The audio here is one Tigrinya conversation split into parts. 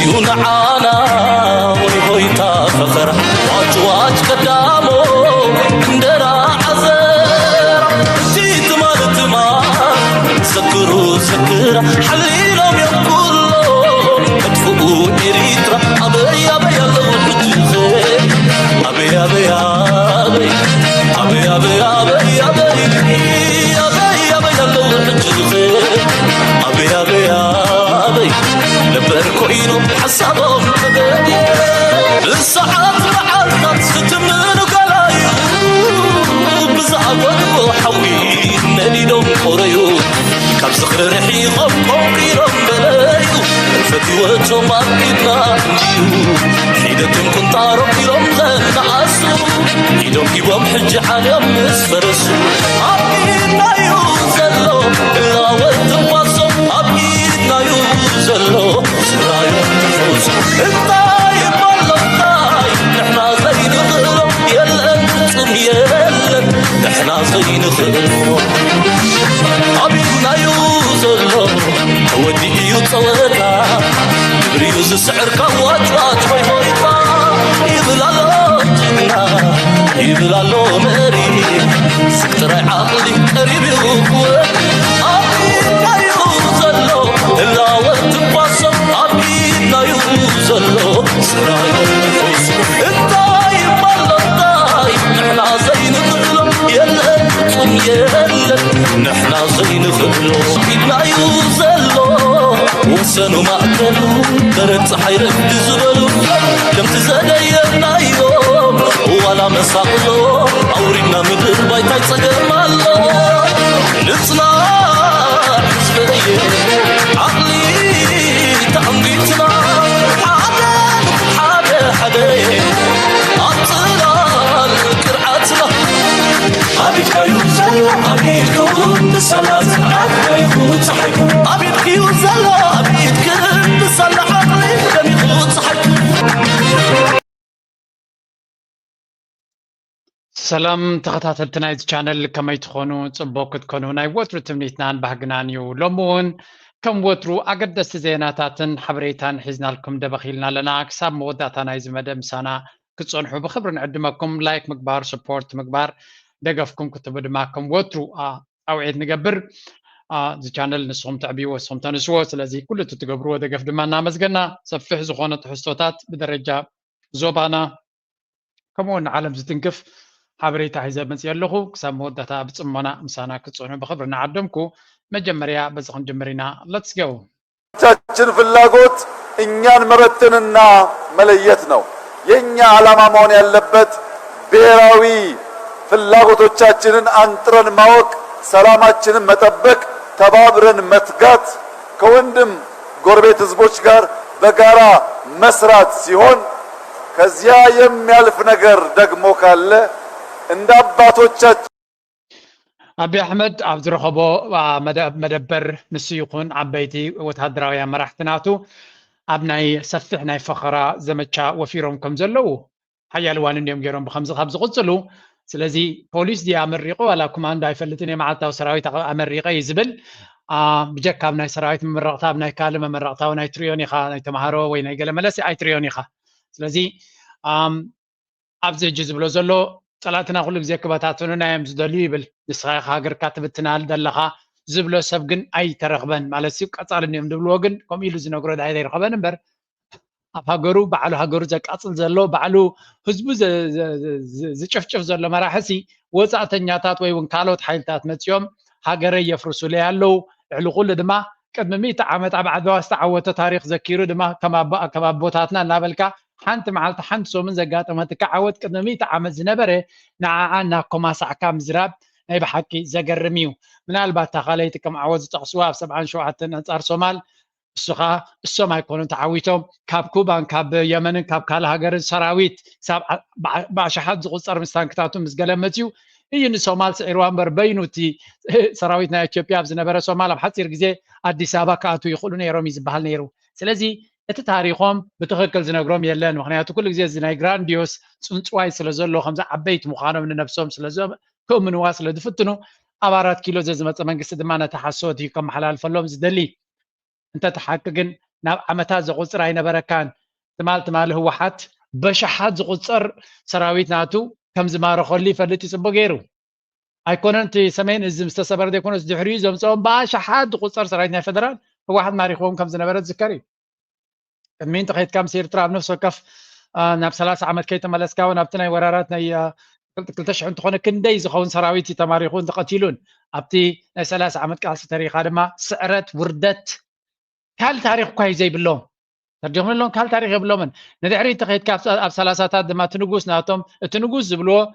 يونعانا ويهويتا فخر واج قدامو اندرا عزر جيت مالتما سكرو سكر حليلهم يقولوا ادفقوا إريترا أبي أبي الله بجزي أبي أبي أبي أبي أبي أبي أبي أبي أبي الله بجزي أبي أبي أبي لبركوينو حسابهم تبدي الساعات معرضت ستمن قلايو بزعبت وحوين نليلهم قريو كاب زخر رحيقهم قوقيرهم بلايو الفتواتو ماركتنا عنديو حيدتهم كنتارو قيرهم ذن عاسو حيدهم كيبهم حج عاليهم مسفرسو عبيدنا يوزلو إلا وانتقاسو عبيدنا يوزلو سرايو تفوزو الطايب والله الطايب نحنا زين غلو يلا انتم يلا نحنا زين غلو عبيدنا يوزلو ودي يوصلتا بريوز السعر كواج واج وي هويتا يبلالو مري سكتر عقلي قريب يوقوه عبيدنا يوزلو إلا وانتقاسم عبيدنا يوزلو سرايو نفوسو الطايب والله الطايب نحنا زين غلو يلا انتم يلا نحنا زين غلو عبيدنا يوزلو وسنو معقلو درت حيرك تزبلو كم تزدينا يوم ولا مساقلو أورينا مدر بايتاي تسقمالو نصنع حزبية عقلي تعميتنا حدا عطلال كرعاتنا عبيدك يوزل عبيدكم بصلاة عبيدك يفوت صحيح عبيدك يوزل عبيدك بصلاة عبيدك يفوت صحيح سلام تخطاتلتنا ايز چانل كما يتخونو صبوك تكونو ناي وترو تمنيتنان بحقنانيو لومون كم وترو اقدست زيناتاتن حبريتان حزنا لكم دبخيلنا لنا كساب موداتان ايز مدام سانا كتصنحو بخبر نعدمكم لايك مقبار سبورت مقبار دقفكم كتبو دماكم وترو اوعيد نقبر زي چانل نسوم تعبيو وسوم تنسوو سلازي كل تتقبرو دقف دمانا مزقنا سفح زخونة حستوتات بدرجة زوبانا كمون عالم زتنقف حبريتا حزب مسي اللخو كسام مودتا بتصمنا مسانا كتصونو بخبر نعدمكو مجمريا بزخن جمرينا let's go ቻችን ፍላጎት እኛን መበተንና መለየት ነው የኛ ዓላማ መሆን ያለበት ብሔራዊ ፍላጎቶቻችንን አንጥረን ማወቅ ሰላማችንን መጠበቅ ተባብረን መትጋት ከወንድም ጎረቤት ህዝቦች ጋር በጋራ መስራት ሲሆን ከዚያ የሚያልፍ ነገር ደግሞ ካለ እንደ አባቶቻችን أبي أحمد عبد الرخبو مدبر نسيقون عبيتي وتهدراويا مراحتناتو أبناي سفحنا فخرا زمتشا وفيرهم كم زلو حيا الوان اليوم جيرهم بخمس قتلو سلازي بوليس دي أمريقو ولا كوماندا يفلتني معتا وسراويت أمريقا يزبل بجك أبناي سراويت مرقتا أبناي كالم مرقتا وناي تريوني خا ناي تمهارو ويناي قال ملاسي أي تريوني خا سلازي أبزي جزبلو زلو طلعتنا كل زي كباتاتنا نايم زدلو يبل نسخه هاجر كاتبتنا دلخا زبلو سبغن اي ترخبن مالسي قصال نيم دبلوغن كوم يلو زنغرو داي يرخبن امبر افغرو بعلو هاجرو زقاصل زلو بعلو حزب زچفچف زلو مراحسي وصاتنياتات وي ون كالوت حيلتات متيوم هاجر يفرسو لي يالو علقول دما قدم 100 عام بعد واستعوت تاريخ ذكيرو دما كما بوتاتنا نابلكا حنت معلت حنت سو من زقاطمه تكعوت قدمي تعمز نبره نعانا كما سعكا مزراب اي بحكي زقرميو من البات تخاليت كم عوز تقسوا 70 شوعه انصار صومال السخا السما يكونوا تعويتهم كاب كوبان كاب يمن كاب كال هاجر سراويت ساب باشحات زقصر مستانكتاتو مزقلمتيو اين صومال سعيروان بر بينوتي سراويتنا اثيوبيا بزنبره صومال بحصير غزي اديس ابا كاتو يخلون يروم يزبحال نيرو سلازي እቲ ታሪኾም ብትኽክል ዝነግሮም የለን ምክንያቱ ኩሉ ግዜ ዝናይ ግራንዲዮስ ፅንፅዋይ ስለዘሎ ከምዚ ዓበይቲ ምዃኖም ንነፍሶም ክእምንዋ ስለዝፍትኑ ኣብ 4 ኪሎ ዝመፀ መንግስቲ ድማ ነቲ ሓሶት እዩ ከመሓላልፈሎም ዝደሊ እንተተሓቂ ግን ناب عمتات زقصر أي نبركان تمال هوحات بشحات زقصر سراويت ناتو كم زمار خلي فلتي سبقيرو أيكونن تي سمين إزم استسبر دي يكون إزدحري زمصون بشحات زقصر سراويتنا فدرال هو واحد ماريخوهم كم زنبرت ذكري مين تخيت كم سير تراب نفسه كف ناب 3 عمت كي تملسكا ونابتنا وراراتنا كلتش عند خونه كندي زخون سراويتي تماريخون تقتلون ابتي 3 عمت كاس تاريخ هذا ما سعرت وردت كال تاريخ كوي زي بلوم ترجم لهم كال تاريخ بلومن ندعري تخيت كاف اب 3 دما تنغوس ناتهم تنغوس زبلو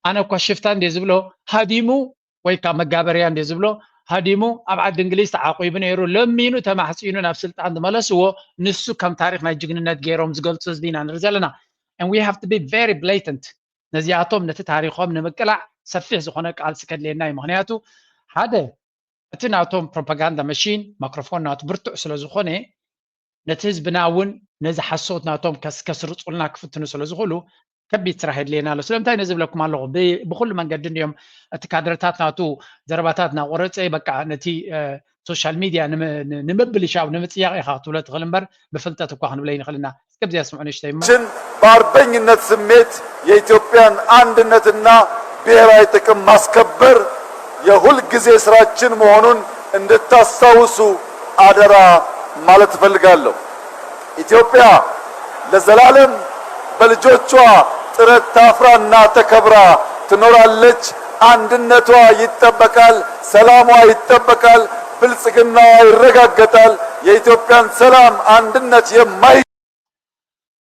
انا كشفتان دي زبلو هاديمو ወይ ካብ መጋበርያ እንደ ዝብሎ ሃዲሙ ኣብ ዓዲ እንግሊዝ ተዓቂቡ ነይሩ ለሚኑ ተማሕፂኑ ናብ ስልጣን ዝመለስዎ ንሱ ከም ታሪክ ናይ ጅግንነት ገይሮም ዝገልፁ ህዝቢና ንርኢ ዘለና and we have to be very blatant ነዚኣቶም ነቲ ታሪኮም ንምቅላዕ ሰፊሕ ዝኾነ ቃልሲ ከድልየና እዩ ምክንያቱ ሓደ እቲ ናቶም ፕሮፓጋንዳ መሽን ማይክሮፎን ናቱ ብርቱዕ ስለ ዝኾነ ነቲ ህዝብና እውን ነዚ ሓሶት ናቶም ከስርፁልና ክፍትኑ ስለ ዝኽእሉ كبيت سرح لينا لو سلمتاي نزب لكم الله بكل من قد اليوم تكادرتاتنا تو ضرباتاتنا ورصي بقى نتي سوشيال ميديا نمبل شاو نمصياق يخاطولت غلمبر بفلتات እኮ አሁን ብለኝ خلينا እስከዚህ ያስሙን እሽተይ በአርበኝነት ስሜት የኢትዮጵያን አንድነትና ብሔራዊ ጥቅም ማስከበር የሁል ጊዜ ስራችን መሆኑን እንድታስታውሱ አደራ ማለት ፈልጋለሁ። ኢትዮጵያ ለዘላለም በልጆቿ ጥረት ታፍራና ተከብራ ትኖራለች። አንድነቷ ይጠበቃል፣ ሰላሟ ይጠበቃል፣ ብልጽግናዋ ይረጋገጣል። የኢትዮጵያን ሰላም አንድነት የማይ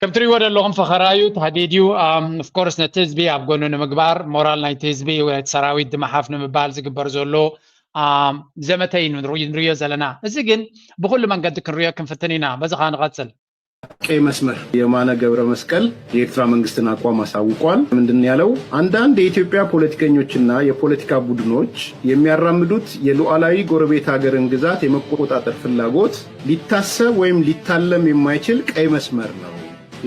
كم تري ولا لهم فخرايو تهديديو of course نتزبي أبغون مقبار مورال نتزبي وتسراوي دم حفن مبال زقبر زولو زمتين نروي زلنا زين بقول من قد كنروي كم فتنينا بس خان غتسل ቀይ መስመር የማነ ገብረ መስቀል የኤርትራ መንግስትን አቋም አሳውቋል። ምንድን ያለው አንዳንድ የኢትዮጵያ ፖለቲከኞችና የፖለቲካ ቡድኖች የሚያራምዱት የሉዓላዊ ጎረቤት ሀገርን ግዛት የመቆጣጠር ፍላጎት ሊታሰብ ወይም ሊታለም የማይችል ቀይ መስመር ነው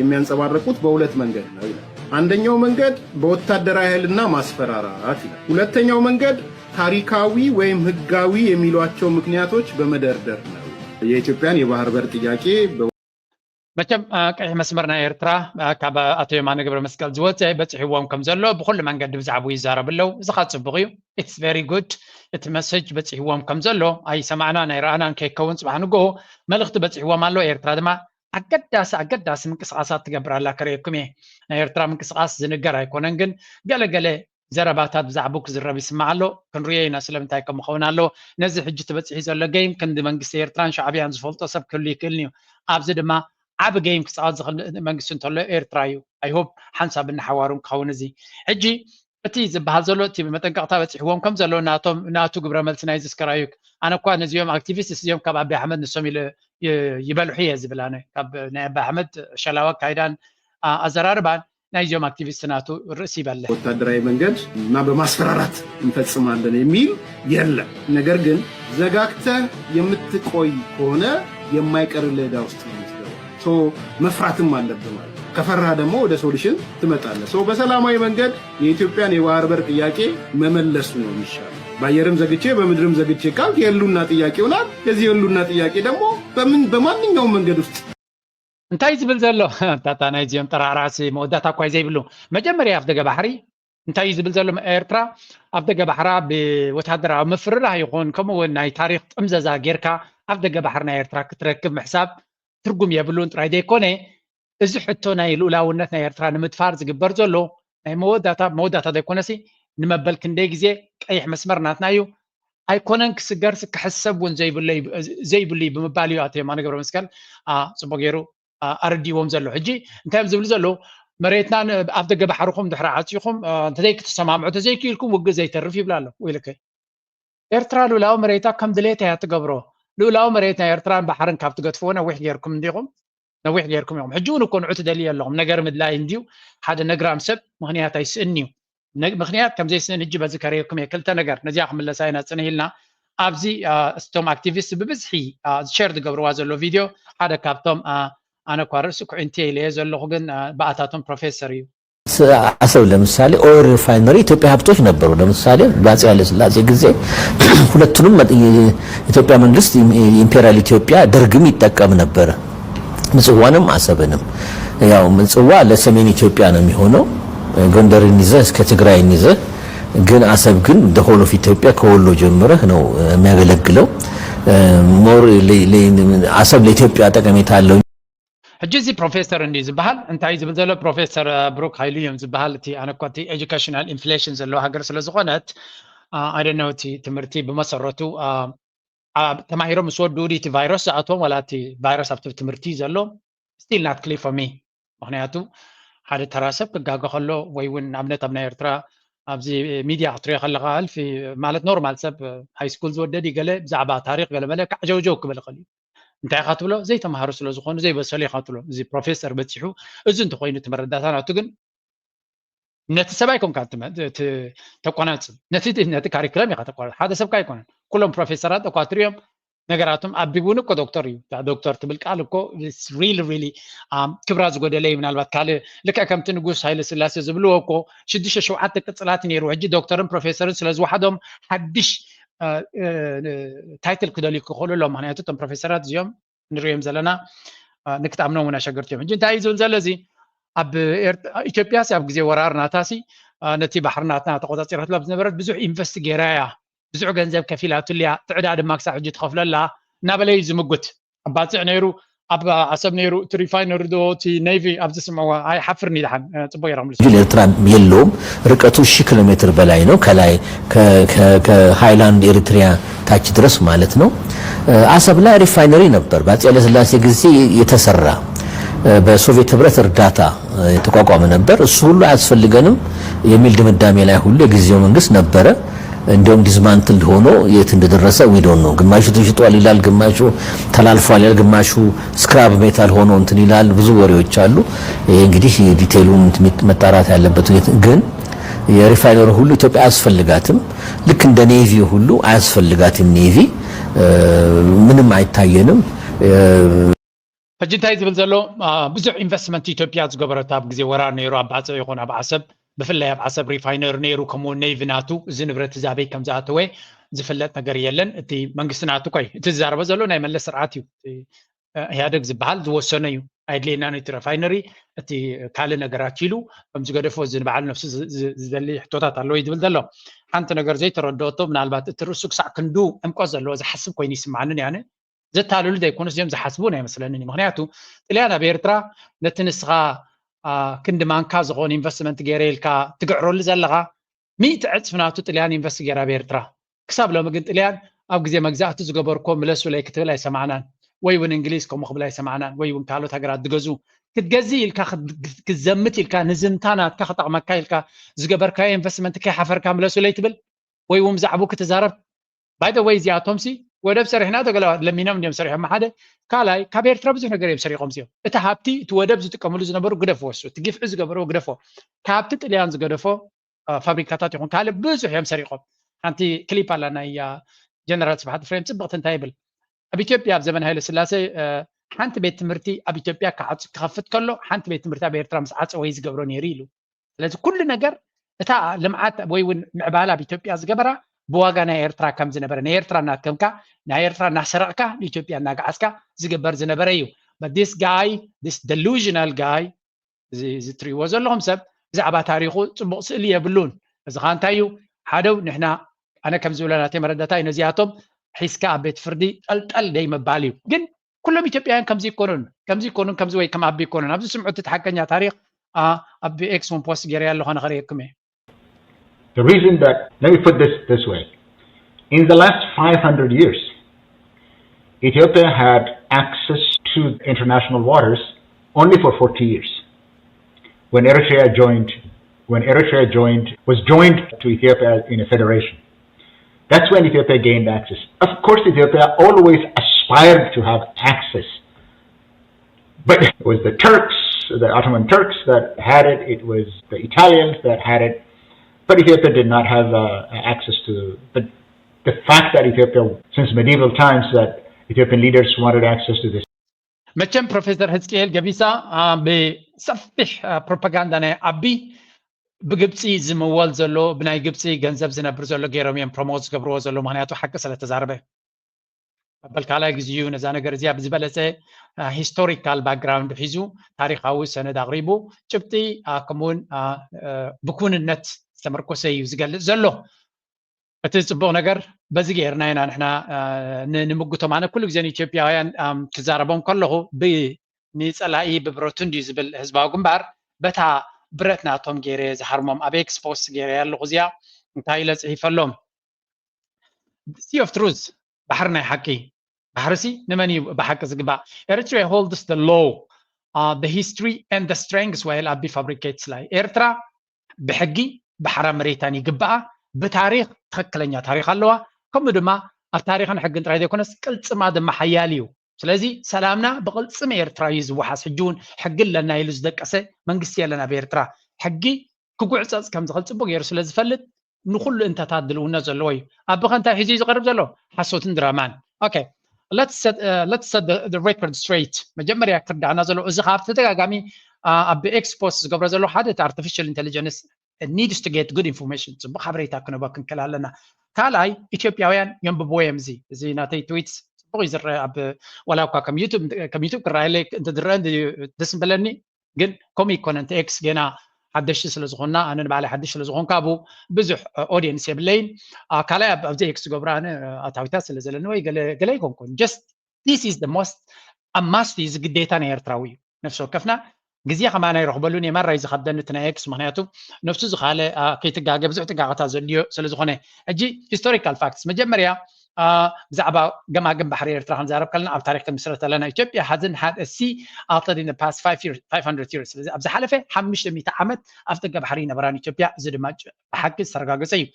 የሚያንጸባርቁት በሁለት መንገድ ነው ይላል። አንደኛው መንገድ በወታደራዊ ኃይልና ማስፈራራት ይላል። ሁለተኛው መንገድ ታሪካዊ ወይም ህጋዊ የሚሏቸው ምክንያቶች በመደርደር ነው። የኢትዮጵያን የባህር በር ጥያቄ መቸም ቀይ መስመርና ኤርትራ ካብ አቶ የማነ ገብረ መስቀል ዝወፀ በፅሕዎም ከም ዘሎ ብኩሉ መንገዲ ብዛዕባ ይዛረብለው እዚ ካ ፅቡቅ እዩ ኢትስ ቨሪ ጉድ እቲ መሰጅ በፅሕዎም ከም ዘሎ ኣይሰማዕና ናይ ረኣናን ከይከውን ፅባሕ ንግሆ መልእክቲ በፅሕዎም ኣሎ ኤርትራ ድማ ኣገዳሲ ምንቅስቃሳት ትገብር ኣላ ከርእየኩም እየ ናይ ኤርትራ ምንቅስቃስ ዝንገር ኣይኮነን ግን ገለገለ ዘረባታት ብዛዕባ ክዝረብ ይስማዕ ኣሎ ክንሪኦ ኢና ስለምንታይ ከም ምኸውን ኣሎ ነዚ ሕጂ ትበፅሒ ዘሎ ገይም ክንዲ መንግስቲ ኤርትራን ሻዕብያን ዝፈልጦ ሰብ ክህሉ ይክእል እዩ ኣብዚ ድማ عب جيم كساد زخل منجس انتلا إيرترايو I hope حنسب النحوارون كونزي حجي أتي زبها زلو تي مثلا قطعة حوام كم زلو ناتو قبل ما تنايز كرايوك أنا كون اليوم أكتيفيست اليوم كاب أبي أحمد نسمي يبلو حية زبلانة كاب نائب أحمد شلاوك كايدان أزرار بان نايجوم أكتيفيست ناتو الرئيسي بالله ወታደራዊ መንገድ እና በማስፈራራት እንፈጽማለን የሚል የለም። ነገር ግን ዘጋግተህ የምትቆይ ከሆነ የማይቀርልህ ዕዳ ውስጥ መፍራትም አለብህ ማለት ከፈራ ደግሞ ወደ ሶሉሽን ትመጣለህ። በሰላማዊ መንገድ የኢትዮጵያን የባህር በር ጥያቄ መመለሱ ነው የሚሻለው። ባየርም ዘግቼ በምድርም ዘግቼ ካል የሉና ጥያቄ ይሆናል። የዚህ የሉና ጥያቄ ደግሞ በማንኛውም መንገድ ውስጥ እንታይ ዝብል ዘሎ ታታ ናይ ዚኦም ጠራራሲ መወዳታ እኳ ዘይብሉ መጀመርያ ኣብ ደገ ባሕሪ እንታይ ዝብል ዘሎ ኤርትራ ኣብ ደገ ባሕራ ብወታደራዊ ምፍርራህ ይኹን ከምኡውን ናይ ታሪክ ጥምዘዛ ጌርካ ኣብ ደገ ባሕሪ ናይ ኤርትራ ክትረክብ ምሕሳብ ትርጉም የብሉን ጥራይ ዘይኮነ እዚ ሕቶ ናይ ልኡላውነት ናይ ኤርትራ ንምድፋር ዝግበር ዘሎ ናይ መወዳታ ዘይኮነሲ ንመበል ክንደይ ግዜ ቀይሕ መስመር ናትና እዩ ኣይኮነን ክስገርስ ክሕሰብ እውን ዘይብሉ ብምባል እዩ ኣቶ የማነ ገብረ መስቀል ፅቡቅ ገይሩ ኣረዲዎም ዘሎ ሕጂ እንታይ ዝብል ዘሎ መሬትና ኣብ ደገ ባሕርኩም ድሕሪ ዓፂኹም እንተዘይክትሰማምዑ ተዘይክኢልኩም ውግእ ዘይተርፍ ይብላ ኣሎ ወይልከ ኤርትራ ልኡላዊ መሬታ ከም ድሌት እያ ትገብሮ ልኡላዊ መሬት ናይ ኤርትራን ባሕርን ካብ ትገጥፍዎ ነዊሕ ጌርኩም እንዲኹም ነዊሕ ጌርኩም ኢኹም ሕጂ እውን እኮ ንዑ ትደልዩ ኣለኹም ነገር ምድላይ እንድዩ ሓደ ነግራም ሰብ ምክንያት ኣይስእን እዩ ምክንያት ከም ዘይስእን ሕጂ በዚ ከርእየኩም እየ ክልተ ነገር ነዚኣ ክምለሳ ኢና ፅንህ ኢልና ኣብዚ እቶም ኣክቲቪስት ብብዝሒ ሸር ዝገብርዋ ዘሎ ቪድዮ ሓደ ካብቶም ኣነ እኳ ርእሲ ኩዕንቴ ኢለየ ዘለኹ ግን ባእታቶም ፕሮፌሰር እዩ አሰብ ለምሳሌ ኦይል ሪፋይነሪ ኢትዮጵያ ሀብቶች ነበሩ። ለምሳሌ በአፄ ኃይለ ሥላሴ ጊዜ ሁለቱንም ኢትዮጵያ መንግስት ኢምፔሪያል ኢትዮጵያ ደርግም ይጠቀም ነበር፣ ምጽዋንም አሰብንም። ያው ምጽዋ ለሰሜን ኢትዮጵያ ነው የሚሆነው፣ ጎንደርን ይዘህ እስከ ትግራይን ይዘህ፣ ግን አሰብ ግን ሆል ኦፍ ኢትዮጵያ ከወሎ ጀምረህ ነው የሚያገለግለው። ሞር አሰብ ለኢትዮጵያ ጠቀሜታ አለው። ሕጂ ፕሮፌሰር እንዲ ዝበሃል እንታይ ዝብል ዘሎ ፕሮፌሰር ብሩክ ሃይሉ እዮም ዝበሃል እቲ ኣነ እኳ እቲ ኤጁኬሽናል ኢንፍሌሽን ዘለዎ ሃገር ስለ ዝኾነት ኣደነ እቲ ትምህርቲ ብመሰረቱ ተማሂሮም ምስ ወድኡ እቲ ቫይረስ ዝኣትዎም ዋላ እቲ ቫይረስ ኣብቲ ትምህርቲ ዘሎ ስቲል ናት ክሊር ፎር ሚ። ምክንያቱ ሓደ ተራ ሰብ ክጋገ ከሎ ወይ እውን ንኣብነት ኣብ ናይ ኤርትራ ኣብዚ ሚድያ ክትሪኦ ከለካ ኣልፊ ማለት ኖርማል ሰብ ሃይስኩል ዝወደድ ገለ ብዛዕባ ታሪክ ገለመለ ካዕጀውጀው ክብል ይኽእል እዩ። እንታይ ኢኻ ትብሎ ዘይተማሃሩ ስለ ዝኾኑ ዘይበሰሉ ኢኻ ትብሎ። እዚ ፕሮፌሰር በፂሑ እዚ እንተኮይኑ እቲ መረዳእታ ናቱ ግን ነቲ ሰብ ኣይኮንካ ተቆናፅን፣ ነቲ ካሪክለም ኢኻ ተቆናፅ። ሓደ ሰብካ ኣይኮነን። ኩሎም ፕሮፌሰራት እኳ ትሪኦም ነገራቶም ኣቢብ እውን እኮ ዶክተር እዩ። ዶክተር ትብል ቃል እኮ ሪሊ ክብራ ዝጎደለ እዩ። ምናልባት ካልእ ልክዕ ከምቲ ንጉስ ሃይለ ስላሴ ዝብልዎ እኮ 6-7 ቅፅላት ነይሩ። ሕጂ ዶክተርን ፕሮፌሰርን ስለ ዝወሓዶም ሓድሽ ታይትል ክደልዩ ክኽእሉ ኣሎም። ምክንያቱ እቶም ፕሮፌሰራት እዚኦም ንሪኦም ዘለና ንክትኣምኖም እውን ኣሸገርቲ እዮም። ሕጂ እንታይ እዩ ዝብል ዘሎ እዚ ኣብ ኢትዮጵያ ኣብ ግዜ ወራር ናታሲ ነቲ ባሕርናትና ተቆፃፂረትላ ዝነበረት ብዙሕ ኢንቨስት ገይራ እያ፣ ብዙሕ ገንዘብ ከፊላትልያ፣ ጥዕዳ ድማ ክሳብ ሕጂ ትኸፍለላ እናበለ እዩ ዝምጉት። ኣብ ባፅዕ ነይሩ፣ ኣብ ዓሰብ ነይሩ፣ እቲ ሪፋይነሪ ዶ እቲ ኔቪ ኣብ ዝስምዕዎ ሓፍርኒ ድሓን ፅቡቅ ይረምሉ። ኤርትራ የለውም፣ ርቀቱ 1000 ኪሎ ሜትር በላይ ነው፣ ከላይ ከሃይላንድ ኤሪትሪያ ታች ድረስ ማለት ነው። አሰብ ላይ ሪፋይነሪ ነበር በአፄ ኃይለ ሥላሴ ጊዜ የተሰራ፣ በሶቪየት ህብረት እርዳታ የተቋቋመ ነበር። እሱ ሁሉ አያስፈልገንም የሚል ድምዳሜ ላይ ሁሉ የጊዜው መንግስት ነበረ። እንደውም ዲስማንትል ሆኖ የት እንደደረሰ ዊዶን ነው። ግማሹ ተሽጧል ይላል፣ ግማሹ ተላልፏል ይላል፣ ግማሹ ስክራብ ሜታል ሆኖ እንትን ይላል። ብዙ ወሬዎች አሉ። ይሄ እንግዲህ ዲቴይሉን መጣራት ያለበት ግን የሪፋይነሪ ሁሉ ኢትዮጵያ አያስፈልጋትም። ልክ እንደ ኔቪ ሁሉ አያስፈልጋትም። ኔቪ ምንም አይታየንም። ሕጂ እንታይ ዝብል ዘሎ ብዙሕ ኢንቨስትመንት ኢትዮጵያ ዝገበረታ ኣብ ግዜ ወራር ነይሩ። ኣብ ባፅዕ ይኹን ኣብ ዓሰብ ብፍላይ ኣብ ዓሰብ ሪፋይነር ነይሩ፣ ከምኡ ኔቪ ናቱ እዚ ንብረት እዚ ኣበይ ከም ዝኣተወ ዝፍለጥ ነገር የለን። እቲ መንግስቲ ናቱ ቆይ እቲ ዝዛረበ ዘሎ ናይ መለስ ስርዓት እዩ፣ ኢህኣደግ ዝበሃል ዝወሰነ እዩ። ኣይድልየና ነቲ ሪፋይነሪ እቲ ካልእ ነገራት ኢሉ ከም ዝገደፎ እዚ ንበዓል ነፍሲ ዝደሊ ሕቶታት ኣለዎ እዩ ዝብል ዘሎ። ሓንቲ ነገር ዘይተረድአቶ ምናልባት እቲ ርእሱ ክሳዕ ክንዱ ዕምቆት ዘለዎ ዝሓስብ ኮይኑ ይስማዓንን ያነ ዘታልሉ ዘይኮኑስ እዮም ዝሓስቡን ኣይመስለንን። ምክንያቱ ጥልያን ኣብ ኤርትራ ነቲ ንስኻ ክንዲ ማንካ ዝኾነ ኢንቨስትመንት ገይረ ኢልካ ትግዕረሉ ዘለኻ 100 ዕፅፍ ናቱ ጥልያን ኢንቨስት ገይራ ኣብ ኤርትራ። ክሳብ ሎሚ ግን ጥልያን ኣብ ግዜ መግዛእቲ ዝገበርኮ ምለሱ ላይ ክትብል ኣይሰማዕናን፣ ወይ እውን እንግሊዝ ከምኡ ክብል ኣይሰማዕናን፣ ወይ እውን ካልኦት ሃገራት ዝገዙ ክትገዝእ ኢልካ ክትዘምት ኢልካ ንዝምታ ናትካ ክጠቕመካ ኢልካ ዝገበርካዮ ኢንቨስትመንት ከይሓፈርካ ምለሱ ላይ ትብል ወይ እውን ብዛዕባኡ ክትዛረብ። ባይ ዘ ወይ እዚኣቶምሲ ወደብ ሰሪሕና ተገለ ለሚኖም እንዲኦም ሰሪሖም ሓደ ካልኣይ ካብ ኤርትራ ብዙሕ ነገር እዮም ሰሪሖም እዚኦም። እቲ ሃብቲ እቲ ወደብ ዝጥቀምሉ ዝነበሩ ግደፎ ወሱ እቲ ግፍዒ ዝገበርዎ ግደፎ ካብቲ ጥልያን ዝገደፎ ፋብሪካታት ይኹን ካልእ ብዙሕ እዮም ሰሪሖም። ሓንቲ ክሊፕ ኣላ ናይ ጀነራል ስብሓት ፍሬም ፅብቕቲ እንታይ ይብል ኣብ ኢትዮጵያ ኣብ ዘመን ሃይለ ስላሴ ሓንቲ ቤት ትምህርቲ ኣብ ኢትዮጵያ ክኸፍት ከሎ ሓንቲ ቤት ትምህርቲ ኣብ ኤርትራ ምስ ዓፀ ወይ ዝገብሮ ነይሩ ኢሉ። ስለዚ ኩሉ ነገር እታ ልምዓት ወይ እውን ምዕባለ ኣብ ኢትዮጵያ ዝገበራ ብዋጋ ናይ ኤርትራ ከም ዝነበረ ናይ ኤርትራ እናትከምካ ናይ ኤርትራ እናሰረቕካ ንኢትዮጵያ እናጋዓዝካ ዝግበር ዝነበረ እዩ። but this guy, this delusional guy እዚ ትሪእዎ ዘለኹም ሰብ ብዛዕባ ታሪኹ ፅቡቕ ስእሊ የብሉን። እዚ ኸ እንታይ እዩ ሓደው ንሕና ኣነ ከም ዝብለ ናተይ መረዳእታ እዩ ነዚኣቶም ሒዝካ ኣብ ቤት ፍርዲ ጠልጠል ደይ ምባል እዩ። ግን ኩሎም ኢትዮጵያውያን ከምዚ ይኮኑን ከምዚ ወይ ከም ኣቢ ይኮኑን። ኣብዚ ስምዑት እቲ ሓቀኛ ታሪክ ኣብ ኤክስ ውን ፖስት ገይረ ኣለኹ ንኸሪአኩም እየ። The reason that, let me put this way, in the last 500 years, Ethiopia had access to international waters only for 40 years. When Eritrea was joined to Ethiopia in a federation. That's when Ethiopia gained access. Of course, Ethiopia always aspired to have access. But it was the Turks, the Ottoman Turks that had it. It was the Italians that had it. But Ethiopia did not have access to. But the fact that Ethiopia, since medieval times, that Ethiopian leaders wanted access to this. መቸም ፕሮፌሰር ህዝቅኤል ገቢሳ ብሰፊሕ ፕሮፓጋንዳ ናይ ኣቢ بجبسي زموال زلو بناي جبسي جنزب زنبر زلو غيرهم يم بروموت قبرو زلو مهنياتو حق سلا تزاربه بالكالا جزيو نزانا غرزيا بزبلسه هيستوريكال باك جراوند حيزو تاريخاوي سنه دغريبو جبتي كمون بكون النت استمركوسي زغل زلو اتصبو نجر بزي غيرنا هنا نحنا نمغتو معنا كل جزين ايثيوبياوያን تزاربون كلهو بنيصلاي ببروتوندي زبل حزباو جنبار بتا برتنا توم غيري زحرمم اب اكسبوس غيري يالو غزيا انتاي لصيفلهم سي اوف تروز بحرنا حكي بحرسي نمني بحق زغبا Eritrea holds the law the history and the strengths while ابي fabricates لاي ኤርትራ بحقي بحرام مريتاني قبا بتاريخ تخكلኛ ታሪክ ኣለዋ ከምኡ ድማ ኣብ ታሪኽን ሕግን ጥራይ ዘይኮነስ ቅልጽማ ድማ ሓያል እዩ ስለዚ ሰላምና ብቅልጽም ኤርትራ እዩ ዝወሓስ ሕጂውን ሕጊ ለና ኢሉ ዝደቀሰ መንግስቲ የለና ብኤርትራ ሕጊ ክጉዕፀፅ ከም ዝኽእል ፅቡቅ ገይሩ ስለ ዝፈልጥ ንኩሉ እንተታት ድልውነት ዘለዎ እዩ ኣብ ብኸንታይ ሒዙ ዝቐርብ ዘሎ ሓሶትን ድራማን ኦኬ let's set the record straight መጀመርያ ክርዳዕና ዘሎ እዚ ካብ ተደጋጋሚ ኣብ ኤክስፖስ ዝገብሮ ዘሎ ሓደ artificial intelligence needs to get good information ጽቡቅ ሓበሬታ ክንበክን ከላለና ካልኣይ ኢትዮጵያውያን የንብብዎ እዮም እዚ ናተይ ትዊትስ ጽቡቅ ይዝረአ ኣብ ወላኳ ከም ዩቱብ ክረአየለይ እንትድረአ ደስ በለኒ ግን ኮሚክ ኮነንት ኤክስ ገና ሓደሽ ስለ ዝኾንና ኣነ ንባዕለይ ሓደሽ ስለ ዝኾንካ ኣብኡ ብዙሕ ኦዲየንስ የብለይን ካልኣይ ኣብዚ ኤክስ ገብራ ኣነ ኣታዊታት ስለ ዘለኒ ወይ ገለ ይኮንኩን just this is the most a must is ግዴታ ናይ ኤርትራዊ እዩ ነፍሲ ወከፍና ግዜ ከማና ይረኽበሉን የማራይ ዝኸብደን እቲ ናይ ኤክስ ምክንያቱ ነፍሱ ዝኻለ ከይትጋገ ብዙሕ ትጋቐታት ዘድልዮ ስለ ዝኾነ ሕጂ ሂስቶሪካል ፋክትስ መጀመርያ ብዛዕባ ገማግም ባሕሪ ኤርትራ ክንዛረብ ከለና ኣብ ታሪክ ክምስረት ኣለና ኢትዮጵያ hasn't had a sea outside in the past 500 years ስለዚ ኣብ ዝሓለፈ 500 ዓመት ኣብ ደገ ባሕሪ ነበራን ኢትዮጵያ እዚ ድማ ብሓቂ ዝተረጋገፀ እዩ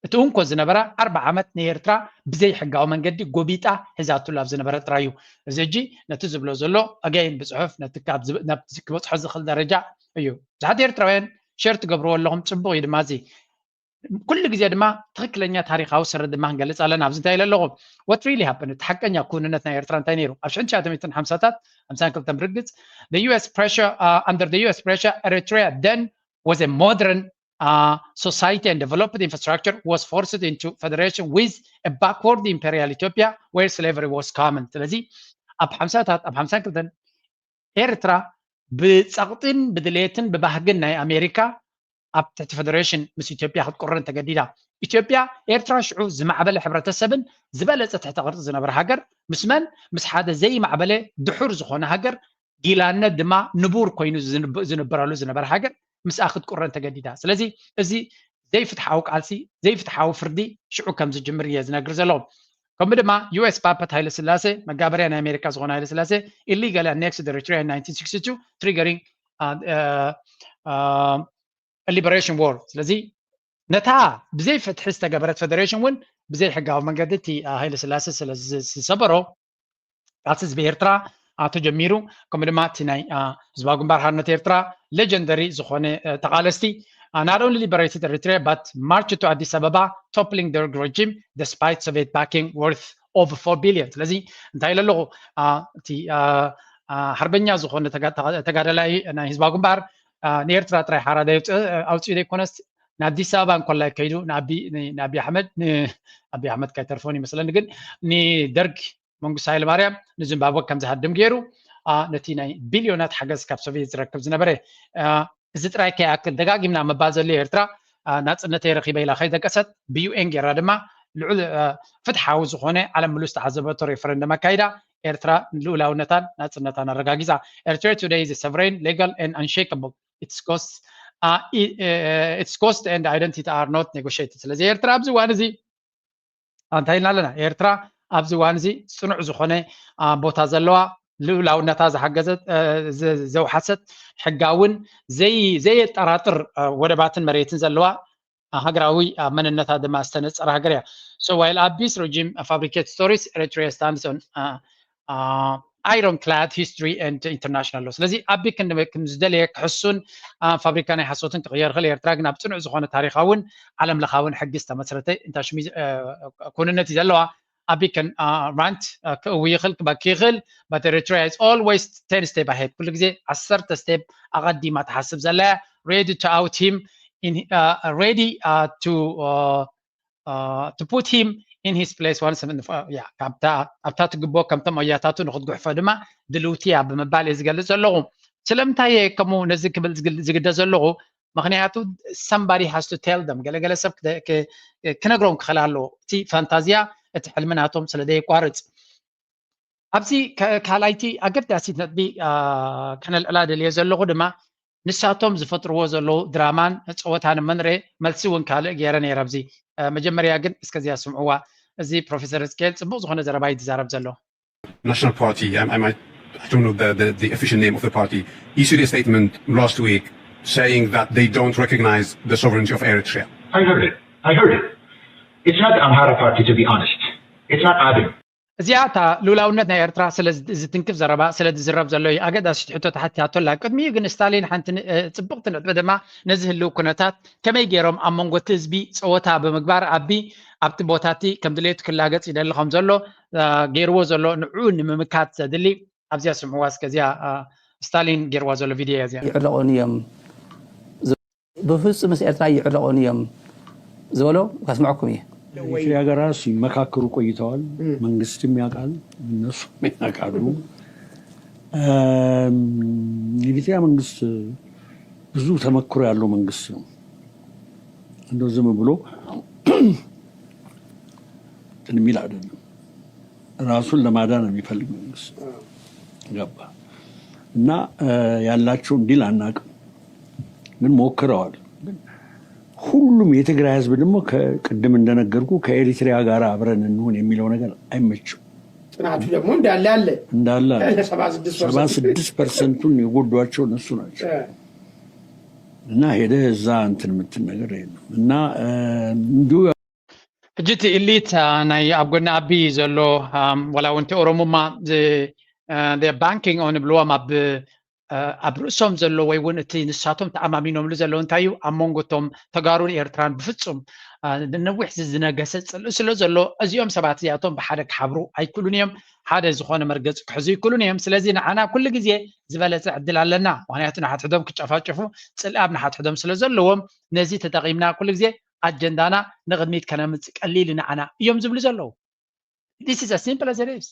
እቲ እንኮ ዝነበራ 40 ዓመት ንኤርትራ ብዘይ ሕጋዊ መንገዲ ጎቢጣ ሒዛቱሉ ኣብ ዝነበረ ጥራይ እዩ እዚ ሕጂ ነቲ ዝብሎ ዘሎ ኣጋይን ብፅሑፍ ነቲ ክበፅሖ ዝኽእል ደረጃ እዩ ብዙሓት ኤርትራውያን ሸር ትገብርዎ ኣለኹም ፅቡቅ እዩ ድማ እዚ كل جزء دما تخكلني تاريخ أو سرد ما هنجلس على نفس تايل اللغة what really happened تحكينا كوننا إيرتران تانيرو عشان شاهدوا ميتين حمساتات أمسان كلتم برجت the U.S. pressure under the U.S. pressure Eritrea then was a modern society and developed infrastructure was forced into federation with a backward imperial Ethiopia where slavery was common تلازي أب حمساتات أب حمسان كلتن إيرترا بتسقطين بدليتن ببهجنا أمريكا ኣብ ትሕቲ ፌደሬሽን ምስ ኢትዮጵያ ክትቆረን ተገዲዳ ኢትዮጵያ ኤርትራ ሽዑ ዝማዕበለ ሕብረተሰብን ዝበለፀ ትሕቲ ቅርፂ ዝነበረ ሃገር ምስ መን ምስ ሓደ ዘይማዕበለ ድሑር ዝኾነ ሃገር ጊላነት ድማ ንቡር ኮይኑ ዝነበረሉ ዝነበረ ሃገር ምስኣ ክትቆረን ተገዲዳ ስለዚ እዚ ዘይፍትሓዊ ቃልሲ ዘይፍትሓዊ ፍርዲ ሽዑ ከም ዝጅምር እየ ዝነግር ዘሎ ከምኡ ድማ ዩኤስ ፓፓት ሃይለ ስላሴ መጋበርያ ናይ ኣሜሪካ ዝኾነ ሃይለ ስላሴ ኢሊጋል ኣኔክስድ ኤሪትሪያ in 1962 triggering liberation war ስለዚ ነታ ብዘይ ፍትሒ ዝተገበረት ፌደሬሽን ውን ብዘይ ሕጋዊ መንገዲ እቲ ሃይለ ስላሴ ስለ ዝሰበሮ ቃልሲ ብኤርትራ ተጀሚሩ ከምኡ ድማ እቲ ናይ ህዝባዊ ግንባር ሓርነት ኤርትራ ሌጀንደሪ ዝኾነ ተቃለስቲ not only liberated Eritrea but marched to Addis Ababa toppling their regime despite Soviet backing worth over 4 billion ስለዚ እንታይ ለለኹ እቲ ሓርበኛ ዝኾነ ተጋዳላይ ናይ ህዝባዊ ግንባር ንኤርትራ ጥራይ ሓራዳ ኣውፅኡ ዘይኮነስ ንኣዲስ ኣበባ እንኮላ ከይዱ ንኣብይ ኣሕመድ ከይተርፎን ይመስለኒ ግን ንደርግ መንግስቲ ሃይለማርያም ንዚምባብዌ ከም ዝሃድም ገይሩ ነቲ ናይ ቢልዮናት ሓገዝ ካብ ሶቪየት ዝረክብ ዝነበረ እዚ ጥራይ ከይኣክል ደጋጊምና መባል ዘሎ ኤርትራ ናፅነተይ ረኺበ ኢላ ከይደቀሰት ብዩኤን ጌራ ድማ ልዑል ፍትሓዊ ዝኾነ ዓለም ሙሉእ ዝተዓዘበቶ ሬፈረንደም ኣካይዳ ኤርትራ ልኡላውነታን ናፅነታን ኣረጋጊፃ ኤርትራ today is a sovereign legal and unshakable its cost and identity are not negotiated ስለዚ ኤርትራ ኣብዚ እዋን እዚ እንታይ ኢልና ኣለና ኤርትራ ኣብዚ እዋን እዚ ፅኑዕ ዝኾነ ቦታ ዘለዋ ልኡላውነታ ዝሓገዘት ዘውሓሰት ሕጋውን ዘየጠራጥር ወደባትን መሬትን ዘለዋ ሃገራዊ መንነታ ድማ ዝተነፀረ ሃገር እያ so while Abiy's regime fabricates stories Eritrea stands on ironclad history and international law ስለዚ ኣቢ ከም ዝደለየ ክሕሱን ፋብሪካ ናይ ሓሶትን ክቕየር ክእል ኤርትራ ግን ኣብ ፅኑዕ ዝኾነ ታሪኻውን ዓለም ለኻውን ሕጊ ዝተመስረተ እንታይ ሽሚ ኩንነት እዩ ዘለዋ ኣቢ can rant ክእውይ ይኽእል ክበኪ ይኽእል but Eritrea is always 10 step ahead ኩሉ ግዜ 10 step ኣቐዲማ ትሓስብ ዘላ ready to out him ready to put him in his place once ኣብታ ትግቦ ከምቶም ኣያታቱ ንክትጉሕፎ ድማ ድልውቲያ ብምባል እየ ዝገልጽ ዘለኹ ስለምንታይ ከምኡ ነዚ ክብል ዝግደ ዘለኹ ምክንያቱ somebody has to tell them ገለገለ ሰብ ክነግሮም ክኽእል ኣለዎ እቲ ፋንታዝያ እቲ ሕልምናቶም ስለዘይቋርፅ ኣብዚ ካልኣይቲ ኣገዳሲት ነጥቢ ከነልዕላ ደልየ ዘለኹ ድማ ንሳቶም ዝፈጥርዎ ዘለዉ ድራማን ፀወታን መንርኤ መልሲ እውን ካልእ ገይረ ነይረ ኣብዚ መጀመርያ ግን እስከዚያ ስምዕዋ እዚ ፕሮፌሰር እስኬል ፅቡቅ ዝኾነ ዘረባ ይዛረብ ዘሎ National Party, I don't know the official name of the party, issued a statement last week saying that they don't recognize the sovereignty of Eritrea. I heard it. It's not the Amhara party, to be honest. It's not Adim. እዚኣ እታ ሉላውነት ናይ ኤርትራ ስለ ዝትንክፍ ዘረባ ስለ ዝዝረብ ዘሎ እዩ ኣገዳሲ ሕቶ ተሓቲያቶላ ቅድሚኡ ግን ስታሊን ሓንቲ ፅቡቅቲ ነጥቢ ድማ ነዚ ህልው ኩነታት ከመይ ገይሮም ኣብ መንጎ እቲ ህዝቢ ፀወታ ብምግባር ኣብቲ ቦታቲ ከም ድሌቱ ክላገፅ ይደሊ ከም ዘሎ ገይርዎ ዘሎ ንዑ ንምምካት ዘድሊ ኣብዚያ ስምዕዋ እስከዚያ ስታሊን ገይርዋ ዘሎ ቪድዮ እያ እዚኣ ይዕረቑን እዮም ብፍፁም ምስ ኤርትራ ይዕረቑን እዮም ዝበሎ ካስምዐኩም እየ ኤርትራ ጋር ሲመካከሩ ቆይተዋል። መንግስትም ያውቃል፣ እነሱም ያውቃሉ። የኤርትራ መንግስት ብዙ ተመክሮ ያለው መንግስት ነው። እንደው ዝም ብሎ የሚል አይደለም። ራሱን ለማዳን የሚፈልግ መንግስት ገባ እና ያላቸውን ዲል አናውቅም፣ ግን ሞክረዋል። ሁሉም የትግራይ ህዝብ ደግሞ ከቅድም እንደነገርኩ ከኤሪትሪያ ጋር አብረን እንሆን የሚለው ነገር አይመችም። ጥናቱ ደግሞ እንዳለ 76% የጎዷቸው እነሱ ናቸው እና ሄደ እዛ እንትን የምትል ነገር የለም እና እንዲሁ ሕጂቲ ኢሊት ናይ ኣብ ጎና ኣቢ ዘሎ ወላ ውንቲ ኦሮሞማ ባንኪንግ ንብልዎም ኣብ ርእሶም ዘሎ ወይ እውን እቲ ንሳቶም ተኣማሚኖምሉ ዘሎ እንታይ እዩ ኣብ መንጎቶም ተጋሩን ኤርትራን ብፍፁም ነዊሕ ዝነገሰ ፅልእ ስለ ዘሎ እዚኦም ሰባት እዚኣቶም ብሓደ ክሓብሩ ኣይክእሉን እዮም ሓደ ዝኾነ መርገፂ ክሕዙ ይክእሉን እዮም ስለዚ ንዓና ኩሉ ግዜ ዝበለፀ ዕድል ኣለና ምክንያቱ ንሓትሕዶም ክጨፋጨፉ ፅልእ ኣብ ንሓትሕዶም ስለ ዘለዎም ነዚ ተጠቂምና ኩሉ ግዜ ኣጀንዳና ንቅድሚት ከነምፅእ ቀሊል ንዓና እዮም ዝብሉ ዘለዉ this is as simple as it is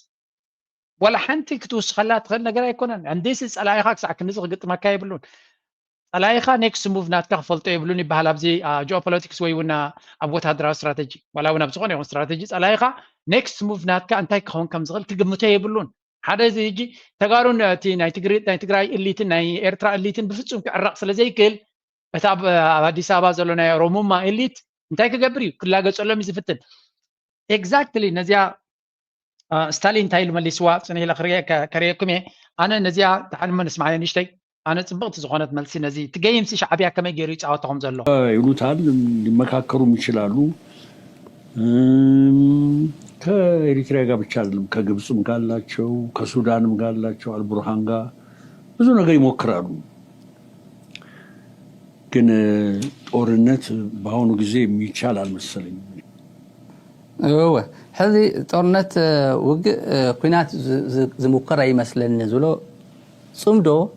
ولا حنتي كتوسخلا تخل نجار يكونن عنديس صلايخا كسع كنز قطمك يبلون صلايخا نيكست موف ناتك فلطو يبلون بحال ابزي جيوبوليتكس وي ونا ابوت هدرا استراتيجي ولا ونا بزغون يكون استراتيجي صلايخا نيكست موف ناتك انتي كون كم زغل كغمتو يبلون حدا زيجي تغارون تي ناي تግራይ ኢሊትን ናይ ኤርትራ ኢሊትን ብፍጹም ክዕረቕ ስለ ዘይክእል እታ አዲስ አበባ ዘሎ ናይ ኦሮሞማ ኢሊት እንታይ ክገብር እዩ ክላገጸሎም ይዝፍትን ኤግዛክትሊ ነዚያ ستالين تايل مليسوا سنه الاخريه كريكم انا نزيا تعلم نسمع نشتي انا صبغت زغونت ملسي نزي تجيم سي شعبيا كما يجري يጫወተهم ዘሎ ይሉታል ሊመካከሩም ይችላሉ ከኤሪትሪያ ጋር ብቻ አይደለም ከግብጽም ጋላቸው ከሱዳንም ጋላቸው አልቡርሃን ጋር ብዙ ነገር ይሞክራሉ ግን ጦርነት በአሁኑ ጊዜ የሚቻል አልመሰለኝ هذه طرنت كوينات زمكرة يمثلن زلو صمدو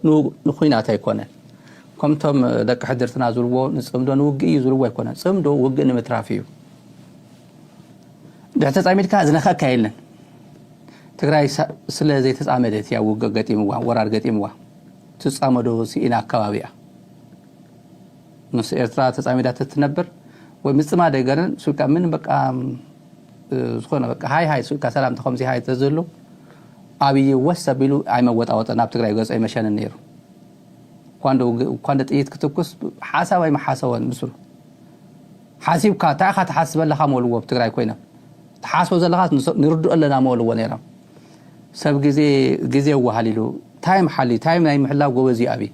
نخوينات يكونن كمتم دك حضرتنا زلو نصمدو نوجي زلو يكونن صمدو وجن مترافيو ده تسعميد كازنخا كايلن تقرأي سلا زي تسعميدت يا وجا قتيموا ورار قتيموا تسعمدو سينا كوابيا نص إرترا تسعميدات تتنبر ومسمع ده قرن سلك من بقى ዝኾነ በቃ ሃይ ሱልካ ሰላም ተኸምዚ ሃይ ተዘሉ አብይ ወሰቢሉ አይመወጣወጣና በትግራይ ገጽ አይመሸን ነይሩ ኳንዶ ጥይት ክትኩስ ሓሳብ አይመሓሰወን ምስሉ ሓሲብካ ታኻ ተሓስበለኻ ሞልዎ በትግራይ ኮይና ተሓስቦ ዘለኻ ንርድኡ ኣለና ሞልዎ ነይራ ሰብ ጊዜ ወሃሊሉ ታይም ናይ ምሕላው ጎበዝ አብይ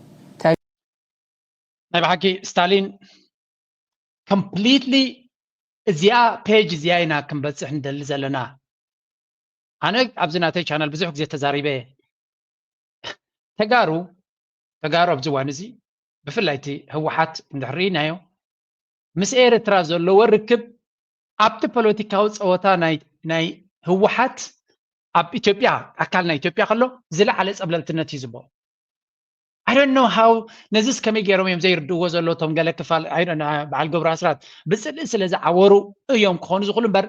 ናይ ባሕቂ ስታሊን completely እዚኣ ፔጅ እዚኣ ኢና ክንበፅሕ እንደሊ ዘለና ኣነ ኣብዚ ናተይ ቻናል ብዙሕ ግዜ ተዛሪበ ተጋሩ ኣብ ዝዋን እዚ ብፍላይ እቲ ህወሓት እንድሕሪናዮ ምስ ኤርትራ ዘለዎ ርክብ ኣብቲ ፖለቲካዊ ፀወታ ናይ ህወሓት ኣብ ኢትዮጵያ ኣካል ናይ ኢትዮጵያ ከሎ ዝለዓለ ፀብለልትነት እዩ ዝቦ I don't know how ነዚስ ከመይ ገይሮም እዮም ዘይርድዎ ዘሎ ቶም ገለ ክፋል I don't know በዓል ገብሩ ኣስራት ብፅልኢ ስለዚ ዓወሩ እዮም ክኾኑ ዝኽእሉ እምበር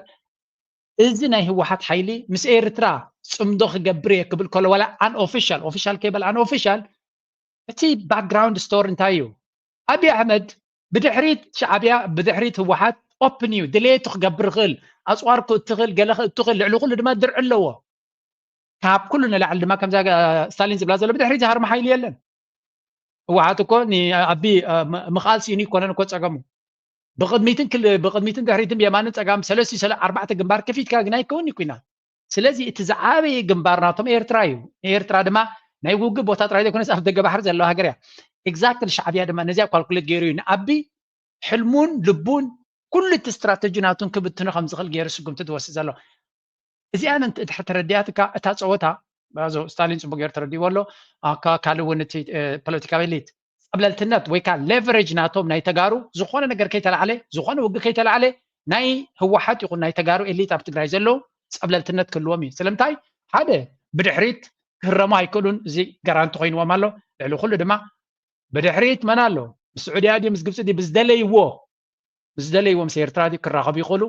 እዚ ናይ ህወሓት ሓይሊ ምስ ኤርትራ ጽምዶ ክገብር እየ ክብል ከሎ ወላ አንኦፊሻል ኦፊሻል ከይበል አንኦፊሻል እቲ ባክግራውንድ ስቶሪ እንታይ እዩ አብይ ኣሕመድ ብድሕሪት ሻዕብያ ብድሕሪት ህወሓት ኦፕን እዩ ድሌቱ ክገብር ክእል ኣፅዋር ክትኽእል ገለ ክትኽእል ልዕሊ ኩሉ ድማ ድርዕ ኣለዎ ካብ ኩሉ ንላዕሊ ድማ ከምዛ ስታሊን ዝብላ ዘሎ ብድሕሪት ዝሃርማ ሓይሊ የለን ህወሓት እኮ ንኣቢ ምኽኣል ሲኒ ይኮነን እኮ ፀገሙ ብቅድሚትን ድሕሪትን የማንን ፀጋም 3-4 ግንባር ከፊትካ ግን ኣይከውን ይኩናት ስለዚ እቲ ዝዓበየ ግንባር ናቶም ኤርትራ እዩ ኤርትራ ድማ ናይ ውግእ ቦታ ጥራይ ዘይኮነስ ኣብ ደገ ባሕሪ ዘለዋ ሃገር እያ ኤግዛክትሊ ሻዕብያ ድማ ነዚያ ኳልኩሌት ገይሩ እዩ ንኣቢ ሕልሙን ልቡን ኩሉ እቲ ስትራቴጂ ናቱን ክብትኑ ከም ዝኽእል ገይሩ ስጉምቲ ትወስድ ዘሎ እዚኣ እንድሕር ተረዲኣትካ እታ ፀወታ ባዞ ስታሊን ጽቡቅ ገይሩ ተረዲእዎ ኣሎ ካልእ እውን እቲ ፖለቲካዊ ኤሊት ፀብለልትነት ወይ ከዓ ሌቨሬጅ ናቶም ናይ ተጋሩ ዝኾነ ነገር ከይተላዕለ ዝኾነ ውግእ ከይተላዕለ ናይ ህወሓት ይኹን ናይ ተጋሩ ኤሊት ኣብ ትግራይ ዘሎ ፀብለልትነት ክህልዎም እዩ ስለምንታይ ሓደ ብድሕሪት ክህረሙ ኣይክእሉን እዚ ጋራንቲ ኮይንዎም ኣሎ ልዕሊ ኩሉ ድማ ብድሕሪት መን ኣሎ ምስ ዑድያ ድዩ ምስ ግብፂ ድዩ ብዝደለይዎ ምስ ኤርትራ ድዩ ክራኸቡ ይኽእሉ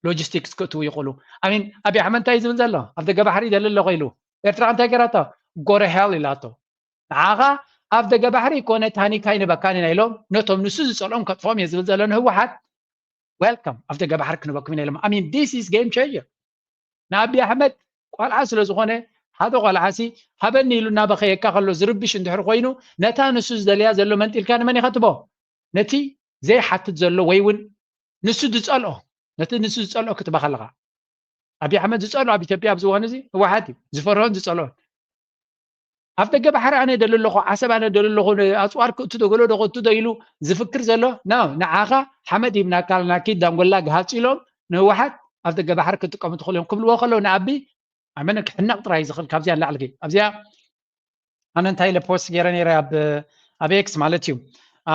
ሎጂስቲክስ ክእትዉ ይኽእሉ ኣሚን ኣብይ ኣሕመድ እንታይ ዝብል ዘሎ ኣብ ደገ ባሕሪ ደለ ኣሎ ኸኢሉ ኤርትራ እንታይ ገይራቶ ጎረ ሄል ኢላቶ ንዓኻ ኣብ ደገ ባሕሪ ኮነ ታኒካ ይንበካን ኢና ኢሎም ነቶም ንሱ ዝፀልኦም ከጥፎም እየ ዝብል ዘሎ ንህወሓት ዌልካም ኣብ ደገ ባሕሪ ክንበኩም ኢና ኢሎም ኣሚን ዲስ ኢዝ ጌም ቼንጀር ንኣብይ ኣሕመድ ቆልዓ ስለ ዝኾነ ሓደ ቆልዓሲ ሃበኒ ኢሉ እናበኸየካ ከሎ ዝርብሽ እንድሕር ኮይኑ ነታ ንሱ ዝደልያ ዘሎ መንጢልካ ንመን ይኸትቦ ነቲ ዘይሓትት ዘሎ ወይ እውን ንሱ ዝፀልኦ ነቲ ንሱ ዝፀልኦ ክትባ ከለኻ ኣብይ ኣሕመድ ዝፀልኦ ኣብ ኢትዮጵያ ኣብ ዝዋን እዚ ህወሓት እዩ ዝፈርሆን ዝፀልኦን ኣብ ደገ ባሕሪ ኣነ ደሊ ኣለኹ ዓሰብ ኣነ ደሊ ኣለኹ ኣፅዋር ክእቱ ዶ ገሎ ዶ ክእቱ ዶ ኢሉ ዝፍክር ዘሎ ንዓኻ ሓመድ ይብናካ ናኪድ ዳንጎላ ግሃፅ ኢሎም ንህወሓት ኣብ ደገ ባሕሪ ክጥቀሙ ትኽእሉ እዮም ክብልዎ ከለዉ ንኣቢ ኣመነ ክሕናቕ ጥራይ ዝኽእል ካብዚያ ንላዕሊ ገይ ኣብዚኣ ኣነ እንታይ ለፖስት ገይረ ነይረ ኣብ ኤክስ ማለት እዩ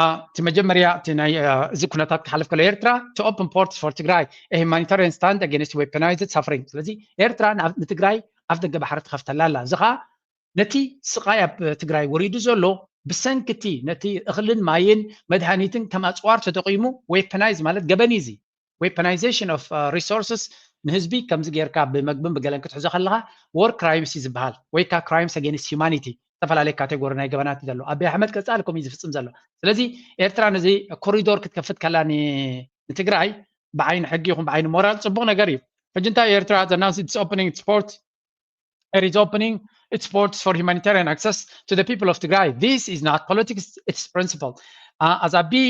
እቲ መጀመርያ እቲ ናይ እዚ ኩነታት ክሓልፍ ከሎ ኤርትራ ቱ ኦፕን ፖርትስ ፎር ትግራይ ሁማኒታሪያን ስታንድ ኣጌንስት ዌፐናይዝድ ሳፍሪንግ ስለዚ ኤርትራ ንትግራይ ኣብ ደገ ባሕሪ ትኸፍተላ ኣላ እዚ ከዓ ነቲ ስቃይ ኣብ ትግራይ ወሪዱ ዘሎ ብሰንኪቲ ነቲ እኽልን ማይን መድሃኒትን ከም ኣፅዋር ተጠቂሙ ዌፐናይዝ ማለት ገበኒ እዚ ዌፐናይዜሽን ኦፍ ሪሶርስስ ንህዝቢ ከምዚ ጌርካ ብመግብን ብገለን ክትሕዞ ከለካ ዎር ክራይምስ እዩ ዝበሃል ወይ ከዓ ክራይምስ ኣጌንስት ሂውማኒቲ ዝተፈላለዩ ካቴጎሪ ናይ ገበናት እዩ ዘሎ ኣብይ ኣሕመድ ቀፃሊ ከምኡ ዝፍፅም ዘሎ ስለዚ ኤርትራ ነዚ ኮሪዶር ክትከፍት ከላ ንትግራይ ብዓይኒ ሕጊ ይኹን ብዓይኒ ሞራል ፅቡቅ ነገር እዩ ሕጂ እንታይ ኤርትራ announced its opening its port it is opening its ports for humanitarian access to the people of Tigray. This is not politics, it's principle. As Abiy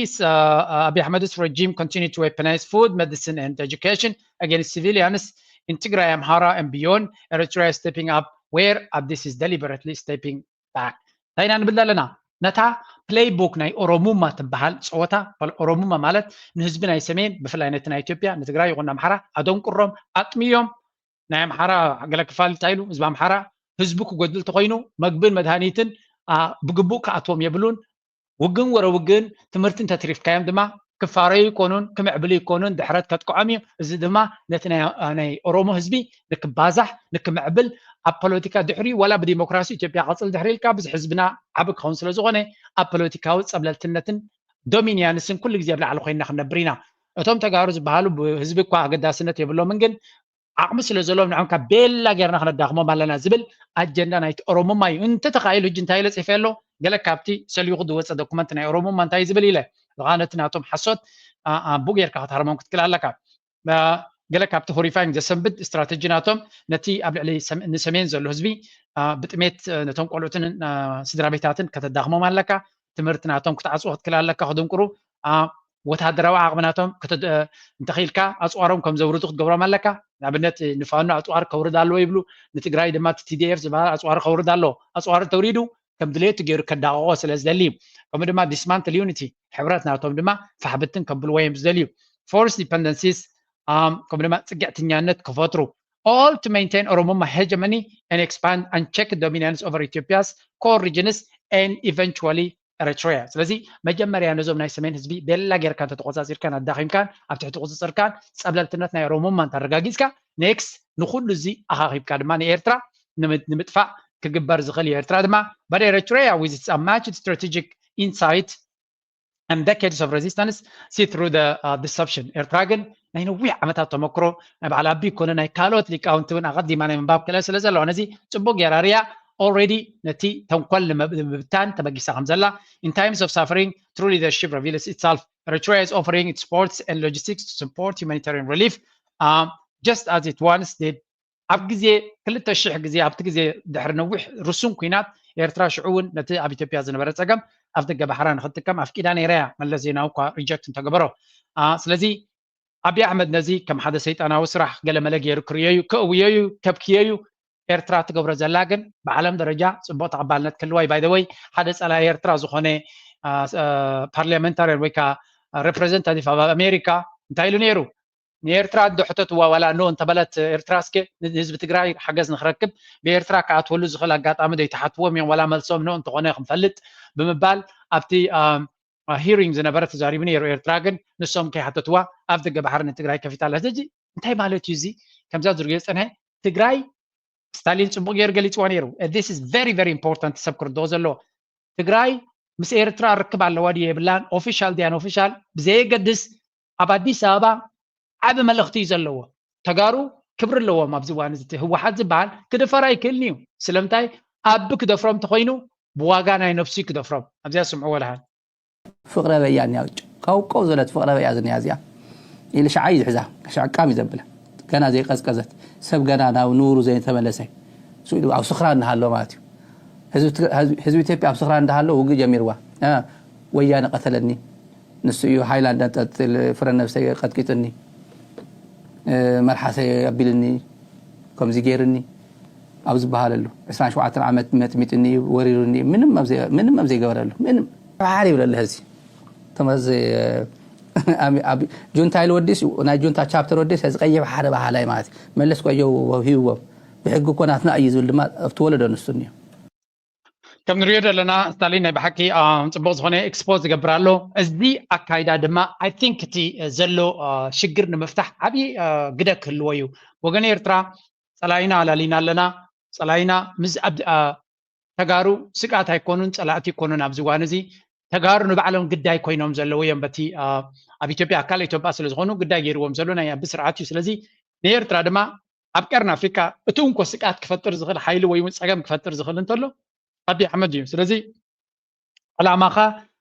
Ahmed's regime continued to weaponize food, medicine, and education against civilians in Tigray, Amhara, and beyond, Eritrea is stepping up where Addis is deliberately stepping back. ታይና ንብል ዘለና ነታ ፕሌይቡክ ናይ ኦሮሙማ ትበሃል ፀወታ ኦሮሙማ ማለት ንህዝቢ ናይ ሰሜን ብፍላይ ነቲ ናይ ኢትዮጵያ ንትግራይ ይኹን ኣምሓራ ኣደንቁሮም ኣጥምዮም ናይ ኣምሓራ ገለ ክፋል እንታይ ኢሉ ህዝቢ ኣምሓራ ህዝቢ ክጎድል ተኮይኑ መግብን መድሃኒትን ብግቡእ ከኣትዎም የብሉን ውግን ወረ ውግን ትምህርትን ተትሪፍካዮም ድማ ክፋረዩ ይኮኑን ክምዕብሉ ይኮኑን ድሕረት ከጥቅዖም እዩ እዚ ድማ ነቲ ናይ ኦሮሞ ህዝቢ ንክባዛሕ ንክምዕብል ኣብ ፖለቲካ ድሕሪ ወላ ብዲሞክራሲ ኢትዮጵያ ቅፅል ድሕሪ ኢልካ ብዙሕ ህዝብና ዓብ ክኸውን ስለ ዝኾነ ኣብ ፖለቲካዊ ፀብለልትነትን ዶሚንያንስን ኩሉ ግዜ ብላዕሊ ኮይንና ክንነብር ኢና እቶም ተጋሩ ዝበሃሉ ህዝቢ እኳ ኣገዳስነት የብሎምን ግን ዓቕሚ ስለ ዘለዎም ንዖምካ ቤላ ጌርና ክነዳኽሞም ኣለና ዝብል ኣጀንዳ ናይቲ ኦሮሞማ እዩ እንተተኻኢሉ ሕጂ እንታይ ኢለ ፅሒፈ ኣሎ ገለ ካብቲ ሰልይኹ ዝወፀ ዶኩመንት ናይ ኦሮሞማ እንታይ ዝብል ኢለ ዝኻነቲ ናቶም ሓሶት ቡቅ ጌርካ ክትሃርሞም ክትክእል ኣለካ ገለ ካብቲ ሆሪፋይንግ ዘሰንብድ ስትራቴጂ ናቶም ነቲ ኣብ ልዕሊ ንሰሜን ዘሎ ህዝቢ ብጥሜት ነቶም ቆልዑትን ስድራ ቤታትን ከተዳኽሞም ኣለካ ትምህርቲ ናቶም ክትዓፅዎ ክትክእል ኣለካ ክድንቁሩ ወታደራዊ ዓቕሚ ናቶም እንተኺልካ ኣፅዋሮም ከም ዘውርዱ ክትገብሮም ኣለካ ንኣብነት ንፋኖ ኣፅዋር ከውርድ ኣለዎ ይብሉ ንትግራይ ድማ ቲዲኤፍ ዝበሃል ኣፅዋር ከውርድ ኣለዎ ኣፅዋር ተውሪዱ ከም ድሌቱ ገይሩ ከዳቕቆ ስለ ዝደሊ ከምኡ ድማ ዲስማንትል ዩኒቲ ሕብረት ናቶም ድማ ፋሕብትን ከብልዎ እዮም ዝደልዩ ፎርስ ዲፐንደንሲስ ከምኡ ድማ ፅግዕትኛነት ክፈጥሩ all to maintain Oromoma hegemony and expand unchecked dominance over Ethiopia's core regions and eventually Eritrea. ስለዚ መጀመርያ ነዞም ናይ ሰሜን ህዝቢ ቤላ ጌርካ ተተቆፃፂርካን ኣዳኺምካን ኣብ ትሕቲ ቁፅፅርካን ፀብለልትነት ናይ ኦሮሞማ ተረጋጊፅካ ኔክስት ንኩሉ እዚ ኣኻኺብካ ድማ ንኤርትራ ንምጥፋእ ክግበር ዝኽእል እዩ ኤርትራ ድማ but Eritrea with its unmatched strategic insight and decades of resistance see through the deception ኤርትራ ግን ናይ ነዊሕ ዓመታት ተመክሮ ናይ ባዕላ ኣቢ ኮነ ናይ ካልኦት ሊቃውንቲ እውን ኣቐዲማ ናይ ምንባብ ክእለት ስለ ዘለዋ ነዚ ፅቡቅ ጌራርያ already ነቲ ተንኮል ንምብታን ተበጊሳ ከም ዘላ in times of suffering true leadership reveals itself Eritrea is offering its ports and logistics to support humanitarian relief just as it once did ኣብ ግዜ 2000 ግዜ ኣብቲ ግዜ ድሕሪ ነዊሕ ርሱም ኩናት ኤርትራ ሽዑውን ነቲ ኣብ ኢትዮጵያ ዝነበረ ፀገም ኣብ ደገ ባሕራ ንኽትጥቀም ኣፍቂዳ ነይራያ መለስ ዜናዊ እኳ ሪጀክት እንተገበሮ ስለዚ ኣብይ ኣሕመድ ነዚ ከም ሓደ ሰይጣናዊ ስራሕ ገለመለ ገይሩ ክእውየዩ ከብክየዩ ኤርትራ ትገብሮ ዘላ ግን ብዓለም ደረጃ ፅቡቅ ተቐባልነት ክህልዋ ባይ ዘ ወይ ሓደ ፀላይ ኤርትራ ዝኾነ ፓርላሜንታርያን ወይ ከዓ ሬፕሬዘንታቲቭ ኣብ ኣሜሪካ እንታይ ኢሉ ነይሩ ንኤርትራ ድሕተትዋ ዋላ ኖ እንተበለት ኤርትራ እስከ ንህዝቢ ትግራይ ሓገዝ ንኽረክብ ብኤርትራ ከኣትወሉ ዝኽእል ኣጋጣሚ ዘይተሓትዎም እዮም ዋላ መልሶም ኖ እንተኾነ ክንፈልጥ ብምባል ኣብቲ ሂሪንግ ዝነበረ ተዛሪቡ ነይሩ ኤርትራ ግን ንሶም ከይሓተትዋ ኣብ ደገ ባሕሪ ንትግራይ ከፊታ ኣላ ስለዚ እንታይ ማለት እዩ እዚ ከምዛ ዝርግዮ ፀንሐ ትግራይ ስታሊን ፅቡቅ ጌሩ ገሊፅዋ ነይሩ this is very very important ሰብ ክርድኦ ዘለዎ ትግራይ ምስ ኤርትራ ርክብ ኣለዋ ድዩ የብላን ኦፊሻል ዲያን ኦፊሻል ብዘየገድስ ኣብ ኣዲስ ኣበባ ዓብ መልእኽቲ እዩ ዘለዎ ተጋሩ ክብሪ ኣለዎም ኣብዚ እዋን እዚ ህወሓት ዝበሃል ክደፈራ ይክእልኒ እዩ ስለምንታይ ኣቢ ክደፍሮም እንተኮይኑ ብዋጋ ናይ ነፍሲ ክደፍሮም ኣብዚኣ ስምዑ ወላሃል ፍቅረ በያን ያውጭ ካውቀው ዘለት ፍቅረ በያ ዝንያ እዚኣ ኢሉ ሸዓይ ዝሕዛ ሸዓቃም እዩ ዘብላ ገና ዘይቀዝቀዘት ሰብ ገና ናብ ኑሩ ዘይተመለሰ ስኢሉ ኣብ ስኽራ እንዳሃሎ ማለት እዩ ህዝቢ ኢትዮጵያ ኣብ ስኽራ እንዳሃሎ ውግእ ጀሚርዋ ወያነ ቀተለኒ ንሱ እዩ ሃይላንድ ጠጥል ፍረ ነፍሰይ ቀጥቂጥኒ መልሓሰይ ኣቢልኒ ከምዚ ገይርኒ ኣብ ዝበሃለሉ 27 ዓመት መጥሚጥኒ ወሪሩኒ ምንም ኣብ ዘይገበረሉ ምንም ባሕሪ ይብለለ ህዚ ተመዝ ጁንታ ኢሉ ወዲስ ናይ ጁንታ ቻፕተር ወዲስ ዝቀይሕ ሓደ ባህላይ ማለት መለስ ቆየው ሂውዎም ብሕጊ ኮናትና እዩ ዝብል ድማ እትወለዶ ንሱኒ እዩ ከም ንሪኦ ዘለና ስታሊን ናይ ብሓቂ ፅቡቅ ዝኾነ ኤክስፖዝ ዝገብር ኣሎ እዚ ኣካይዳ ድማ ኣይ ቲንክ እቲ ዘሎ ሽግር ንምፍታሕ ዓብዪ ግደ ክህልዎ እዩ ወገን ኤርትራ ፀላይና ኣላሊና ኣለና ፀላይና ምስ ተጋሩ ስቃት ኣይኮኑን ፀላእቲ ይኮኑን ኣብዚ እዋን እዚ ተጋሩ ንባዕሎም ግዳይ ኮይኖም ዘለዉ እዮም በቲ ኣብ ኢትዮጵያ ኣካል ኢትዮጵያ ስለ ዝኾኑ ግዳይ ገይርዎም ዘሎ ናይ ኣቢ ስርዓት እዩ ስለዚ ንኤርትራ ድማ ኣብ ቀርኒ ኣፍሪካ እቲ እንኮ ስቃት ክፈጥር ዝኽእል ሓይሊ ወይ ፀገም ክፈጥር ዝኽእል እንተሎ ኣብይ ኣሕመድ እዩ ስለዚ ዕላማኻ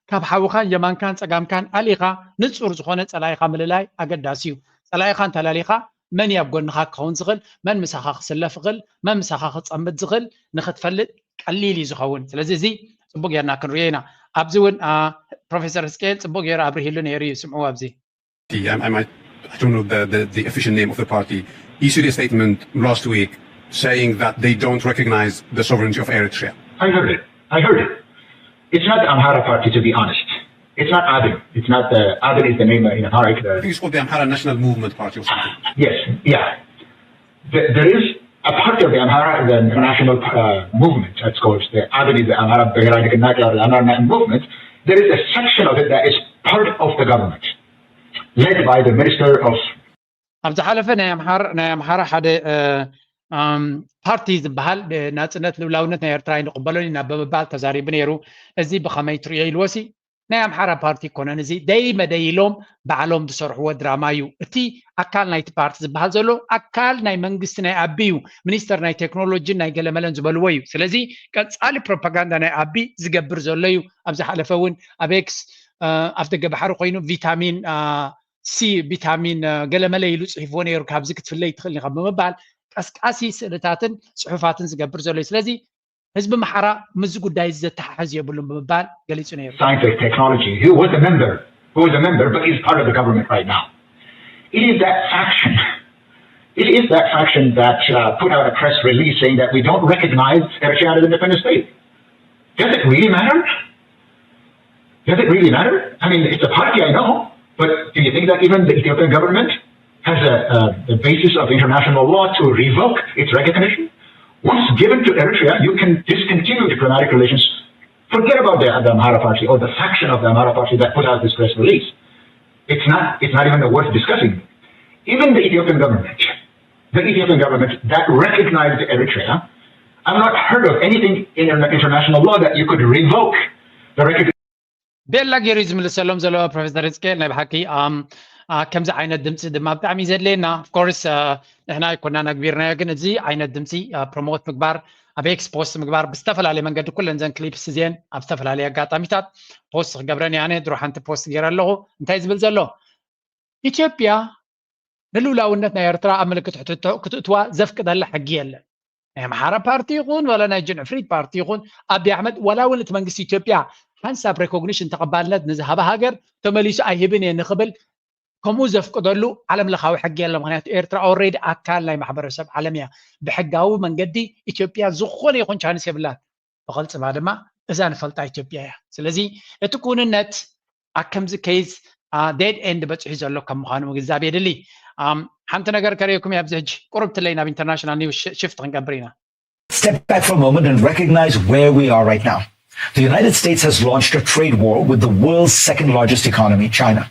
ካብ ሓውኻን የማንካን ፀጋምካን ኣሊኻ ንፁር ዝኾነ ፀላኢኻ ምልላይ ኣገዳሲ እዩ ፀላኢኻ እንተላሊኻ መን ኣብ ጎንኻ ክኸውን ዝኽእል መን ምሳኻ ክስለፍ ይኽእል መን ምሳኻ ክፀምድ ዝኽእል ንኽትፈልጥ ቀሊል እዩ ዝኸውን ስለዚ እዚ ፅቡቅ ጌርና ክንሪኦ ኢና ኣብዚ እውን ፕሮፌሰር ህዝቅኤል ፅቡቅ ጌሩ ኣብርሂሉ ነይሩ እዩ ስምዑ ኣብዚ I don't know the official name of the party issued a statement last week saying that they don't recognize the sovereignty of Eritrea. I heard it. It's not the Amhara party, to be honest. It's not Aden. It's not the Aden is the name in Amharic. I think it's called the Amhara National Movement Party or something. Yes, yeah. There is a part of the Amhara, the national movement, that's called the Aden is the Amhara the Amhara movement. There is a section of it that is part of the government, led by the Minister of. ኣብ ዝሓለፈ ናይ ኣምሓራ ሓደ ፓርቲ ዝበሃል ናፅነት ልብላውነት ናይ ኤርትራ ይንቕበሎን ኢና ብምባል ተዛሪቡ ነይሩ እዚ ብኸመይ ትሪኦ ኢልዎሲ ናይ ኣምሓራ ፓርቲ ኮነን እዚ ደይመደይ ኢሎም ባዕሎም ዝሰርሕዎ ድራማ እዩ እቲ ኣካል ናይቲ ፓርቲ ዝበሃል ዘሎ ኣካል ናይ መንግስቲ ናይ ኣቢ እዩ ሚኒስተር ናይ ቴክኖሎጂን ናይ ገለመለን ዝበልዎ እዩ ስለዚ ቀፃሊ ፕሮፓጋንዳ ናይ ኣቢ ዝገብር ዘሎ እዩ ኣብ ዝሓለፈ እውን ኣብ ኤክስ ኣብ ደገ ባሕሪ ኮይኑ ቪታሚን ሲ ቪታሚን ገለመለ ኢሉ ፅሒፍዎ ነይሩ ካብዚ ክትፍለይ ትኽእል ኢኻ ብምባል ቀስቃሲ ስእልታትን ፅሑፋትን ዝገብር ዘሎ እዩ ስለዚ ህዝቢ መሓራ ምዚ ጉዳይ ዘተሓሕዝ የብሉን ብምባል ገሊፁ ነይሩ scientific technology who was a member but is part of the government right now. It is that faction that put out a press release saying that we don't recognize Eritrea as an independent state. Does it really matter? I mean, it's a party, I know, but do you think that even the Ethiopian government has the basis of international law to revoke its recognition? Once given to Eritrea, you can discontinue diplomatic relations. Forget about the Amhara party or the faction of the Amhara party that put out this press release. It's not even worth discussing. Even the Ethiopian government that recognized Eritrea I've not heard of anything in international law that you could revoke the recognition. بيلا جيريز من السلام زلوا بروفيسور إسكيل نبحكي كم زي عين الدمسي دم بتعمي زد لنا of course إحنا كنا كبيرنا لكن زي عين الدمسي promote مقبار أبي expose مقبار بستفل عليه من قد كل إنزان كليبس زين أبستفل عليه قاطع ميتات post قبرني يعني دروح أنت post غير له أنت يزبل زلوا إثيوبيا نلولا ونتنا يرترا أملك كتتوا زفك ده اللي حقيقة له محارة بارتي يقون ولا ناجن عفريت بارتي يقون أبي أحمد ولا ولت منقس إثيوبيا حنساب ريكوجنيشن تقبلنا نزهبها هاجر تمليس أيهبني نقبل كموزف قدرلو علم لخاوي حقي الله مغنيات إيرترا أوريد أكال لاي محبر سب عالمية بحقاو من قدي إثيوبيا زخون يكون شان سيبلات فقلت بعد ما إذا نفلت إثيوبيا سلزي تكون النت أكمز كيس ديد إند بتحيز الله كم مخانو مجزابي دلي حنت نجار كريكم يا بزج قربت لينا بإنترناشونال نيوز شفت قبرينا. Step back for a moment and recognize where we are right now. The United States has launched a trade war with the world's second largest economy, China.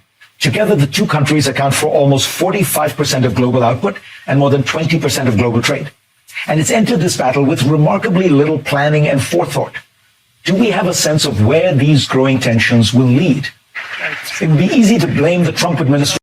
Together, the two countries account for almost 45% of global output and more than 20% of global trade. And it's entered this battle with remarkably little planning and forethought. Do we have a sense of where these growing tensions will lead? It would be easy to blame the Trump administration.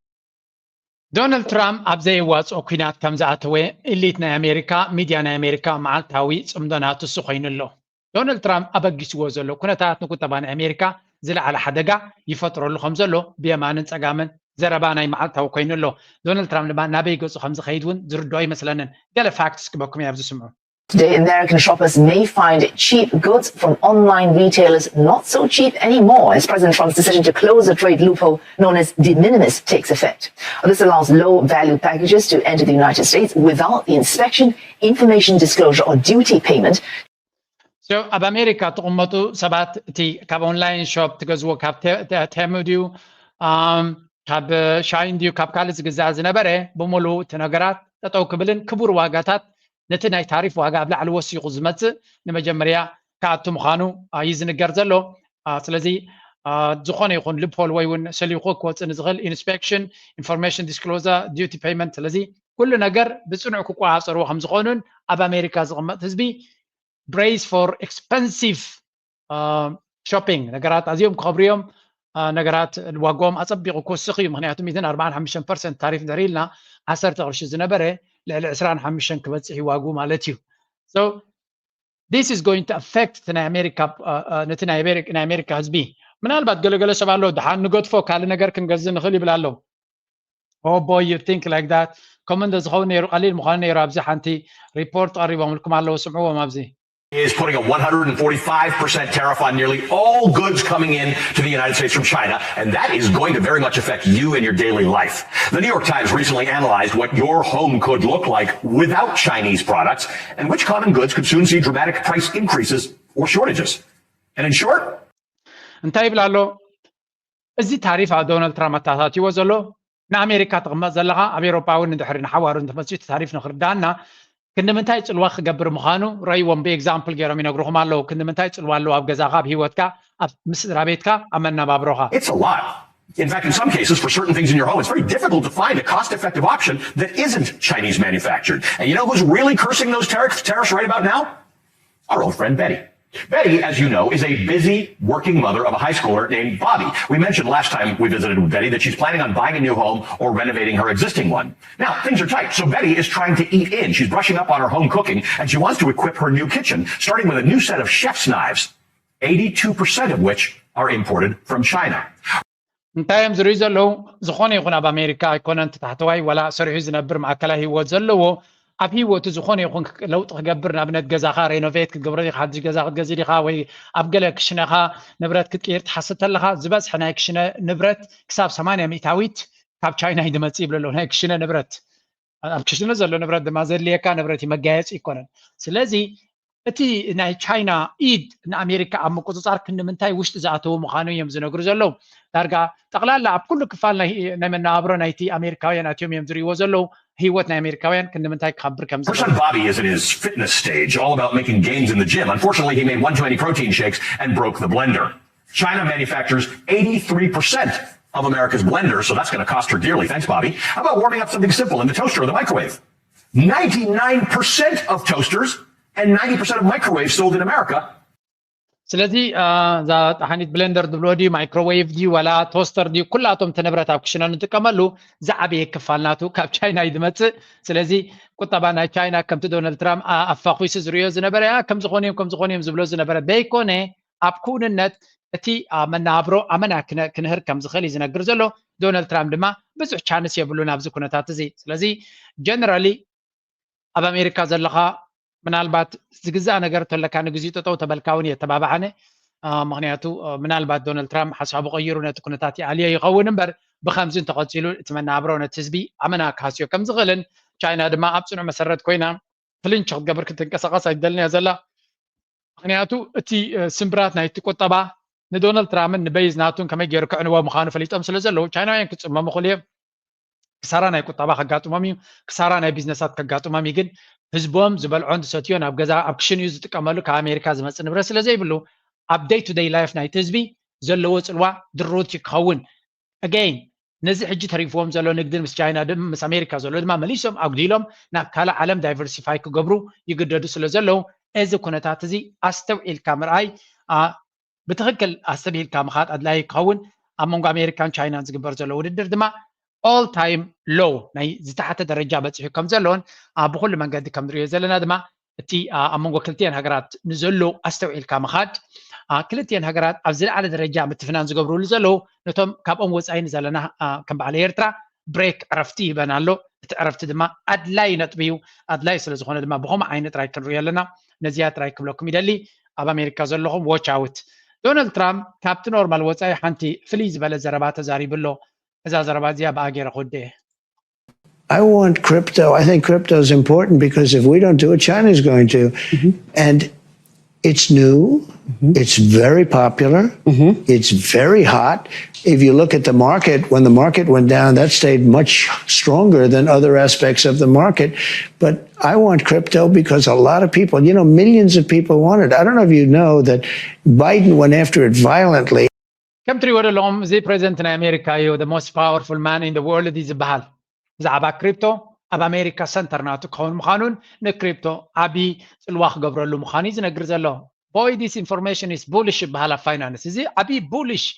دونالد ترامب أبزي واس أو كينات كم زعتوي إليتنا أمريكا ميديانا أمريكا مع التاوي صمدنات السخين الله دونالد ترامب أبجيس وزلو كنا تاتنكو طبعا أمريكا زل على حدقة يفطروا له خمسة له بيمان تجامن زرباناي مع التاوي كين الله دونالد ترامب لما نبي يجوز خمسة خيدون زردوي مثلا قال فاكتس كبكم يا بزسمعوا. Today, American shoppers may find cheap goods from online retailers not so cheap anymore as President Trump's decision to close a trade loophole known as de minimis takes effect. This allows low-value packages to enter the United States without the inspection, information disclosure, or duty payment. So, ab America تقومتو سبات تي كاب online shop تجزوا كاب تهمديو كاب شاين ديو كاب كالز جزاز نبره بمولو تناقرات تتوقبلن كبر واقعات نتناي تعريف واقع بلا على وسيق زمت نمجمريا كاتو مخانو يزن جرزلو سلازي زخون يكون لبول ويون سليقو كوت نزغل inspection information disclosure duty payment سلازي كل نجر بصنع كوكو عصر وهم زخونن اب امريكا زغمت حزبي brace for expensive shopping نجرات ازيوم خبريوم نجرات الواقوم اصبغ كوسخي مخنياتهم 245% تعريف دريلنا 10 قرش زنبره للعسران حمشن كبصحي واقو مالتيو. So this is going to affect نتنا أمريكا حزبي. من البعض قالوا شبالو دحان نقد فوق على نجار كنجزن نخلي بلالو. Oh boy, you think like that. Commanders خوني قليل مخاني رابزي حنتي report قريبا منكم على سمعوا ما بزي. Is putting a 145% tariff on nearly all goods coming in to the United States from China, and that is going to very much affect you in your daily life. The New York Times recently analyzed what your home could look like without Chinese products, and which common goods could soon see dramatic price increases or shortages. And in short, انتهي بلالو ازي تعريف على دونالد ترامب تاتي وزلو نا امريكا تغمز زلغا أوروباون ندحر نحوار نتمسجد تعريف نخردانا كنا منتاي صلوا خبر مخانو رايوم باكزامبل غيرهم ينغروهم الله كنا منتاي صلوا له اب غزاغا بهيوتكا اب مسرا بيتكا امنا بابروها. It's a lot. In fact, in some cases, for certain things in your home, it's very difficult to find a cost-effective option that isn't Chinese manufactured. And you know who's really cursing those tariffs right about now? Our old friend Betty. Betty, as you know, is a busy working mother of a high schooler named Bobby. We mentioned last time we visited with Betty that she's planning on buying a new home or renovating her existing one. Now, things are tight, so Betty is trying to eat in. She's brushing up on her home cooking, and she wants to equip her new kitchen, starting with a new set of chef's knives, 82% of which are imported from China. انتايم زريزلو زخون يكون اب امريكا يكون انت تحتوي ولا سرعي زنبر مع كلا هي وزلو اب هي زخون يكون لو تقبرنا بنت غزاخا رينوفيت كغبري حد غزاخ غزيري خا وي اب قال كشنخا نبرت كتير تحست لها زبس حنا كشنه نبرت كساب 800 ميتاويت كاب تشاينا يدمص يبلو هنا كشنه نبرت اب كشنه زلو نبرت دمازل ليكا نبرت مغايص يكون سلازي اتي ناي تشاينا ايد امريكا ام قصصار كن منتاي وشت زاتو مخانو يم زنغرو زلو دارغا تقلالا اب كل كفالنا نمنا ابرو نايتي امريكاويان اتيوم يمزري وزلو هيوتنا امريكاويان كن منتاي خبر كم Our son Bobby is in his fitness stage, all about making gains in the gym. Unfortunately, he made one too many protein shakes and broke the blender. China manufactures 83% of America's blenders, so that's going to cost her dearly. Thanks, Bobby. How about warming up something simple in the toaster or the microwave? 99% of toasters and 90% of microwaves sold in America. ስለዚህ ዛ ጣሓኒት ብሌንደር ድብሎዲ ማይክሮዌቭ ዲ ወላ ቶስተር ዲ ኩላቶም ተንብረት ኣብ ክሽነ ንጥቀመሉ ዝዓበየ ክፋልናቱ ካብ ቻይና ይድመጽእ ስለዚ ቁጠባ ናይ ቻይና ከምቲ ዶናልድ ትራምፕ ኣፋኺሱ ዝርዮ ዝነበረ ከም ዝኾነ ዝብሎ ዝነበረ በይኮነ ኣብ ኩንነት እቲ መናብሮ ኣመና ክንህር ከም ዝኽእል ዝነግር ዘሎ ዶናልድ ትራምፕ ድማ ብዙሕ ቻንስ የብሉን ኣብዚ ኩነታት እዚ ስለዚ ጀነራሊ ኣብ ኣሜሪካ ዘለኻ ምናልባት ዝግዛእ ነገር ተለካ ንግዚኡ ጠጠው ተበልካውን የተባባዓነ ምክንያቱ ምናልባት ዶናልድ ትራምፕ ሓሳቡ ቀይሩ ነቲ ኩነታት ይዓልየ ይኸውን እምበር ብከምዚ እንተቐፂሉ እቲ መናብሮ ነቲ ህዝቢ ኣመና ካስዮ ከም ዝኽእልን ቻይና ድማ ኣብ ፅኑዕ መሰረት ኮይና ፍልንች ክትገብር ክትንቀሳቐስ ኣይደልን እያ ዘላ ምክንያቱ እቲ ስምብራት ናይቲ ቁጠባ ንዶናልድ ትራምፕን ንበይዝ ናቱን ከመይ ገይሩ ክዕንዎ ምዃኑ ፈሊጦም ስለ ዘለዉ ቻይናውያን ክፅመሙ ክእሉ እዮም ክሳራ ናይ ቁጠባ ከጋጥሞም እዩ ክሳራ ናይ ቢዝነሳት ከጋጥሞም እዩ ግን ህዝቦም ዝበልዖን ዝሰትዮን ኣብ ገዛ ኣብ ክሽን እዩ ዝጥቀመሉ ካብ ኣሜሪካ ዝመፅእ ንብረት ስለ ዘይብሉ ኣብ ዴይ ቱ ዴይ ላይፍ ናይቲ ህዝቢ ዘለዎ ፅልዋ ድሩት ክኸውን ኣገይን ነዚ ሕጂ ተሪፍዎም ዘሎ ንግድን ምስ ቻይና ምስ ኣሜሪካ ዘሎ ድማ መሊሶም ኣጉዲሎም ናብ ካልእ ዓለም ዳይቨርሲፋይ ክገብሩ ይግደዱ ስለ ዘለው እዚ ኩነታት እዚ ኣስተውዒልካ ምርኣይ ብትክክል ኣስተብሂልካ ምኻድ ኣድላይ ክኸውን ኣብ መንጎ ኣሜሪካን ቻይናን ዝግበር ዘሎ ውድድር ድማ all time low ናይ ዝተሓተ ደረጃ በፂሑ ከም ዘለዎን ብኩሉ መንገዲ ከም ንሪኦ ዘለና ድማ እቲ ኣብ መንጎ ክልቲአን ሃገራት ንዘሎ ኣስተውዒልካ ምኻድ ክልቲአን ሃገራት ኣብ ዝለዓለ ደረጃ ምትፍናን ዝገብርሉ ዘለዉ ነቶም ካብኦም ወፃኢ ዘለና ከም በዓል ኤርትራ ብሬክ ዕረፍቲ ይበና ኣሎ እቲ ዕረፍቲ ድማ ኣድላይ ነጥቢ እዩ ኣድላይ ስለ ዝኾነ ድማ ብኸምኡ ዓይነት ጥራይ ክንሪኦ ኣለና ነዚያ ጥራይ ክብለኩም ይደሊ ኣብ ኣሜሪካ ዘለኹም ዎች ኣውት ዶናልድ ትራምፕ ካብቲ ኖርማል ወፃኢ ሓንቲ ፍልይ ዝበለ ዘረባ ተዛሪብሎ I want crypto. I think crypto is important because if we don't do it, China is going to. And it's new. It's very popular. It's very hot. If you look at the market, when the market went down, that stayed much stronger than other aspects of the market. But I want crypto because a lot of people, millions of people want it. I don't know if you know that Biden went after it violently. كم تري ولا لهم زي بريزنت نا أمريكا يو the most powerful man in the world دي زبال زعبا كريبتو أب أمريكا سنتر ناتو كون مخانون نكريبتو أبي الواق قبر له مخاني زي نقرز له boy this information is bullish بحالا finance زي أبي bullish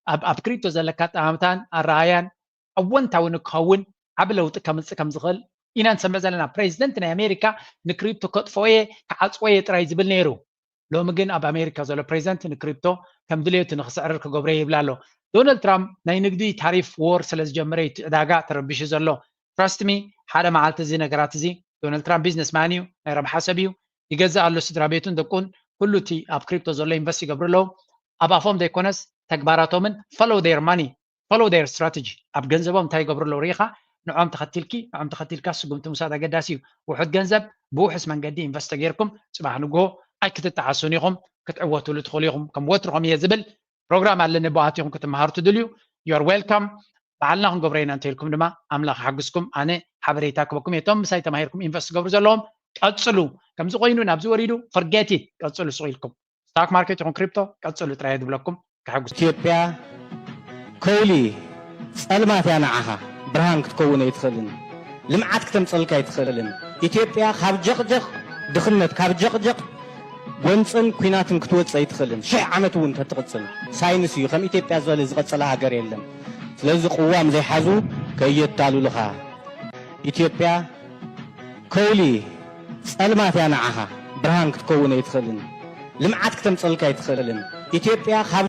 أب كريبتو زلكات أمتان الرأيان أول تاون كون عبلو تكمل زغل إن نسمع زلنا بريزنت نا أمريكا نكريبتو كت فويه كعصوية ترايز بالنيرو لو مجن أب أمريكا زلنا بريزنت نكريبتو كم دليل تنخسر كجبري يبلالو دونالد ترامب نينقدي تعريف وور سلز جمريت داقة تربيش زلو trust me حدا معالت زي نقرات زي دونالد ترامب بيزنس مانيو رب حسبيو يجزا على استدرابيتون دكون كله تي أب كريبتو زلنا ينبسي قبرلو أب أفهم ده كونس تكباراتهم من follow their money follow their strategy أب جنزبهم تاي قبرلو ريخا نعم تختلكي سقوم تمساعدة قداسيو وحد جنزب بوحس من قدي انفستغيركم صباح نقو أكيد التحسنيهم كتعوتوا لدخوليهم كم وترهم يزبل بروجرام على نبواتهم كتمهارتوا دليو you are welcome بعلنا هم قبرين أنتيلكم دما أملاك حقسكم أنا حبريتاكم بكم يتم سايت ماهركم إنفست قبر زلهم قصلوا كم زقينوا نبزوا وريدوا forget it قصلوا سويلكم ستاك ماركت يكون كريبتو قصلوا ترايد بلكم كحقس إثيوبيا كولي سلمات يا نعها برهان كتكون يتخلن لمعات كتمصلك يتخلن إثيوبيا خاب جق دخلت خاب جق ወንፅን ኩናትን ክትወፅእ ይትኽእልን ሽሕ ዓመት እውን ተትቕፅል ሳይንስ እዩ ከም ኢትዮጵያ ዝበለ ዝቐፀለ ሃገር የለን ስለዚ ቅዋም ዘይሓዙ ከየታሉልኻ ኢትዮጵያ ከውሊ ፀልማት እያ ንዓኻ ብርሃን ክትከውን ኣይትኽእልን ልምዓት ክተምፀልካ ኣይትኽእልን ኢትዮጵያ ካብ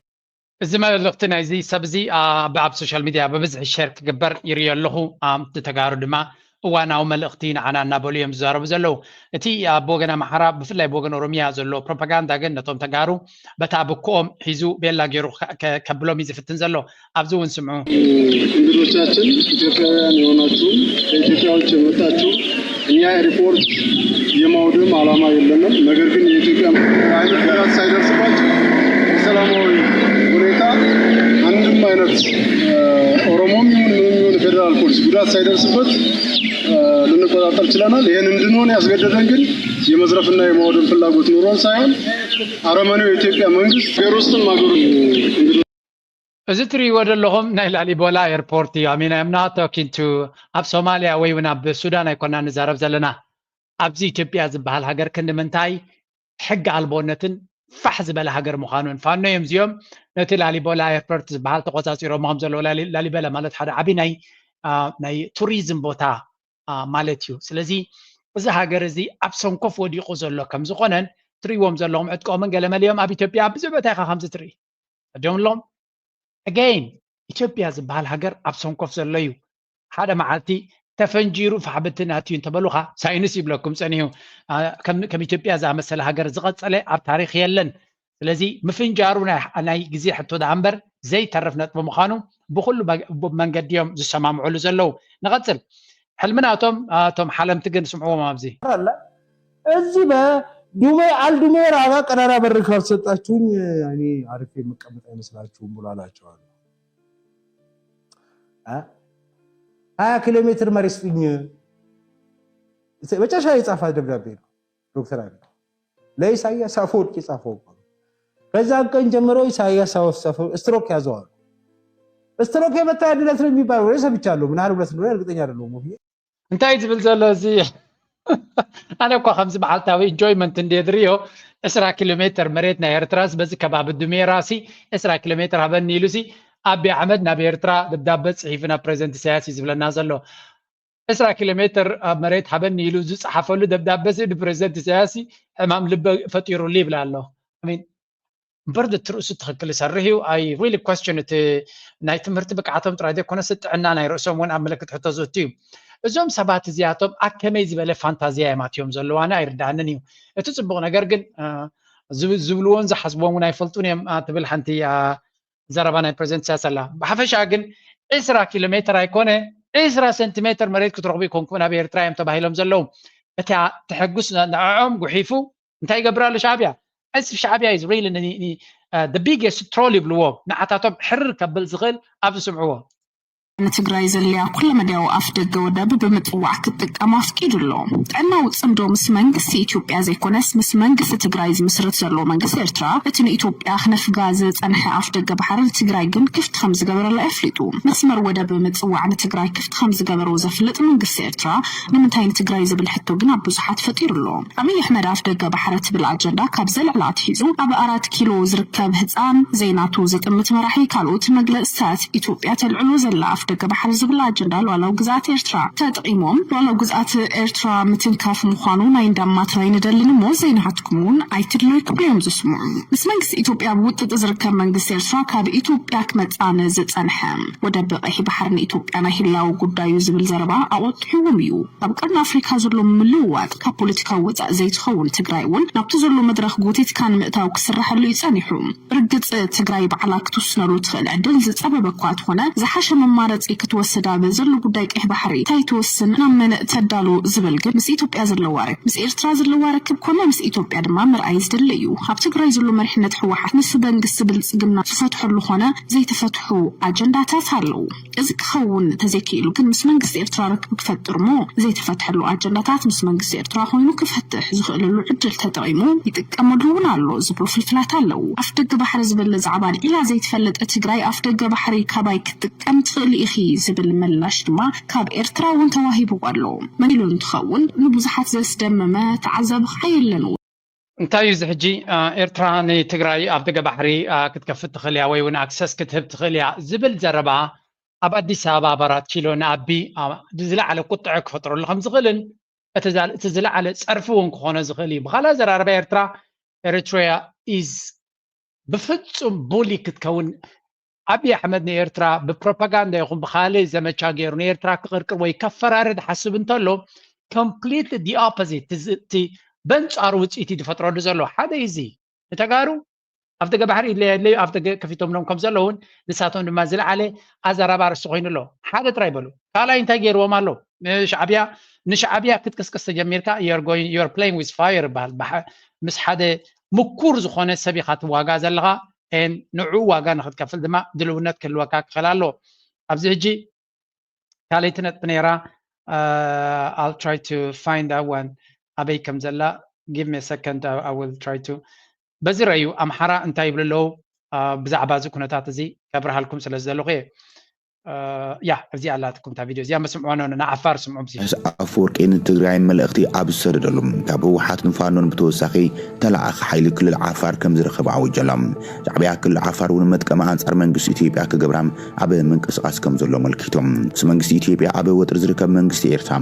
እዚ መልእኽቲ ናይዚ ሰብ እዚ ኣብ ሶሻል ሚድያ ብብዝሒ ሸር ክግበር ይርዮ ኣለኹ ተጋሩ ድማ እዋናዊ መልእኽቲ ንዓና እናበሉ እዮም ዝዛረቡ ዘለዉ እቲ ኣብ ወገን ኣምሓራ ብፍላይ ብወገን ኦሮሚያ ዘሎ ፕሮፓጋንዳ ግን ነቶም ተጋሩ በታ ብክኦም ሒዙ ቤላ ገይሩ ከብሎም እዩ ዝፍትን ዘሎ ኣብዚ እውን ስምዑ እንግዶቻችን ኢትዮጵያውያን የሆናችሁ ከኢትዮጵያ ውጭ የመጣችሁ እኛ ሪፖርት የማውደም ዓላማ የለንም ነገር ግን የኢትዮጵያ አይነት ጉዳት ሳይደርስባቸው በሰላማዊ ሁኔታ አንድም አይነት ኦሮሞም ይሁን ፌደራል ፖሊስ ጉዳት ሳይደርስበት ልንቆጣጠር ችለናል። ይሄን እንድንሆን ያስገደደን ግን የመዝረፍና የማውደም ፍላጎት ኑሮን ሳይሆን አረመኔው የኢትዮጵያ መንግስት ሀገር ውስጥም ሀገሩ እዚ ትሪእዎ ዘለኹም ናይ ላሊበላ ኤርፖርት እዩ። I mean, I'm not talking to ኣብ ሶማሊያ ወይ እውን ኣብ ሱዳን ኣይኮና ንዛረብ ዘለና أبزي إثيوبيا زبال هاجر كن منتاي حق البونتن فحز بلا هاجر مخانون فانو يمزيوم نتي لاليبولا ايربورت زبال تقوصاصيرو مامزلو لاليبلا مالت حدا عبي ناي توريزم بوتا مالتيو سلازي إذا هاجر زي أبسون كوف ودي قزلو كم زخونن تريوم زلهم عدكم من قال مليوم أبي إثيوبيا بزبتها 5-3 أدون لهم again إثيوبيا زبال هاجر أبسون كوف زليو هذا معلتي تفنجيرو فحبتنا تيون تبلوها ساينس يبلكم سنيو كم إثيوبيا زي مثل هاجر زغط عليه عب تاريخ يلن لذي مفنجارونا أنا يجزي حتى دعنبر زي تعرفنا بمخانو بخلو من قد يوم زي سمام علو زلو نغتل حلمنا توم حالم تجن سمعوا ما بزي لا الزبا دومي على دومي راغا قرارا بركاب سطاچون يعني عارف مقبط አይመስላችሁም ብላላችኋል 20 ኪሎ ሜትር መሬት ስጥኝ መጨረሻ የጻፈ ደብዳቤ ነው ዶክተር አለ ለኢሳያስ አፈወርቂ ጻፈው ከዛ ቀን ጀምሮ ኢሳያስ አወሰፈው ስትሮክ ያዘዋል ስትሮክ የመታደለት ነው የሚባለው ወይስ ብቻለሁ ምን አለ ብለስ ነው እርግጠኛ አይደለሁም ወፍዬ እንታይ ዝብል ዘሎ እዚ أنا أقول 5 بعلتاوي enjoyment انديدريو 10 كيلومتر مريتنا إيرتراس بس كباب الدمية راسي 10 كيلومتر هبن نيلوسي أبي أحمد نبي إيرترا دبدابة صحيفنا بريزنت سياسي زبل نازلو 10 كيلومتر مريت هبن نيلوسي صحفلو دبدابة سي بريزنت سياسي أمام لب فطيرو لي بلا الله I mean برد ترؤس تخكل سرهيو I really question it نايت مرتبك عطم ترادي كنا ست عنا ناي رؤسهم وين عملك تحط زوتيو እዞም ሰባት እዚያቶም ኣከመይ ዝበለ ፋንታዚያ የማትዮም ዘለዋና ይርዳእንን እዩ እቲ ጽቡቕ ነገር ግን ዝብልዎን ዝሓስቦም እውን ኣይፈልጡን እዮም ትብል ሓንቲ ዘረባ ናይ ፕሬዚደንት ኢሳያስ ኣላ ብሓፈሻ ግን 20 ኪሎ ሜትር ኣይኮነ 20 ሴንቲሜትር መሬት ክትረኽቡ ኢኮንኩም ናብ ኤርትራ እዮም ተባሂሎም ዘለዉ እቲ ተሐጉስ ንዕዖም ጉሒፉ እንታይ ይገብራሉ ሻዕብያ እዚ ሻዕብያ is really the biggest troll ይብልዎ ንዓታቶም ሕርር ከብል ዝኽእል ኣብ ዝስምዕዎ ትግራይ ዘልያ ኩሉ መዳው ኣፍደገ ወደብ በመጥዋዕ ክትጥቀም ኣፍቂድሎ ጠና ውጽምዶ ምስ መንግስቲ ኢትዮጵያ ዘይኮነስ ምስ መንግስቲ ትግራይ ዝምስረት ዘሎ መንግስቲ ኤርትራ እቲ ንኢትዮጵያ ክነፍጋዝ ጸንሐ ኣፍደገ ባሕሪ ትግራይ ግን ክፍት ከም ዝገበረላ ኣፍሊጡ መስመር ወደብ በመጥዋዕ ንትግራይ ክፍት ከም ዝገበሮ ዘፍልጥ መንግስቲ ኤርትራ ንምንታይ ንትግራይ ዝብል ሕቶ ግን ኣብ ብዙሓት ፈጢሩሎ አብይ ኣሕመድ ኣፍደገ ባሕሪ ትብል ኣጀንዳ ካብ ዘልዕላ ኣትሒዙ ኣብ 4 ኪሎ ዝርከብ ህፃን ዘይናቱ ዝጥምት መራሒ ካልኦት መግለጽታት ኢትዮጵያ ተልዕሎ ዘላ ደገ ባሕሪ ዝብል ኣጀንዳ ሉዓላዊ ግዛት ኤርትራ ተጠቂሞም ሉዓላዊ ግዛት ኤርትራ ምትንካፍ ምዃኑ ናይ እንዳማትራይ ንደልን እሞ ዘይናሃትኩምን ኣይትድለይ ክብሎም ዝስምዑ ምስ መንግስቲ ኢትዮጵያ ብውጥጥ ዝርከብ መንግስቲ ኤርትራ ካብ ኢትዮጵያ ክመፃነ ዝፀንሐ ወደብ ቀይሕ ባሕሪ ንኢትዮጵያ ናይ ህላዊ ጉዳዩ ዝብል ዘረባ ኣወጥሕዎም እዩ ኣብ ቀርኒ ኣፍሪካ ዘሎ ምልውዋጥ ካብ ፖለቲካዊ ወፃእ ዘይትኸውን ትግራይ እውን ናብቲ ዘሎ መድረኽ ጎቲትካ ንምእታው ክስራሐሉ ይፀኒሑ ርግፅ ትግራይ ባዕላ ክትውስነሉ ትኽእል ዕድል ዝፀበበ እኳ ትኾነ ዝሓሸ መማረፂ ክትወስዳ በዘሎ ጉዳይ ቀይሕ ባሕሪ ታይትወስን ናመን ተዳሉ ዝብል ግን ምስ ኢትዮጵያ ዘለዋ ርክብ ምስ ኤርትራ ዘለዋ ርክብ ኮነ ምስ ኢትዮጵያ ድማ ምርኣይ ዝድለ እዩ ኣብ ትግራይ ዘሎ መሪሕነት ሕወሓት ምስ መንግስቲ ብልጽግና ዝፈትሐሉ ኾነ ዘይተፈትሑ ኣጀንዳታት ኣለው እዚ ክኸውን ተዘኪኢሉ ግን ምስ መንግስቲ ኤርትራ ርክብ ክፈጥር ሞ ዘይተፈትሐሉ ኣጀንዳታት ምስ መንግስቲ ኤርትራ ኮይኑ ክፈትሕ ዝኽእለሉ ዕድል ተጠቂሙ ይጥቀመሉ እውን ኣሎ ዝብሉ ፍልፍላት ኣለው ኣፍደገ ባሕሪ ዝብል ዛዕባ ኢላ ዘይተፈለጠ ትግራይ ኣፍደገ ባሕሪ ካባይ ክትጥቀም ትኽእል ኢኺ ዝብል ምላሽ ድማ ካብ ኤርትራ እውን ተዋሂቡ ኣሎ መኒሉ እንትኸውን ንብዙሓት ዘስደመመ ተዓዘብ ሓየለን እንታይ እዩ ሕጂ ኤርትራ ንትግራይ ኣፍደገ ባሕሪ ክትከፍት ትኽእል እያ ወይ እውን ኣክሰስ ክትህብ ትኽእል እያ ዝብል ዘረባ ኣብ ኣዲስ ኣበባ 4 ኪሎ ንኣቢ ዝለዓለ ቁጥዕ ክፈጥረሉ ከም ዝኽእልን እቲ ዝለዓለ ፀርፊ እውን ክኾነ ዝኽእል እዩ ብኻልእ ዘራረባ ኤርትራ ኢዝ ብፍጹም ቡሊ ክትከውን أبي أحمد نيرترا ببروباغندا يخون بخالي زمچا غير نيرترا كقرقر وي كفرارد حسب انتلو complete the opposite تي بنش اروت ايتي دفترو دزلو حدا يزي تتغارو افتغ بحري اللي افتغ كفيتهم لهم كم زلون لساتهم دمازل عليه ازرا بارس خوينلو حدا ترايبلو قال انت غير ومالو نشعبيا كتكسكس جميركا you're playing with fire مس حدا مكور زخونه سبيخات واغا زلغا ان نوعو واغا نخد كفل دما دلونات كل وكاك خلالو ابزي هجي كاليتنت بنيرا I'll try to find that one ابي كم زلا give me a second I will try to بزريو امحرا انت يبللو بزعبا زي كنتات زي كبرها لكم سلازلو غي ያ እዚህ አላትኩም ታ ቪዲዮ እዚያ መስምዖን ነው ዓፋር ስምዑ ብዚ አፈወርቂን ትግራይ መልእኽቲ ኣብሰደሎም ካብ ህወሓትን ፋኖን ብተወሳኺ ተላዓኺ ሓይሊ ክልል ዓፋር ከም ዝረኸበ ኣውጀሎም ሻዕብያ ክልል ዓፋር እውን መጥቀማ አንጻር መንግስቲ ኢትዮጵያ ክገብራም ኣብ ምንቅስቃስ ከም ዘሎ መልኪቶም መንግስቲ ኢትዮጵያ ኣብ ወጥሪ ዝርከብ መንግስቲ ኤርትራ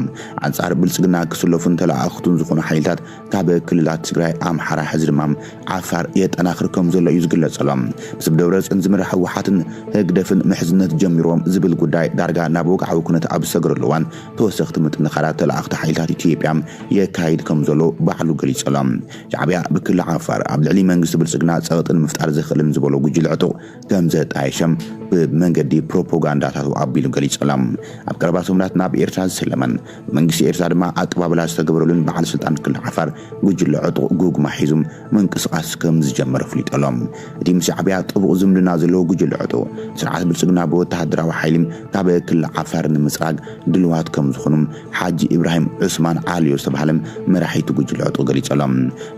አንጻር ብልጽግና ክስለፉን ተላዓኽቱን ዝኾኑ ሓይልታት ካብ ክልላት ትግራይ ኣምሓራ ሕዚ ድማ ዓፋር የጠናኽር ከም ዘሎ እዩ ዝግለጸሎም ምስ ደብረጽዮን ዝምራሕ ህወሓትን ህግደፍን ምሕዝነት ጀሚሮም ዝብል ጉዳይ ዳርጋ ናብ ወግዓዊ ኩነት ኣብ ሰግረሉዋን ተወሰኽቲ ምጥንኻራት ተላዓኽቲ ሓይልታት ኢትዮጵያ የካይድ ከም ዘሎ ባዕሉ ገሊጸሎም ሻዕብያ ብክልል ዓፋር ኣብ ልዕሊ መንግስቲ ብልጽግና ፀቕጥን ምፍጣር ዝኽእልን ዝበሎ ጉጅለ ዕጡቕ ከም ዘጣየሸም ብመንገዲ ፕሮፓጋንዳታቱ ኣቢሉ ገሊጸሎም ኣብ ቀረባ ሰሙናት ናብ ኤርትራ ዝሰለመን መንግስቲ ኤርትራ ድማ ኣቀባብላ ዝተገበረሉን በዓል ስልጣን ክልል ዓፋር ጉጅለ ዕጡቕ ጉግማ ሒዙም ምንቅስቃስ ከም ዝጀመረ ፍሊጠሎም እቲ ምስ ሻዕብያ ጥቡቕ ዝምድና ዘለዎ ጉጅለ ዕጡቕ ስርዓት ብልጽግና ብወተሃደራዊ ሓይሊ ካብ ክልል ዓፋር ንምስራግ ድልዋት ከም ዝኾኑም ሓጂ ኢብራሂም ዑስማን ዓሊ ዝተባሃለ መራሒቱ ጉጅለ ዕጡቕ ገሊጸሎም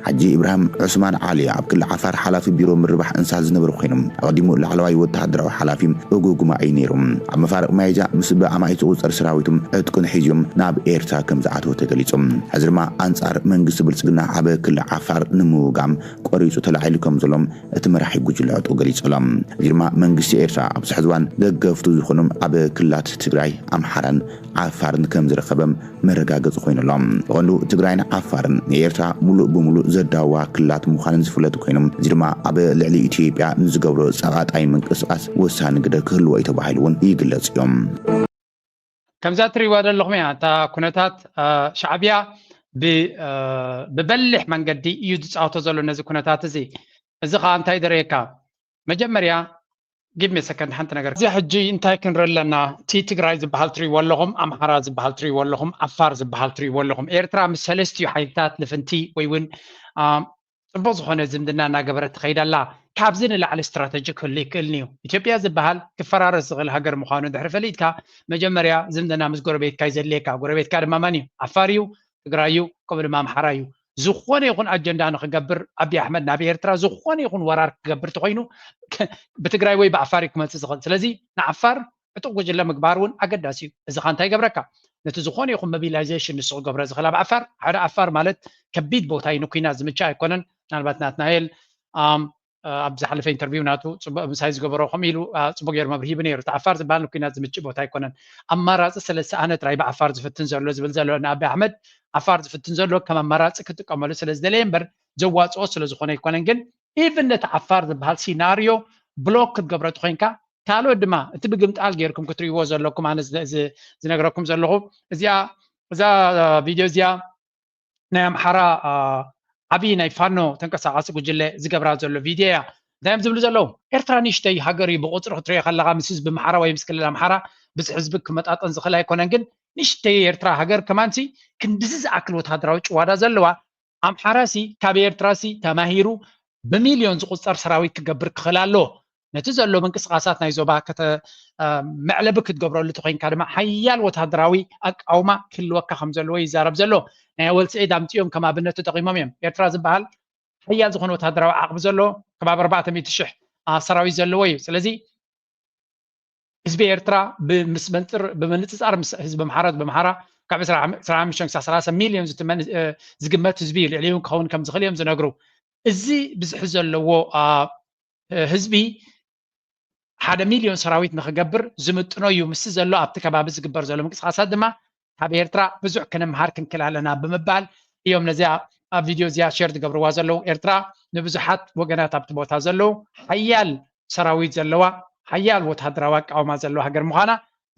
ሓጂ ኢብራሂም ዑስማን ዓሊ ኣብ ክልል ዓፋር ሓላፊ ቢሮ ምርባሕ እንስሳ ዝነበሩ ኮይኖም ኣቀዲሙ ላዕለዋይ ወተሃደራዊ ሓላፊ እጉጉማ እዩ ነይሮም ኣብ መፋርቕ ማይጃ ምስ ብኣማይቱ ቁፅር ሰራዊቱም ዕጥቁን ሒዞም ናብ ኤርትራ ከም ዝኣተወ ተገሊጾም ሕዚ ድማ አንጻር መንግስቲ ብልጽግና ኣብ ክልል ዓፋር ንምውጋም ቆሪጹ ተላዒሉ ከም ዘሎም እቲ መራሒ ጉጅለ ዕጡቕ ገሊጸሎም እዚ ድማ መንግስቲ ኤርትራ ኣብ ዝሕዝዋን ደገፍቱ ዝኾኑም ኣብ ክልላት ትግራይ ኣምሓራን ዓፋርን ከም ዝረኸበም መረጋገፂ ኮይኑሎም ይኹኑ ትግራይን ዓፋርን ንኤርትራ ሙሉእ ብሙሉእ ዘዳዋ ክልላት ምዃንን ዝፍለጡ ኮይኖም እዚ ድማ ኣብ ልዕሊ ኢትዮጵያ ንዝገብሮ ፀቓጣይ ምንቅስቃስ ወሳኒ ግደ ክህልዎ እዩ ተባሂሉ እውን ይግለጽ እዮም ከምዛ ትሪእዋ ዘለኹም እያ እታ ኩነታት ሻዕብያ ብበልሕ መንገዲ እዩ ዝፃወቶ ዘሎ ነዚ ኩነታት እዚ ከዓ እንታይ ደረየካ መጀመርያ give me a second حنت ነገር እዚ ሕጂ እንታይ ክንርኢ ኣለና ቲ ትግራይ ዝበሃል ትሪእዎ ኣለኹም ኣምሓራ ዝበሃል ትሪእዎ ኣለኹም ዓፋር ዝበሃል ትሪእዎ ኣለኹም ኤርትራ ምስ ሰለስቲኡ ሓይልታት ልፍንቲ ወይ እውን ጽቡቕ ዝኾነ ዝምድና እናገበረት ትኸይድ ኣላ ካብዚ ንላዕሊ ስትራቴጂ ክህሉ ይክእል እዩ ኢትዮጵያ ዝበሃል ክፈራረስ ዝኽእል ሃገር ምዃኑ ድሕሪ ፈሊጥካ መጀመርያ ዝምድና ምስ ጎረቤትካ እዩ ዘድልየካ ጎረቤትካ ድማ መን እዩ ዓፋር እዩ ትግራይ እዩ ከምኡ ድማ ኣምሓራ እዩ ዝኾነ ይኹን ኣጀንዳ ንክገብር ኣብይ ኣሕመድ ናብ ኤርትራ ዝኾነ ይኹን ወራር ክገብር ተኮይኑ ብትግራይ ወይ ብዓፋር ክመጽእ ዝኽእል ስለዚ ንዓፋር ዕጡቕ ጉጅለ ምግባር እውን ኣገዳሲ እዩ እዚ ኸ እንታይ ገብረካ ነቲ ዝኾነ ይኹን ሞቢላይዜሽን ንሱ ክገብረ ዝኽእል ኣብ ዓፋር ሓደ ዓፋር ማለት ከቢድ ቦታ እዩ ንኩናት ዝምችእ ኣይኮነን ምናልባት ናትናኤል ኣብ ዝሓለፈ ኢንተርቪው ናቱ ፅቡቅ ምሳይ ዝገበሮ ከም ኢሉ ፅቡቅ ገይሩ መብርሂ ብነይሩ እቲ ዓፋር ዝበሃል ንኩናት ዝምችእ ቦታ ኣይኮነን ኣማራፂ ሰለስተ ኣነ ጥራይ ብዓፋር ዝፍትን ዘሎ ዝብል ዘሎ ንኣብይ ኣሕመድ ዓፋር ዝፍትን ዘሎ ከም ኣማራፂ ክጥቀመሉ ስለ ዝደለየ እምበር ዘዋፅኦ ስለ ዝኾነ ኣይኮነን ግን ኢቭን ነቲ ዓፋር ዝበሃል ሲናርዮ ብሎክ ክትገብሮ ኮይንካ ካልኦት ድማ እቲ ብግምጣል ጌርኩም ክትሪእዎ ዘለኩም ኣነ ዝነግረኩም ዘለኹ እዛ ቪድዮ እዚኣ ናይ ኣምሓራ ዓብይ ናይ ፋኖ ተንቀሳቃሲ ጉጅለ ዝገብራ ዘሎ ቪድዮ እያ እንታይ ዝብሉ ዘለዉ ኤርትራ ንእሽተይ ሃገር እዩ ብቁፅሪ ክትሪኦ ከለካ ምስ ህዝቢ ኣምሓራ ወይ ምስ ክልል ኣምሓራ ብዙሕ ህዝቢ ክመጣጠን ዝኽእል ኣይኮነን ግን ንእሽተይ ኤርትራ ሃገር ከማንሲ ክንድዚ ዝኣክል ወታደራዊ ጭዋዳ ዘለዋ ኣምሓራሲ ካብ ኤርትራሲ ተማሂሩ ብሚልዮን ዝቁፀር ሰራዊት ክገብር ክኽእል ኣሎ ነቲ ዘሎ ምንቅስቃሳት ናይ ዞባ መዕለቢ ክትገብረሉ ተኮይንካ ድማ ሓያል ወታደራዊ ኣቃውማ ክህልወካ ከም ዘለዎ ይዛረብ ዘሎ ናይ ወልፅዒድ ኣምፂኦም ከም ኣብነት ተጠቂሞም እዮም ኤርትራ ዝበሃል ሓያል ዝኾነ ወታደራዊ ዓቕሚ ዘለዎ ከባቢ 400,000 ሰራዊት ዘለዎ እዩ ስለዚ ህዝቢ ኤርትራ ብምንፅፃር ህዝቢ ኣምሓራ ካብ 25-30 ሚልዮን ዝግመት ህዝቢ ልዕሊኡ ክኸውን ከም ዝኽእል እዮም ዝነግሩ እዚ ብዝሕ ዘለዎ ህዝቢ 1 ሚልዮን ሰራዊት ንክገብር ዝምጥኖ እዩ ምስ ዘሎ ኣብቲ ከባቢ ዝግበር ዘሎ ምንቅስቃሳት ድማ ካብ ኤርትራ ብዙሕ ክንምሃር ክንክእል ኣለና ብምባል እዮም ነዚኣ ኣብ ቪድዮ እዚኣ ሼር ዝገብርዋ ዘለዉ ኤርትራ ንብዙሓት ወገናት ኣብቲ ቦታ ዘለዉ ሓያል ሰራዊት ዘለዋ ሓያል ወታደራዊ ኣቃውማ ዘለዋ ሃገር ምዃና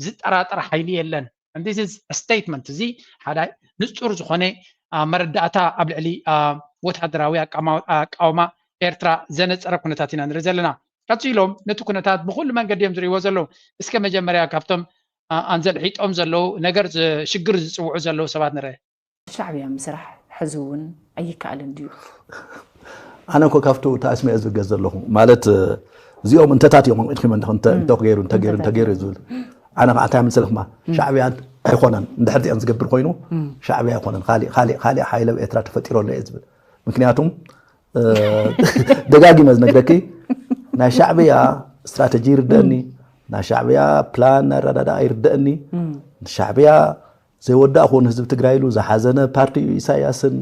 ዝጠራጠር ሓይሊ የለን and this is a statement እዚ ሓደ ንጹር ዝኾነ መረዳእታ ኣብ ልዕሊ ወታደራዊ ኣቃውማ ኤርትራ ዘነፀረ ኩነታት ኢና ንርኢ ዘለና ቀፂሎም ነቲ ኩነታት ብኩሉ መንገዲ እዮም ዝሪእዎ ዘለዉ እስከ መጀመርያ ካብቶም ኣንዘልሒጦም ዘለዉ ነገር ሽግር ዝፅውዑ ዘለዉ ሰባት ንርአ ሻዕብያ ምስራሕ ሕዚ እውን ኣይከኣልን ድዩ ኣነ እኮ ካብቱ ተኣስሚዐ ዝገዝ ዘለኹ ማለት እዚኦም እንተታት እዮም ኢድኩም እንተገይሩ ዝብል ኣነ ከዓ እንታይ ምንስልክማ ሻዕብያ ኣይኮነን እንድሕር ዚአን ዝገብር ኮይኑ ሻዕብያ ኣይኮነን ካሊእ ሓይለ ኤርትራ ተፈጢሮ ኣሎ እየ ዝብል ምክንያቱም ደጋጊመ ዝነግረኪ ናይ ሻዕብያ ስትራቴጂ ይርደአኒ شعبيا بلان ردادا يردأني شعبيا زي ودا أخون حزب تግራይ ሉ زحازነ ፓርቲ ኢሳያስን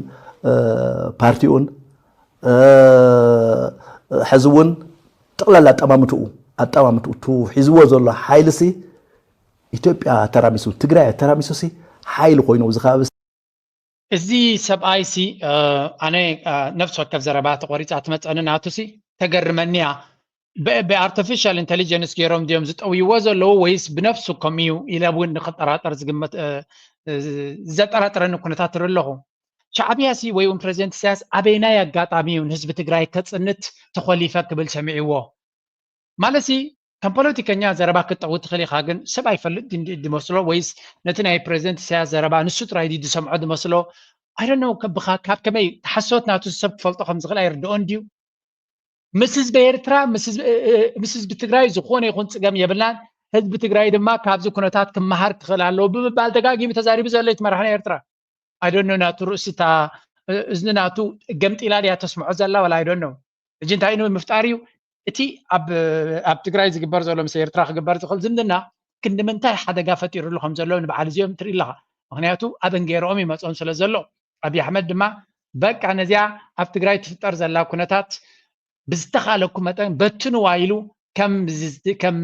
ፓርቲውን حزون ጠቅላላ አጣማምቱ ሒዝዎ ዘሎ ሓይልሲ ኢትዮጵያ ተራሚሱ ትግራይ ተራሚሱሲ ሓይል ኮይኑ ዝኻብ እዚ ሰብኣይሲ ኣነ ነፍስ ወከፍ ዘረባ ተቆሪፃ ትመፀኒ ናቱሲ ተገርመኒያ ብአርቲፊሻል ኢንተሊጀንስ ገይሮም ዲዮም ዝጠውይዎ ዘለዉ ወይስ ብነፍሱኩም እዩ ኢለ እውን ንኽጠራጠር ዝግመት ዘጠራጥረኒ ኩነታት ትርኢ ኣለኹ ሻዕብያሲ ወይ እውን ፕሬዚደንት ኢሳያስ ኣበይናይ ኣጋጣሚ እዩ ንህዝቢ ትግራይ ከፅንት ተኸሊፈ ክብል ሰሚዕዎ ማለሲ ከም ፖለቲከኛ ዘረባ ክጠው ትኽእል ኢኻ ግን ሰብ ኣይፈልጥ ድመስሎ ወይስ ነቲ ናይ ፕሬዚደንት ኢሳያስ ዘረባ ንሱ ጥራይ ድሰምዖ ድመስሎ ኣይዶኖ ካብ ከመይ ተሓሶት ናቱ ሰብ ክፈልጦ ከም ዝኽእል ኣይርድኦን ድዩ ምስ ህዝቢ ኤርትራ ምስ ህዝቢ ትግራይ ዝኾነ ይኹን ፅገም የብልናን ህዝቢ ትግራይ ድማ ካብዚ ኩነታት ክመሃር ክኽእል ኣለዎ ብምባል ደጋጊሙ ተዛሪቡ ዘሎ እቲ መራሕና ኤርትራ ኣይዶኖ ናቱ ርእስታ እዝኒ ናቱ ገምጢላ ድያ ተስምዖ ዘላ ወላ ኣይዶኖ እጂ እንታይ እዩ ምፍጣር እዩ እቲ ኣብ ትግራይ ዝግበር ዘሎ ምስ ኤርትራ ክግበር ዝኽእል ዝምድና ክንምንታይ ሓደጋ ፈጢሩሉ ከም ዘሎ ንበዓል እዚኦም ትርኢ ኣለኻ ምክንያቱ ኣብ እንገይሮኦም ይመፅኦም ስለ ዘሎ ኣብይ ኣሕመድ ድማ በቃ ነዚያ ኣብ ትግራይ ትፍጠር ዘላ ኩነታት ብዝተኻለኩም መጠን በትንዋ ኢሉ ከም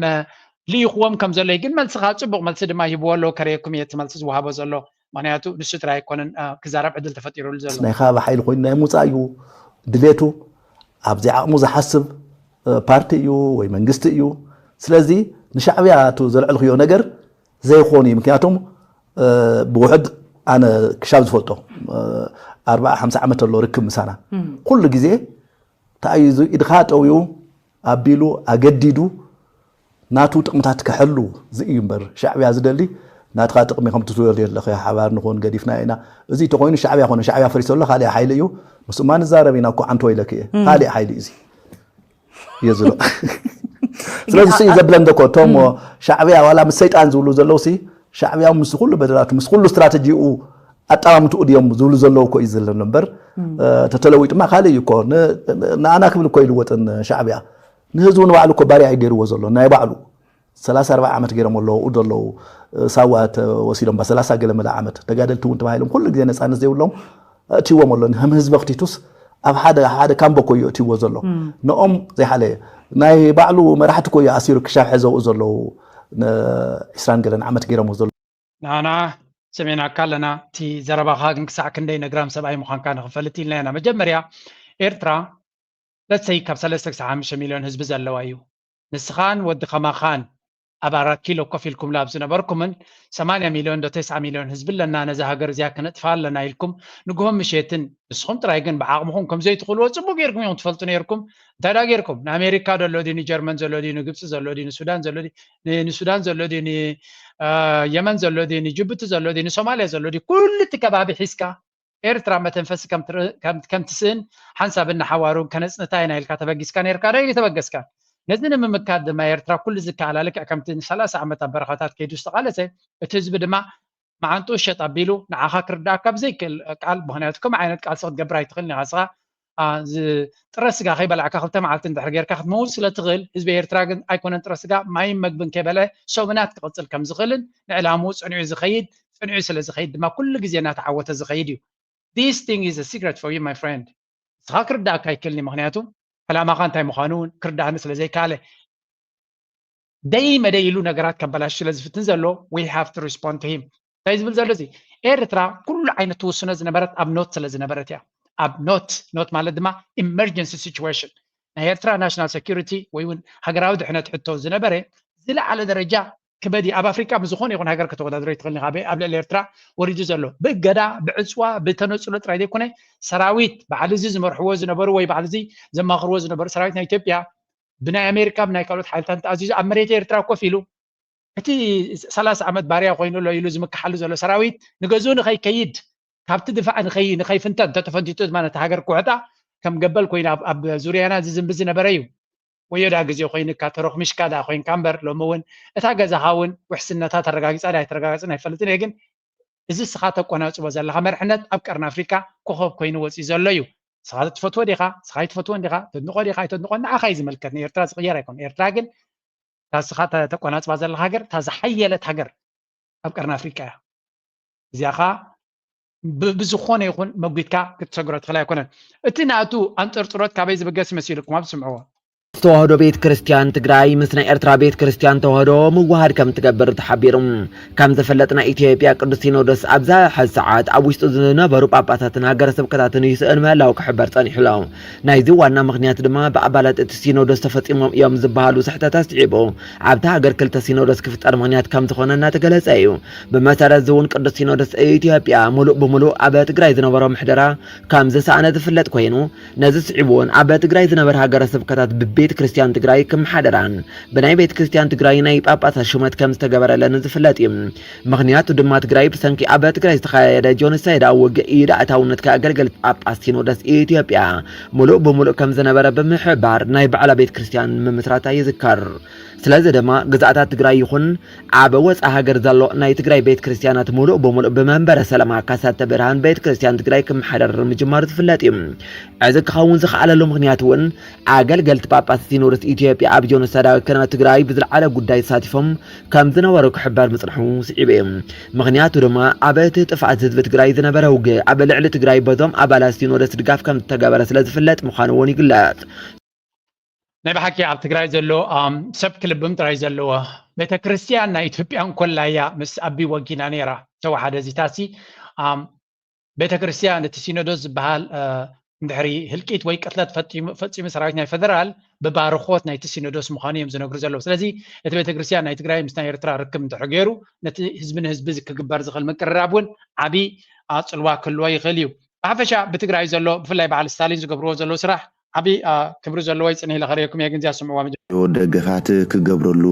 ልይኽዎም ከም ዘሎ ግን መልስኻ ፅቡቕ መልሲ ድማ ይህብዎ ኣሎ ከረየኩም እየ እቲ መልሲ ዝወሃቦ ዘሎ ምክንያቱ ንሱ ጥራይ ኣይኮነን ክዛረብ ዕድል ተፈጢሩሉ ዘሎ ናይ ካባ ሓይሊ ኮይኑ ናይ ሙፃእ እዩ ድሌቱ ኣብዚ ዓቕሙ ዝሓስብ ፓርቲ እዩ ወይ መንግስቲ እዩ ስለዚ ንሻዕብያቱ ዘልዕልኽዮ ነገር ዘይኾኑ እዩ ምክንያቱም ብውሕድ ኣነ ክሻብ ዝፈልጦ 40-50 ዓመት ኣሎ ርክብ ምሳና ኩሉ ግዜ ተኣይዙ ኢድኻ ጠውዩ ኣቢሉ ኣገዲዱ ናቱ ጥቕምታት ክሕሉ ዝእዩ እምበር ሻዕብያ ዝደሊ ናትካ ጥቕሚ ከም ትትወል የለኸ ሓባር ንኾን ገዲፍና ኢና እዚ ተኮይኑ ሻዕብያ ኮነ ሻዕብያ ፈሪሶ ኣሎ ካልእ ሓይሊ እዩ ምስማ ንዛረብ ኢና እኮ ዓንቶ ኢለክ እየ ካልእ ሓይሊ እዚ يزلو ስለዚህ እሱ ይዘብለን ደኮ ቶም ሻዕብያ ዋላ ምስ ሰይጣን ዝብሉ ዘለው ሲ ሻዕብያ ምስ ኩሉ በደላቱ ምስ ኩሉ ስትራቴጂኡ ኣጣማምቱ ዲዮም ዝብሉ ዘለው እኮ ይዘለን ነበር ተተለዊጥማ ካልእ እዩ እኮ ንኣና ክብል እኮ ይልወጥን ሻዕብያ ንህዝቡ ንባዕሉ እኮ ባርያ ይገይርዎ ዘሎ ናይ ባዕሉ 30-40 ዓመት ገይሮም ኣለዉ ደለው ሳዋት ወሲዶም ብ30 ገለ መላ ዓመት ተጋደልቲ እውን ተባሂሎም ኩሉ ግዜ ነፃነት ዘይብሎም እትይዎም ኣሎ ንህም ህዝቢ ክቲቱስ ኣብ ሓደ ካምቦ ኮዮ እትይዎ ዘሎ ንኦም ዘይሓለየ ናይ ባዕሉ መራሕቲ ኮዮ ኣሲሩ ክሻብ ሕዘው ዘለው 20 ገለን ዓመት ገይሮም ዘሎ ናና ሰሜና ካለና ቲ ዘረባኻ ግን ክሳዕ ክንደይ ነግራም ሰብኣይ ምዃንካ ንኽፈልጥ ኢልና ኢና መጀመርያ ኤርትራ ለሰይ ካብ 3-5 ሚልዮን ህዝቢ ዘለዋ እዩ ንስኻን ወዲ ኸማኻን ኣብ 4 ኪሎ ኮፍ ኢልኩም ላብ ዝነበርኩምን 80 ሚልዮን 9 ሚልዮን ህዝቢ ኣለና ነዚ ሃገር እዚኣ ክነጥፋ ኣለና ኢልኩም ንግሆም ምሸትን ንስኹም ጥራይ ግን ብዓቕምኹም ከም ዘይትኽእልዎ ፅቡቅ ጌርኩም እዮም ትፈልጡ ነይርኩም እንታይ ዳ ጌርኩም ንኣሜሪካ ዘሎ ድዩ ንጀርመን ዘሎ ድዩ ንግብፂ ዘሎ ድዩ ንሱዳን ዘሎ ድዩ ንየመን ዘሎ ድዩ ንጅቡቲ ዘሎ ድዩ ንሶማልያ ዘሎ ድዩ ኩሉ እቲ ከባቢ ሒዝካ ኤርትራ መተንፈሲ ከም ትስእን ሓንሳብና ሓዋሩ ከነፅንታ ኢና ኢልካ ተበጊስካ ነርካ ዶ ተበገስካ ነዚ ንምምካድ ድማ ኤርትራ ኩሉ ዝከኣላ ልክዕ ከምቲ 30 ዓመት ኣብ በረኻታት ከይዱ ዝተቓለሰ እቲ ህዝቢ ድማ መዓንጡ ሸጥ ኣቢሉ ንዓኻ ክርዳእካ ብዘይክእል ቃል ምክንያቱ ከም ዓይነት ቃልሲ ክትገብር ኣይትኽእል ኒኻ ስኻ ጥረ ስጋ ከይበላዕካ 2 መዓልቲ እንድሕር ጌርካ ክትመውት ስለትኽእል ህዝቢ ኤርትራ ግን ኣይኮነን ጥረ ስጋ ማይን መግብን ከይበልዐ ሰሙናት ክቕፅል ከም ዝኽእልን ንዕላምኡ ፅንዑ ዝኸይድ ፅንዑ ስለ ዝኸይድ ድማ ኩሉ ግዜ እናተዓወተ ዝኸይድ እዩ this thing is a secret for you my friend ስኻ ክርዳእካ ኣይክእልኒ ምክንያቱ ዕላማኻ እንታይ ምዃኑ ክርዳእኒ ስለ ዘይከኣለ ደይመ ደይሉ ነገራት ከበላሽ ስለ ዝፍትን ዘሎ we have to respond to him እንታይ ዝብል ዘሎ እዚ ኤርትራ ኩሉ ዓይነት ውስኖ ዝነበረት ኣብ ኖት ስለ ዝነበረት እያ ኣብ ኖት ማለት ድማ ኢመርጀንሲ ሲቹዌሽን ናይ ኤርትራ ናሽናል ሴኪሪቲ ወይ እውን ሃገራዊ ድሕነት ሕቶ ዝነበረ ዝለዓለ ደረጃ ክበዲ ኣብ ኣፍሪካ ብዝኾነ ይኹን ሃገር ከተወዳድሮ ይትኽእልኒ ኣብ ልዕሊ ኤርትራ ወሪዱ ዘሎ ብገዳ ብዕፅዋ ብተነፅሎ ጥራይ ዘይኮነ ሰራዊት በዓል እዚ ዝመርሕዎ ዝነበሩ ወይ በዓል እዚ ዘማኽርዎ ዝነበሩ ሰራዊት ናይ ኢትዮጵያ ብናይ ኣሜሪካ ብናይ ካልኦት ሓይልታት ተኣዚዙ ኣብ መሬት ኤርትራ ኮፍ ኢሉ እቲ 30 ዓመት ባርያ ኮይኑ ኣሎ ኢሉ ዝምክሓሉ ዘሎ ሰራዊት ንገዝኡ ንኸይከይድ ካብቲ ድፋዕ ንኸይፍንተን ተተፈንቲቱ ድማ ነቲ ሃገር ኩዕጣ ከም ገበል ኮይኑ ኣብ ዙርያና ዝዝንቢ ዝነበረ እዩ ወዮዳ ግዜ ኮይንካ ተረኽምሽካ ዳ ኮይንካ እምበር ሎሚ እውን እታ ገዛኻ እውን ውሕስነታት ተረጋጊፃ ዳ ኣይተረጋገፅን ኣይፈልጥን እየ ግን እዚ ስኻ ተቆናፅቦ ዘለካ መርሕነት ኣብ ቀርኒ ኣፍሪካ ኮኸብ ኮይኑ ወፂኡ ዘሎ እዩ ስኻ ትፈትዎ ዲኻ ስኻ ይትፈትዎን ዲኻ ተድንቆ ዲኻ ኣይተድንቆ ንዓኻ እዩ ዝምልከት ንኤርትራ ዝቕየር ኣይኮነ ኤርትራ ግን تاسخات تقناص بازل هاجر تزحيلت هاجر أبقرنا أفريقيا زياخا بزخونه يكون موجودك كتسجرت خلا يكون اتناتو أنترترات كابيز بقاس مسيركم ما بسمعوها ተዋህዶ ቤት ክርስቲያን ትግራይ ምስ ናይ ኤርትራ ቤት ክርስቲያን ተዋህዶ ምዋሃድ ከም ትገብር ተሓቢሮም ከም ዘፈለጥና ኢትዮጵያ ቅዱስ ሲኖዶስ ኣብዛ ሕዚ ሰዓት ኣብ ውሽጡ ዝነበሩ ጳጳሳትን ሃገረ ስብከታትን ይስእን ምህላው ክሕበር ጸኒሕሎ ናይዚ ዋና ምክንያት ድማ ብኣባላት እቲ ሲኖዶስ ተፈጺሞም እዮም ዝበሃሉ ስሕተታት ስዒቦ ኣብታ ሃገር ክልተ ሲኖዶስ ክፍጠር ምክንያት ከም ዝኾነ እናተገለጸ እዩ ብመሰረት እውን ቅዱስ ሲኖዶስ ኢትዮጵያ ሙሉእ ብሙሉእ ኣብ ትግራይ ዝነበሮ ምሕደራ ከም ዘሳኣነ ዝፍለጥ ኮይኑ ነዚ ስዒቦን ኣብ ትግራይ ዝነበረ ሃገረ ስብከታት ብቤት ክርስቲያን ትግራይ ከም ሓደራን በናይ ቤት ክርስቲያን ትግራይ ናይ ጳጳሳት ሹመት ከም ዝተገበረለን ዝፍለጥ እዩ ምክንያቱ ድማ ትግራይ ብሰንኪ ኣብ ትግራይ ዝተኻየደ ጆኖሳይድ ኣውግ ኢዳእታውነት ከኣገልግል ጳጳስ ሲኖዶስ ኢትዮጵያ ሙሉእ ብሙሉእ ከም ዝነበረ ብምሕባር ናይ በዓላ ቤት ክርስቲያን ምምስራታ ይዝከር ስለዚ ድማ ግዛኣታት ትግራይ ይኹን ኣብ ወፃእ ሃገር ዘሎ ናይ ትግራይ ቤት ክርስቲያናት ሙሉእ ብሙሉእ ብመንበረ ሰላማ ካሳተ ብርሃን ቤት ክርስቲያን ትግራይ ከም ሓደር ምጅማር ዝፍለጥ እዩ እዚ ክኸውን ዝኽኣለሉ ምክንያት እውን ኣገልገልቲ ጳጳስ ሲኖዶስ ኢትዮጵያ ኣብ ጆኖሳይዳዊ ክናት ትግራይ ብዝለዓለ ጉዳይ ተሳቲፎም ከም ዝነበሩ ክሕበር ምጽንሑ ስዒብ እዩ ምክንያቱ ድማ ኣብ እቲ ጥፍኣት ህዝቢ ትግራይ ዝነበረ ውግእ ኣብ ልዕሊ ትግራይ በዞም ኣባላት ሲኖዶስ ድጋፍ ከም ዝተገበረ ስለ ዝፍለጥ ምዃኑ እውን ይግለጽ ናይ ባሕኪ ኣብ ትግራይ ዘሎ ሰብ ክልብም ጥራይ ዘለዎ ቤተ ክርስቲያን ናይ ኢትዮጵያን ኮላያ ምስ ኣቢ ወጊና ነራ ተዋሓደ ዚታሲ ቤተ ክርስቲያን እቲ ሲኖዶስ ዝበሃል እንድሕሪ ህልቂት ወይ ቅትለት ፈጺሙ ሰራዊት ናይ ፌደራል ብባርኾት ናይቲ ሲኖዶስ ምዃኑ እዮም ዝነግሩ ዘለዉ ስለዚ እቲ ቤተ ክርስቲያን ናይ ትግራይ ምስ ናይ ኤርትራ ርክብ እንድሕር ገይሩ ነቲ ህዝቢ ንህዝቢ ክግበር ዝኽእል ምቅርራብ እውን ዓብዪ ኣፅልዋ ክህልዎ ይኽእል እዩ ብሓፈሻ ብትግራይ ዘሎ ብፍላይ በዓል ስታሊን ዝገብርዎ ዘለዎ ስራሕ ዓብዪ ክብሪ ዘለዎ ይጽንሕ ኢለኸርየኩም እየ ግን እዚኣ ስምዕዋ ደገፋት ክገብረሉ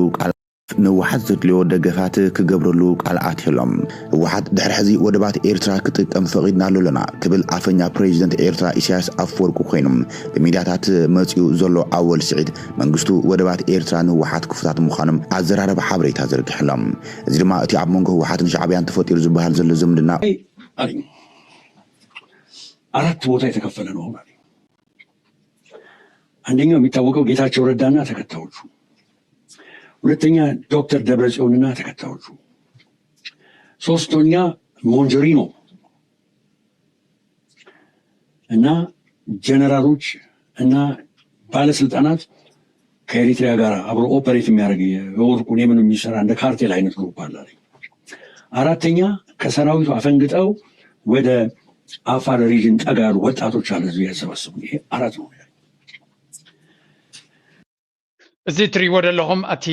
ንውሓት ዘድልዮ ደገፋት ክገብረሉ ቃልኣት የሎም ህወሓት ድሕሪ ሕዚ ወደባት ኤርትራ ክጥቀም ፈቒድና ኣለና ክብል ኣፈኛ ፕሬዚደንት ኤርትራ ኢሳያስ ኣፈወርቂ ኮይኖም ብሚድያታት መፂኡ ዘሎ ኣወል ስዒድ መንግስቱ ወደባት ኤርትራ ንህወሓት ክፉታት ምዃኖም ኣዘራረብ ሓበሬታ ዘርጊሕሎም እዚ ድማ እቲ ኣብ መንጎ ህወሓትን ሻዕብያን ተፈጢሩ ዝበሃል ዘሎ ዝምድና አራት ቦታ የተከፈለ ነው ማለት አንደኛው የሚታወቀው ጌታቸው ረዳና ተከታዮቹ ሁለተኛ ዶክተር ደብረጽዮንና ተከታዮቹ ሶስተኛ ሞንጆሪኖ እና ጀነራሎች እና ባለስልጣናት ከኤሪትሪያ ጋር አብሮ ኦፐሬት የሚያደርግ የወርቁን የምን የሚሰራ እንደ ካርቴል አይነት ግሩፕ አለ አራተኛ ከሰራዊቱ አፈንግጠው ወደ አፋር ሪጅን ጠጋ ያሉ ወጣቶች አለ እዚህ ያሰባሰቡ ይሄ አራት ነው እዚ ትሪእዎ ዘለኹም እቲ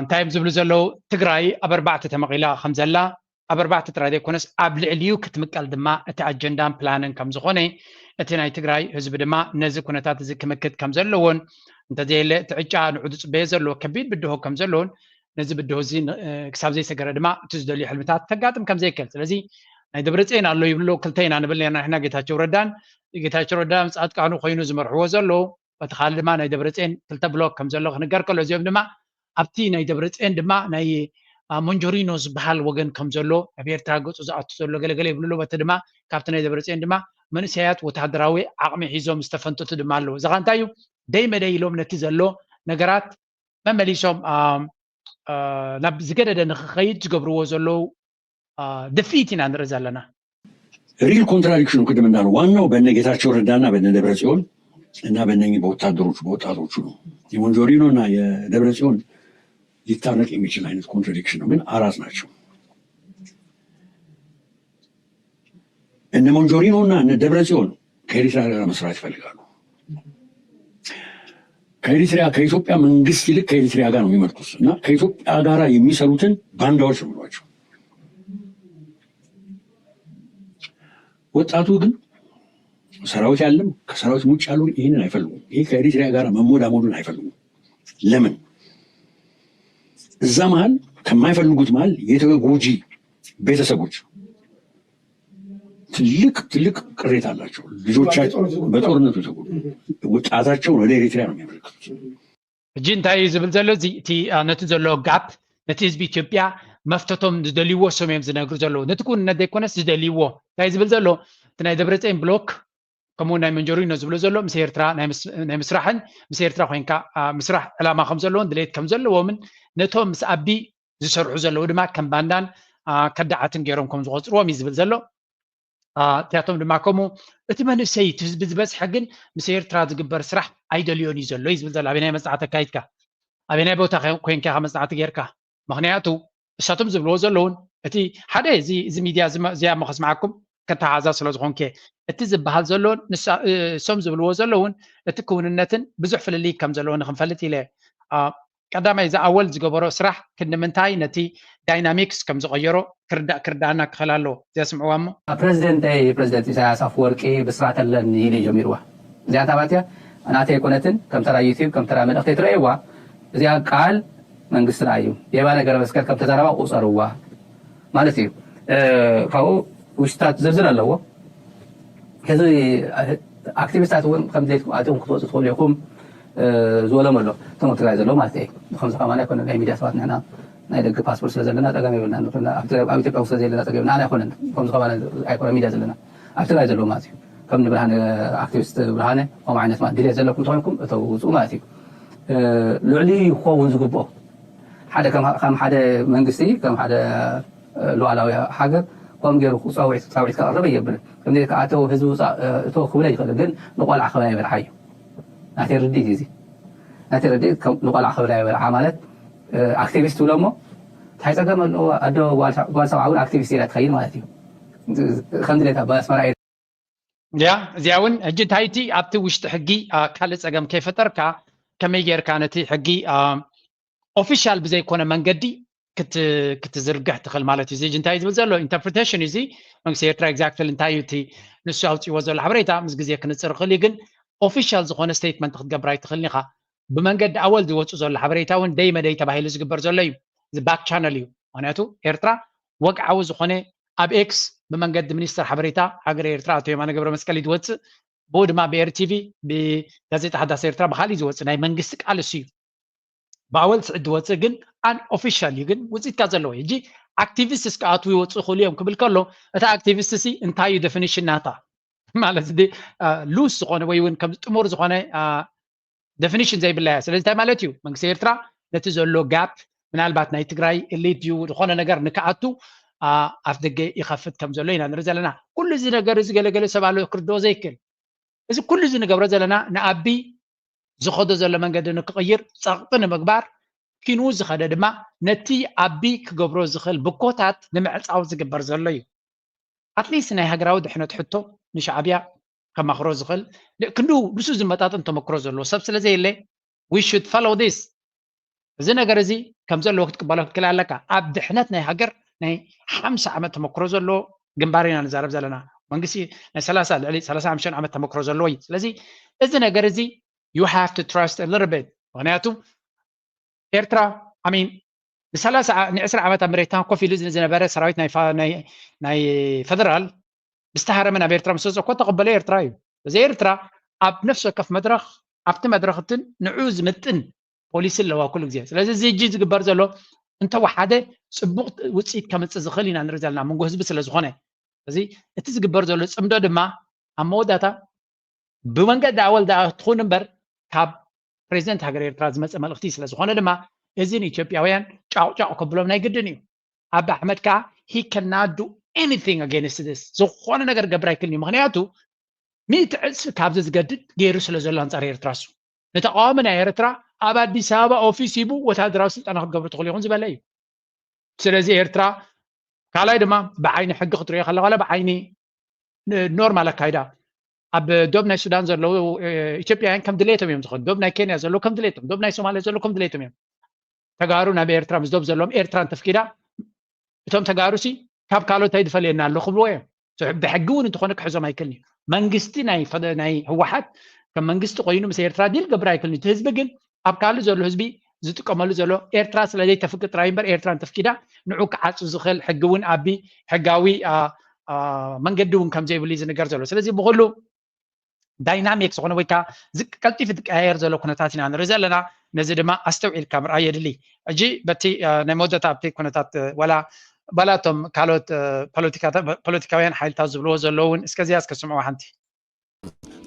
እንታይ እዮም ዝብሉ ዘለዉ ትግራይ ኣብ ኣርባዕተ ተመቒላ ከም ዘላ ኣብ ኣርባዕተ ጥራይ ዘይኮነስ ኣብ ልዕሊኡ ክትምቀል ድማ እቲ ኣጀንዳን ፕላንን ከም ዝኾነ እቲ ናይ ትግራይ ህዝቢ ድማ ነዚ ኩነታት እዚ ክምክት ከም ዘለዎን እንተዘየለ እቲ ዕጫ ንዑ ዝፅበየ ዘለዎ ከቢድ ብድሆ ከም ዘለዎን ነዚ ብድሆ እዚ ክሳብ ዘይሰገረ ድማ እቲ ዝደልዩ ሕልምታት ተጋጥም ከም ዘይክእል ስለዚ ናይ ደብረፅዮን ኣሎ ይብሎ ክልተ ኢና ንብል ነርና ንሕና ጌታቸው ረዳ ምስ ጻድቃኑ ኮይኑ ዝመርሕዎ ዘለዉ እቲ ካልእ ድማ ናይ ደብረፅዮን ክልተ ብሎክ ከም ዘሎ ክንገር ከሎ እዚኦም ድማ ኣብቲ ናይ ደብረፅዮን ድማ ናይ ሞንጆሪኖ ዝበሃል ወገን ከም ዘሎ ኣብ ኤርትራ ገፁ ዝኣቱ ዘሎ ገለገለ ይብልሎ በቲ ድማ ካብቲ ናይ ደብረፅዮን ድማ መንእሰያት ወታደራዊ ዓቕሚ ሒዞም ዝተፈንጥቱ ድማ ኣለዉ እዚ እንታይ እዩ ደይ መደይ ኢሎም ነቲ ዘሎ ነገራት መመሊሶም ናብ ዝገደደ ንክኸይድ ዝገብርዎ ዘለዉ ድፊት ኢና ንርኢ ዘለና ሪል ኮንትራዲክሽኑ ቅድም እንዳልነው ዋናው በነ ጌታቸው ረዳና በነ ደብረጽዮን እና በእነኚህ በወጣቶቹ ነው የሞንጆሪኖ እና የደብረጽዮን ሊታረቅ የሚችል አይነት ኮንትራዲክሽን ነው ግን አራት ናቸው እነ ሞንጆሪኖ እና እነ ደብረጽዮን ከኤሪትሪያ ጋር መስራት ይፈልጋሉ ከኢትዮጵያ መንግስት ይልቅ ከኤሪትሪያ ጋር ነው የሚመርጡት እና ከኢትዮጵያ ጋር የሚሰሩትን ባንዳዎች ነው የሚሏቸው ወጣቱ ግን ሰራዊት ያለም ከሰራዊት ውጭ ያሉ ይሄንን አይፈልጉም ይሄ ከኤሪትሪያ ጋር መሞዳሞዱን አይፈልጉም ለምን እዛ መሃል ከማይፈልጉት መሃል የተጎጂ ቤተሰቦች ትልቅ ቅሬታ አላቸው ልጆቻቸው በጦርነቱ ተጎዱ ወጣታቸው ወደ ኤሪትሪያ ነው የሚያመለክቱት እጂ እንታይ ዝብል ዘሎ እቲ ነቲ ዘሎ ጋፕ ነቲ ህዝቢ ኢትዮጵያ መፍተቶም ዝደልይዎ ሰም እዮም ዝነግሩ ዘለዉ ነቲ ኩንነት ዘይኮነስ ዝደልይዎ እንታይ ዝብል ዘሎ እቲ ናይ ደብረፅዮን ብሎክ كمون ناي منجورينو زبلو زلو مسيرترا ناي مسرحن مسيرترا خوينكا مسرح علاما خم زلون دليت كم زلو ومن نتوم مس أبي زسرعو زلو دما كم باندان كدعاتن غيرهم كم زغصرو ميزبل زلو تياتهم دما كمو اتمنى سي تزبز بس حقن مسيرترا زغبر سرح ايدليوني زلو يزبل زلو ابيناي مسعته كايتكا ابيناي بوتا خوينكا مسعته غيركا مخنياتو ساتم زبلو زلون اتي حدا زي ميديا زي ما خص معكم كتعازا سلو زخونكي اتي زبحال زلون سوم زبلو زلون اتكوننتن بزح فللي كم زلون خنفلت الى قدامي اذا اول زغبرو سرح كنمنتاي نتي دايناميكس كم زغيرو كردانا كخلالو زي سمعوا امو بريزيدنت إساياس أفورقي بسرعة لن يلي جميروا زي تابعتها أنا تيكونتن كم ترى يوتيوب كم ترى من أختي تريوا زي قال من قصر عيو يبانا قرب اسكال كم تزاروا وصاروا مالتي فهو وشتات زرزر اللو كذا أكتيفيستات وين كم زيتكم أتوم خطوة تدخل لكم زولا ملو ثم تراي زلو مالتي خمسة كمان يكون الميديا سواتنا هنا نايدك باسبورت سلزلنا تقامي بلنا نقولنا أكتر أبي تبقى وسزيلنا تقامي أنا يكون خمسة كمان يكون ميديا زلنا أكتر راي زلو مالتي كم نبرهن أكتيفيست برهنه وما عندنا ما ديري زلكم تقولكم توزو مالتي لعلي خوون زقبو حدا كم حدا منقسي كم حدا لو على حاجة قام جرو صاوعت كقرب يبل كم ذيك عتو هزو تو خبلي خلقن نقول عخباي بالحي ناتي رديت يزي ناتي رديت نقول عخباي بالعملت أكتيفيست ولما تحس أقام إنه أدو قال سبعون أكتيفيست لا تخيل مالتي خمد لك بس مرة يا زياون جد هايتي أبتي وش تحقي كالس أقام كيف تركا كم يجر كانت حقي official بزي كونه من قدي كت زرقح تخل مالتي زي جنتاي زبزلو interpretation يزي من سيرترا exactly انتايتي نسو أوتي وزول حبريتا مسجزية كنت سرقلي جن official زخون statement تخد قبراي تخلني خا بمن قد أول دوت زول حبريتا ون دايما دايتا بهاي لز قبر زولي the back channel يو معناته إيرترا وقع وزخونه أب إكس بمن قد منيستر حبريتا حقر إيرترا توي ما نقبر مسكلي دوت بود ما بير تي في بجازيتا حدث إيرترا بخالي دوت ناي منقسك على شيء باول سعد دوت جن ان official يجن وزيت كذا لو يجي activists كاتو يوصل خليهم قبل كله أتا activists سي انتايو definition ناتا مالت دي لوس زخونه ويون كم تمر زخونه definition زي بالله سلسلة مالتيو من سيرترا نتزولو جاب من البات ناي تجراي اللي تيو زخونه نجار نكاتو أفدق يخفت كم زلينا نرزلنا كل زي نجار زي قال سبعة كردو زي كل إذا كل زي نجار رزلنا نأبي زخده زل من قد نقير سقطنا مقبار كينوز خده دما نتي أبي كجبر زخل بكوتات نمعت عاوز جبر زللي أتليس نهاي هجراود إحنا تحطه مش عبيا كما خروج زخل لكنه بسوز المتات أنت مكروز له سبسلة زي اللي we should follow this زين جرزي كم زل وقت قبله كلا لك عبد إحنا نهاي هجر نهاي 5 عمت مكروز له جنبارينا نزارب زلنا منقسي ثلاثة عمشان عمت مكروز له لذي زين جرزي you have to trust a little bit معناته إيرترا I mean بثلاثة نعسر عمت أمريكان كوفي لزن زنبارة سراويت ناي فدرال بستهر من إيرترا مسوس وكنت تقبل إيرترا زي إيرترا أب نفسه كف مدرخ أبت مدرختن نعوز متن بوليس اللي هو كل جزء لازم زي جيز جبار زلو أنت وحده سبوق وتصيد كم تزخلينا نرجعنا من جهز بس لزخنة زي تزجبار زلو أمداد ما أموداتا بمنقد أول دا تخون نمبر كاب بريزنت هاجر إيرترا زمس أمال اختيس لزخنة لما إذن إثيوبياويان جاو قبلهم نيجدني أب أحمد كا he cannot do anything against this زخنة نجر جبراي كلني مغنياتو ميت كابز جدد جيرس لزلان صار إيرتراسو نتقامنا إيرترا أبد بسبب أوفيس يبو وتدرس أنا قبل تقولي خنز بلاي سلزي إيرترا كلا يدما بعيني حق خطرية خلا ولا بعيني نورمال كايدا أب دوبنا السودان زلوا إثيوبيا كم دليتهم يوم زخون دوبنا كينيا زلوا كم دليتهم دوبنا الصومال زلوا كم دليتهم يوم تجارنا بإيرترا مش دوب زلهم إيرترا تفكيرا توم تجارسي كاب كالو تايد فلينا اللي خبلوه بحجون أنت خونك حزم هيكلني منجستي ناي فدا ناي هو حد كم منجست قينو مس إيرترا ديل قبراي كلني تهزبجن أب كالو زلوا هزبي زتو كمالو زلوا إيرترا سلدي تفكر ترايمبر إيرترا تفكيرا نعوك عاص زخل حجون أبي حجاوي من قدون كم زي بليز نجار زلوا سلزي بقولو دايناميكس هنا ويكا كالتي في تغير زلو كنتاتنا نرزلنا نزيد ما استوعب الكاميرا يدلي اجي بتي نموذج تابتي كنتات ولا بلاتهم كالوت بوليتيكاويان حيل تازبلو زلون اسكازياس كسمعوا حنتي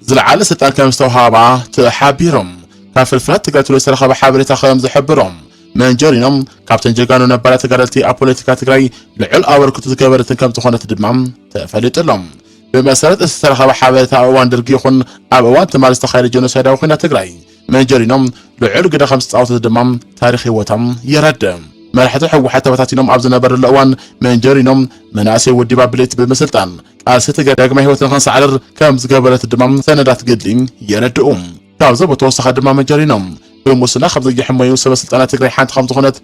زلعال سلطان كم استوهابا تحابيرهم كافلفلات تقاتلوا سرخة بحابرة خلم زحبرهم منجرينهم كابتن جيغانو نبالة تقارلتي أبوليتيكا تقرأي لعل أوركتو تكبرت كم تخونة تدمام تفلت لهم بمسارة السرخة بحابرة أوان درقيخون أبوان تمال استخير جنوسيدا وخينا تقرأي منجرينهم لعل قد 5 عوت تدمام تاريخي وتم يردم مرحلة حق حتى وتاتينهم أبزنا بر الأوان منجرينهم مناسي ودباب بليت بمسلطان قال ستة داقما هيوتن خانس عرر كم زقابلت الدمام سندات قدلين يردؤم كابزة بتوسخ الدمام منجرينهم بموسنا خبز يحمى يوسف سلطانات تقرأي حانت خمس خونات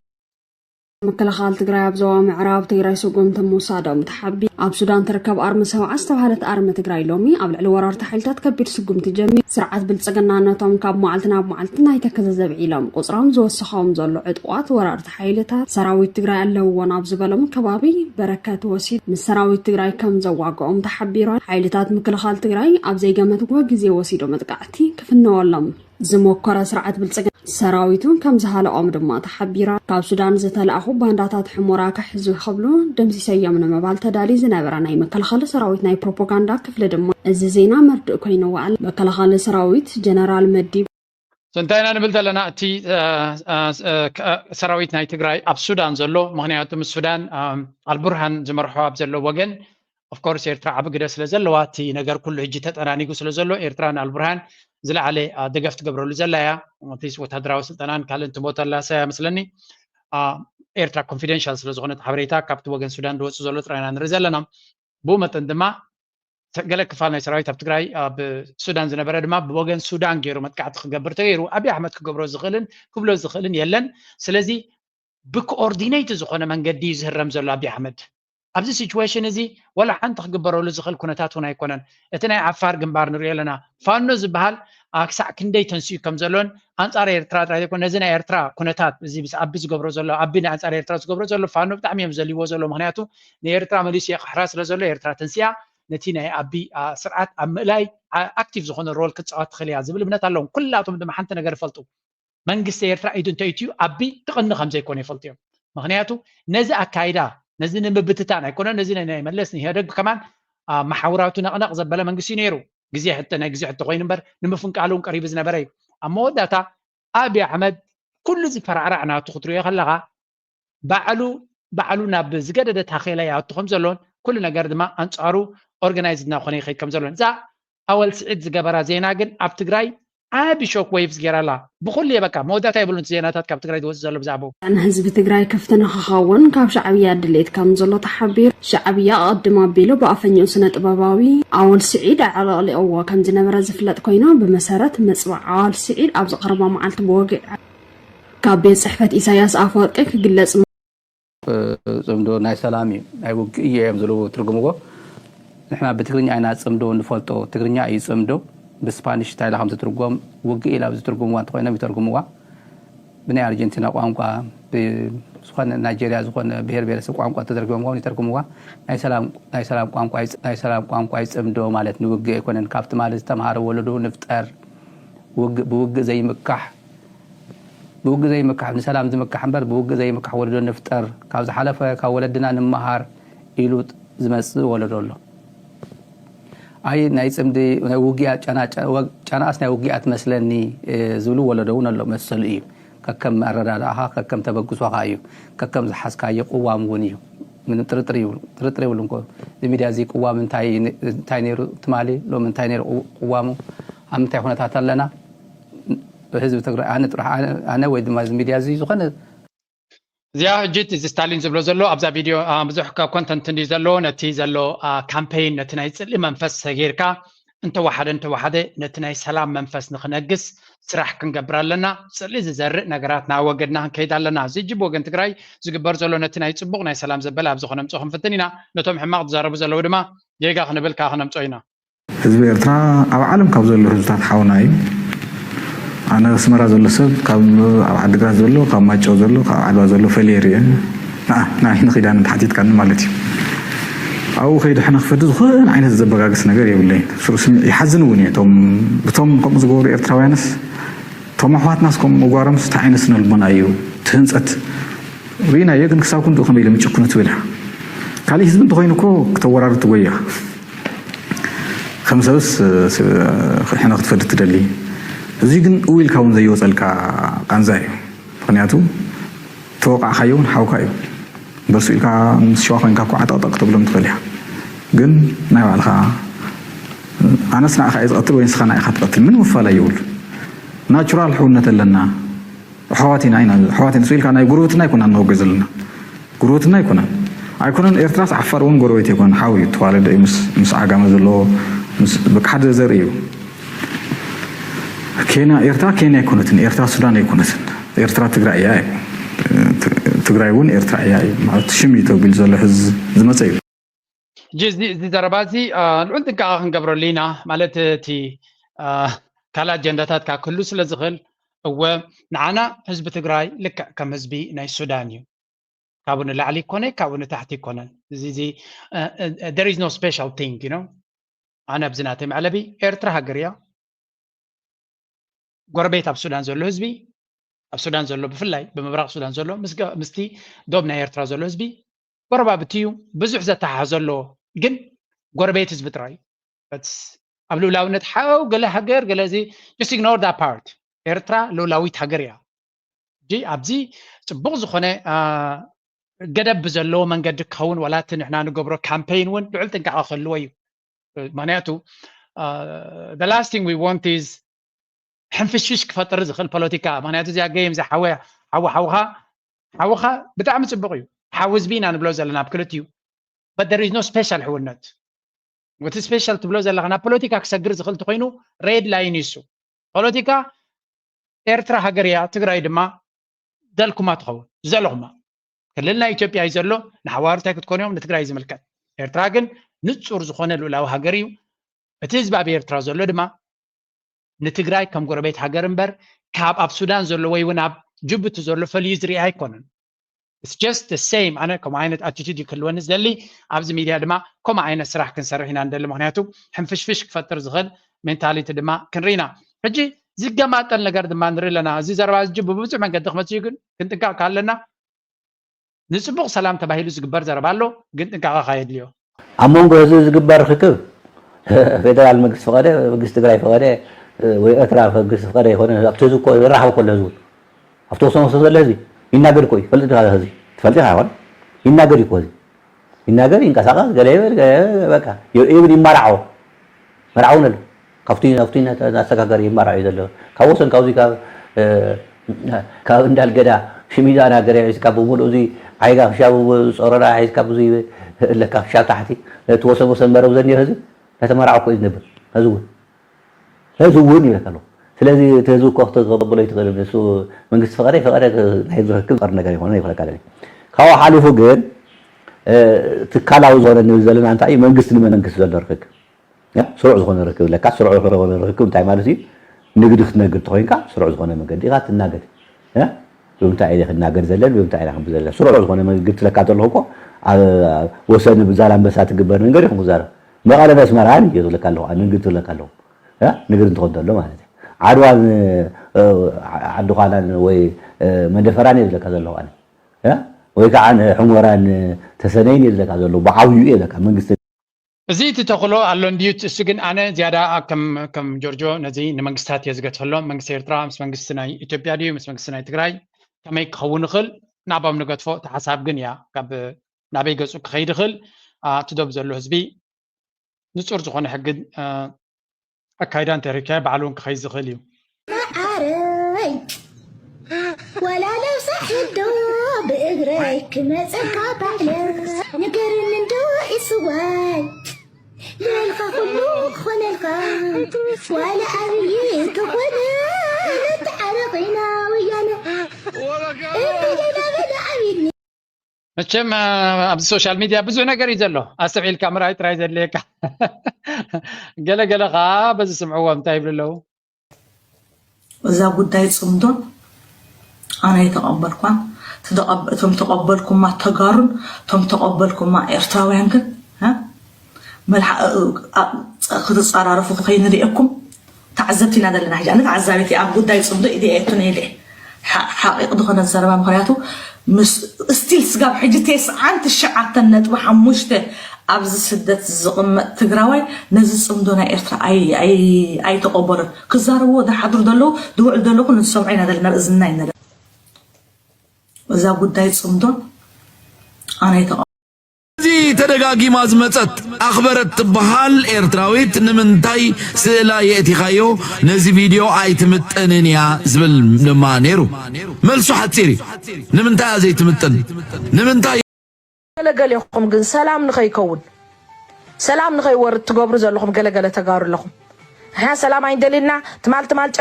مكلخال تقرأي أبزوا معراب تقرأي سوقهم تموسادة متحبي أب سودان تركب أرم سوا استوهالت أرم تقرأي لومي أبل الورار تحيلتات كبير سوقهم تجمي سرعات بلتسقنا ناتهم كاب معلتنا بمعلتنا يتكذا زبعي لهم قصرهم زو السخوم زلو عدوات ورار تحيلتها سراوي تقرأي اللو ونابز بلهم كبابي بركات وسيد من سراوي تقرأي كم زواقهم تحبيران حيلتات مكلخال تقرأي أبزي قامت وقزي وسيدو متقعتي كفنو والله زموكرا سرعت بلصق سراويتون كم زهال عمر ما تحبيرا كاب سودان زتلاخو بانداتات حمورا كحزو خبلو دمسي سيامنا مبال تدالي زنابرا ناي مكلخال سراويت ناي بروباغاندا كفل دم از زينا مرد كوينو وعل مكلخال سراويت جنرال مدي سنتين نبلت لنا تي سراويت ناي تግራይ ኣብ ሱዳን ዘሎ ምክንያቱም ሱዳን አልቡርሃን ዝመርሖ ኣብ ዘሎ ወገን of course ኤርትራ ኣብ ግደ ስለ ዘለዋ እቲ ነገር ኩሉ ሕጂ ተጠናኒጉ ስለ ዘሎ ኤርትራን አልቡርሃን ዝለዓለ ደገፍ ትገብረሉ ዘላያ እንቲስ ወታደራዊ ስልጣናን ካልእንት ሞተላ ሳያ መስለኒ ኤርትራ ኮንፊደንሻል ስለ ዝኾነ ሓበሬታ ካብቲ ወገን ሱዳን ድወጽ ዘሎ ጥራይና ንርኢ ዘለና ብኡ መጠን ድማ ገለ ክፋል ናይ ሰራዊት ኣብ ትግራይ ኣብ ሱዳን ዝነበረ ድማ ብወገን ሱዳን ገይሩ መጥቃዕቲ ክገብር ተገይሩ ኣብይ ኣሕመድ ክገብሮ ዝኽእልን ክብሎ ዝኽእልን የለን ስለዚ ብኮኦርዲኔት ዝኾነ መንገዲ ዝህረም ዘሎ ኣብይ ኣሕመድ ኣብዚ ሲቹዌሽን እዚ ወላ ሓንቲ ክግበረሉ ዝኽእል ኩነታት እውን ኣይኮነን እቲ ናይ ዓፋር ግንባር ንሪኦ ኣለና ፋኖ ዝበሃል ክሳዕ ክንደይ ተንስኡ ከም ዘሎን ኣንጻር ኤርትራ ጥራይ ኣይኮነ ነዚ ናይ ኤርትራ ኩነታት እዚ ብኣቢ ዝገብሮ ዘሎ ኣቢ ናይ ኣንጻር ኤርትራ ዝገብሮ ዘሎ ፋኖ ብጣዕሚ እዮም ዘልይዎ ዘሎ ምክንያቱ ንኤርትራ መሊሱ የቕሕራ ስለ ዘሎ ኤርትራ ተንስያ ነቲ ናይ ኣቢ ስርዓት ኣብ ምእላይ ኣክቲቭ ዝኾነ ሮል ክትፃወት ትኽእል እያ ዝብል እምነት ኣለዎም ኩላቶም ድማ ሓንቲ ነገር ይፈልጡ መንግስቲ ኤርትራ ኢዱ እንተይትዩ ኣቢ ትቕኒ ከም ዘይኮነ ይፈልጡ እዮም ምክንያቱ ነዚ ኣካይዳ ነዚ ንምብትታን ኣይኮነን ነዚ ናይ መለስ ንሄደግ ከማን ማሕበራቱ ነቕነቕ ዘበለ መንግስቲ ነይሩ ግዜ ሕተ ናይ ግዜ ሕተ ኮይኑ እምበር ንምፍንቃሉን ቀሪቡ ዝነበረ እዩ ኣብ መወዳእታ ኣብይ ኣሕመድ ኩሉ ዝፈራዕራዕ ናቱ ክትሪኦ ከለኻ ባዕሉ ናብ ዝገደደ ታኺላ ያቱ ከም ዘሎን ኩሉ ነገር ድማ ኣንጻሩ ኦርጋናይዝድ እናኾነ ይኸይድ ከም ዘሎን እዛ ኣወል ስዒድ ዝገበራ ዜና ግን ኣብ ትግራይ ዓቢ ሾክ ዌቭስ ገይራላ ብኩሉ የበቃ መወዳእታ የብሉን ዜናታት ካብ ትግራይ ዝወፅእ ዘሎ ብዛዕባኡ ህዝቢ ትግራይ ከፍተና ክኸውን ካብ ሻዕብያ ድሌት ከም ዘሎ ተሓቢር ሻዕብያ ቀድማ ኣቢሉ ብኣፈኛኡ ስነ ጥበባዊ ኣወል ስዒድ ኣዕለቕሊቕዎ ከም ዝነበረ ዝፍለጥ ኮይኑ ብመሰረት መፅዋዕ ኣወል ስዒድ ኣብ ዝቐረባ መዓልቲ ብወግዕ ካብ ቤት ፅሕፈት ኢሳያስ ኣፈወርቂ ክግለጽ ጽምዶ ናይ ሰላም እዩ ናይ ውግእ እዮም ዘለዎ ትርጉምዎ ንሕና ብትግርኛ ኢና ጽምዶ ንፈልጦ ትግርኛ እዩ ጽምዶ بسبانيش تايلا خمسة ترجم وجي إلى بترجم وان تقولنا بترجموا بني أرجنتينا قامقا بسخان نيجيريا سخان بير سخان قامقا تترجموا وان يترجموا ناي سلام قامقا يسمدو مالت نوجي كونن كافت مالت تمهار ولدو نفتر بوج زي مكح بوج زي مكح نسلام زي مكح حنبر بوج زي مكح ولدو نفتر كاوز حلفة كولدنا نمهار إلوت زمس ولدو له أي نايسم دي وجيات أنا أصلا وجيات مثلاً زلوا ولا دون الله مثلي كم أردها كم تبغى سواقيو كم زحس كاي قوام ونيو من ترتري ولونكو الميديا زي قوام من تاينير تمالي لو من تاينير قوامو هم تايهون تاتلنا بحزب تقرأ أنا تروح أنا ويد ما الميديا زي زخنة زيا جيت ستالين زبلو زلو أبزا فيديو بزح كونتنت ندي زلو نتي زلو كامبين نتناي تسلي منفس غيركا انت واحد نتناي سلام منفس نخنقس سراح كنقبر لنا تسلي زرق نغراتنا وقدنا كيد لنا زي جيب وقن تግራይ ዝግበር ዘሎ ነትናይ ጽቡቕ ናይ ሰላም ዘበል ኣብ ዝኾነ ምጽኹም ፈተኒና ነቶም ሕማቕ ዝዛረቡ ዘለው ድማ የጋ ክንብል ካ ክነምጾይና ህዝቢ ኤርትራ ኣብ ዓለም ካብ ዘሎ ህዝብታት ሓውና እዩ أنا سمرة زلوا سب كم عبد الجاز زلوا كم ما تجوا زلوا كم عدوا زلوا فليري نحن خيدان تحديد كان مالتي أو خيد إحنا خفض خان عين الزبقة قص نجار يقولي شو يحزنوني توم كم زبور إرتوانس توم أخوات ناس كم مقارم ستعين سنة البنايو تهنسات وينا يجن كساكون تخم يلم تشكون تولها كالي حزب تغينكو كتورار تويا ከም ሰብስ ሕና ክትፈድ ትደሊ እዚ ግን ዊልካ እውን ዘይወፀልካ ቃንዛ እዩ ምክንያቱ ተወቃዕካዮ እውን ሓውካ እዩ በርሱ ኢልካ ምስ ሸዋ ኮይንካ እኳ ዓጠቅጠቅ ትብሎም ትኽእል ኢኻ ግን ናይ ባዕልካ ኣነስ ንዓኻ እየ ዝቐትል ወይ ንስኻ ንዓኻ ትቐትል ምን ምፋላይ ይብሉ ናቹራል ሕውነት ኣለና ኣሕዋትና ኢና ኣሕዋትና ኢልካ ናይ ጉርብትና ይኮና ንወግዕ ዘለና ጉርብትና ይኮናን ኣይኮነን ኤርትራስ ዓፋር እውን ጎረቤት ይኮን ሓዊ እዩ ተዋለደ እዩ ምስ ዓጋመ ዘሎ በቃ ሓደ ዘርኢ እዩ ኤርትራ ኬንያ ኣይኮነትን ኤርትራ ሱዳን ኣይኮነትን ኤርትራ ትግራይ እያ እዩ ትግራይ እውን ኤርትራ እያ እዩ ማለት ሽም እዩ ተቢሉ ዘሎ ሕዚ ዝመፀ እዩ እዚ ዘረባዚ ልዑል ጥንቃቐ ክንገብረሉ ኢና ማለት እቲ ካልእ ኣጀንዳታት ካብ ክህሉ ስለ ዝኽእል እወ ንዓና ህዝቢ ትግራይ ልክዕ ከም ህዝቢ ናይ ሱዳን እዩ ካብኡ ንላዕሊ ይኮነ ካብኡ ንታሕቲ ይኮነን እዚ there is no special thing you know ኣነ ኣብዚ ናተይ መዕለቢ ኤርትራ ሃገር እያ ጎረቤት ኣብ ሱዳን ዘሎ ህዝቢ ኣብ ሱዳን ዘሎ ብፍላይ ብምብራቕ ሱዳን ዘሎ ምስቲ ዶብ ናይ ኤርትራ ዘሎ ህዝቢ ጎረባብቲ እዩ ብዙሕ ዘተሓሓዘ ኣሎ ግን ጎረቤት ህዝቢ ጥራይ ኣብ ልውላውነት ሓው ገለ ሃገር ገለ እዚ just ignore that part ኤርትራ ልውላዊት ሃገር እያ እንጂ ኣብዚ ፅቡቕ ዝኾነ ገደብ ዘለዎ መንገዲ ክኸውን ዋላ እቲ ንሕና ንገብሮ ካምፔይን እውን ልዑል ጥንቃቐ ክህልዎ እዩ ምክንያቱ the last thing we want is ሕንፍሽሽ ክፈጥር ዝኽእል ፖለቲካ ምክንያቱ እዚኣ ገይም ሓውኻ ብጣዕሚ ፅቡቕ እዩ ሓዊ ህዝቢ ኢና ንብሎ ዘለና ብክልቲኡ but there is no special ሕውነት ወቲ ስፔሻል ትብሎ ዘለካ ናብ ፖለቲካ ክሰግር ዝኽእል እንተኮይኑ ሬድ ላይን ይሱ ፖለቲካ ኤርትራ ሃገር እያ ትግራይ ድማ ደልኩማ ትኸውን ዘለኹማ ክልልና ኢትዮጵያ እዩ ዘሎ ንሓዋሩ እንታይ ክትኮኑ እዮም ንትግራይ ዝምልከት ኤርትራ ግን ንፁር ዝኾነ ልኡላዊ ሃገር እዩ እቲ ህዝቢ ኣብ ኤርትራ ዘሎ ድማ ንትግራይ ከም ጎረቤት ሃገር እምበር ካብ ኣብ ሱዳን ዘሎ ወይ እውን ኣብ ጅቡቲ ዘሎ ፈልዩ ዝርኢ ኣይኮነን it's just the same ኣነ ከምኡ ዓይነት ኣቲቱድ ይክህልወኒ ዝደሊ ኣብዚ ሚድያ ድማ ከምኡ ዓይነት ስራሕ ክንሰርሕ ኢና ንደሊ ምክንያቱ ሕንፍሽፍሽ ክፈጥር ዝኽእል ሜንታሊቲ ድማ ክንርኢ ኢና ሕጂ ዝገማጠል ነገር ድማ ንርኢ ኣለና እዚ ዘረባ እዚ ብብዙሕ መንገዲ ክመፅእ ግን ክንጥንቃቕ ካለና ንፅቡቕ ሰላም ተባሂሉ ዝግበር ዘረባ ኣሎ ግን ጥንቃቐ ካየድልዮ ኣብ መንጎ ህዝቢ ዝግበር ርክክብ ፌደራል መንግስቲ ፈቐደ መንግስቲ ትግራይ ፈቐደ ወይ ኤርትራ መንግስቲ ፈቐደ ይኮነ ኣብቲ ህዝቢ እኮ ይራኸብ ከሎ ህዝቡ ኣብቲ ወሰን ወሰን ዘሎ ህዝቢ ይናገር እኮ እዩ ፈልጥ ዲኻ ህዝቢ ትፈልጢ ኢኻ ይኮን ይናገር እዩ እኮ ህዝቢ ይናገር ይንቀሳቐስ ገለ ይበል በቃ ኢብን ይመርዖ መርዓው ኣሎ ካብቲ ኣሰጋገሪ ይመርዖ እዩ ዘሎ ካብ ወሰን ካብዚ ካብ እንዳልገዳ ሽሚዳና ገረ ሒዝካ ብምሉእ እዚ ዓይጋ ክሻብ ፀረራ ሒዝካ ብዙ ለካ ክሻብ ታሕቲ እቲ ወሰን ወሰን መረብ ዘኒአ ህዝቢ ከተመርዖ እኮ እዩ ዝነብር ህዝቢ እውን ይበካ ኣሎ ስለዚ እቲ ህዝቢ እኮ ክትቀበሎ ይትኽእል ንሱ መንግስቲ ፈቐደ ናይ ዝርክብ ቀር ነገር ይኮነ ይፈለካለኒ ካብኡ ሓሊፉ ግን ትካላዊ ዝኾነ ንብል ዘለና እንታይ እዩ መንግስቲ ንመንግስቲ ዘሎ ርክክብ ስሩዕ ዝኾነ ርክብ ለካ ስሩዕ ዝኾነ ርክብ እንታይ ማለት እዩ ንግዲ ክትነግድ ተኮይንካ ስሩዕ ዝኾነ መንገዲ ኢኻ ትናገድ ብምንታይ ኢለ ክናገድ ዘለና ብምንታይ ኢለ ክንብል ዘለና ስሩዕ ዝኾነ መንገዲ ትለካ ዘለኹ እኮ ወሰን ዛላንበሳ ትግበር መንገዲ ኢኹም ክዛረብ መቐለ መስመራን እዩ ዝብለካ ኣለኹ ንግዲ ትብለካ ኣለኹ ንግዲ እንትኾን ዘሎ ማለት እዩ ዓድዋን ዓድኻላን ወይ መደፈራን እየ ዝብለካ ዘለኹ ኣነ ወይ ከዓ ሕሞራን ተሰነይን እየ ዝብለካ ዘለኹ ብዓብዩ እየ ዝብለካ መንግስቲ እዚ ትተኽሎ ኣሎ እንድዩ እሱ ግን ኣነ ዝያዳ ከም ጆርጆ ነዚ ንመንግስታት እየ ዝገድፈሎ መንግስቲ ኤርትራ ምስ መንግስቲ ናይ ኢትዮጵያ ድዩ ምስ መንግስቲ ናይ ትግራይ ከመይ ክኸውን ይኽእል ናባም ንገድፎ እቲ ሓሳብ ግን እያ ካብ ናበይ ገፁ ክኸይድ ይኽእል ትዶብ ዘሎ ህዝቢ ንፁር ዝኾነ ሕግን ኣካይዳ እንተሪክያ ባዕሉ እውን ክኸይድ ዝኽእል እዩ ማዓረይ ወላ ለብሳ ሕዶ ብእግረይ ክመፀካ ባዕለ ንገርን እንዶ ይስዋይ ልበልካ ኩሉ ክኾነልካ ዋላ ዓብዪ እንተኾነ ነተዓረቂና ወያነ እንተደና በለ ዓብይኒ መቸም ኣብዚ ሶሻል ሚድያ ብዙሕ ነገር እዩ ዘሎ ኣስዒልካ ምርኣይ ጥራይ ዘድልየካ ገለገለ ከዓ በዚ ስምዕዎ እንታይ ይብሉ ኣለዉ እዛ ጉዳይ ፅምዶን ኣነ የተቐበልኳ እቶም ተቐበልኩማ ተጋሩን እቶም ተቐበልኩማ ኤርትራውያን ግን ክትፀራረፉ ከይንሪአኩም ተዓዘብቲ ኢና ዘለና ሕጂ ኣነ ተዓዛቢት ኣብ ጉዳይ ፅምዶ ኢድኤቱ ነይለ ሓቂቕ ዝኾነ ዘረባ ምክንያቱ ስቲል ስጋብ ሕጂ 9.5 أبز سدت زقمة تجراوي نزل صمدونا إرترا أي تقبل كزارو ده حضر دلو دوع دلو كن السمعين هذا اللي نرزنا هنا وإذا قد ده صمدون أنا يتقبل زي تدقاقي مازمتت أخبرت بحال إرتراويت نمنتاي سيلا يأتي خايو نزي فيديو آي تمتنينيا زبل لما نيرو ملسو حتيري نمنتاي زي تمتن نمنتاي قال لكم قن سلام نخي كون سلام نخي ورد تقبروا زلكم قال تقاروا لكم ها سلام عند لنا تمال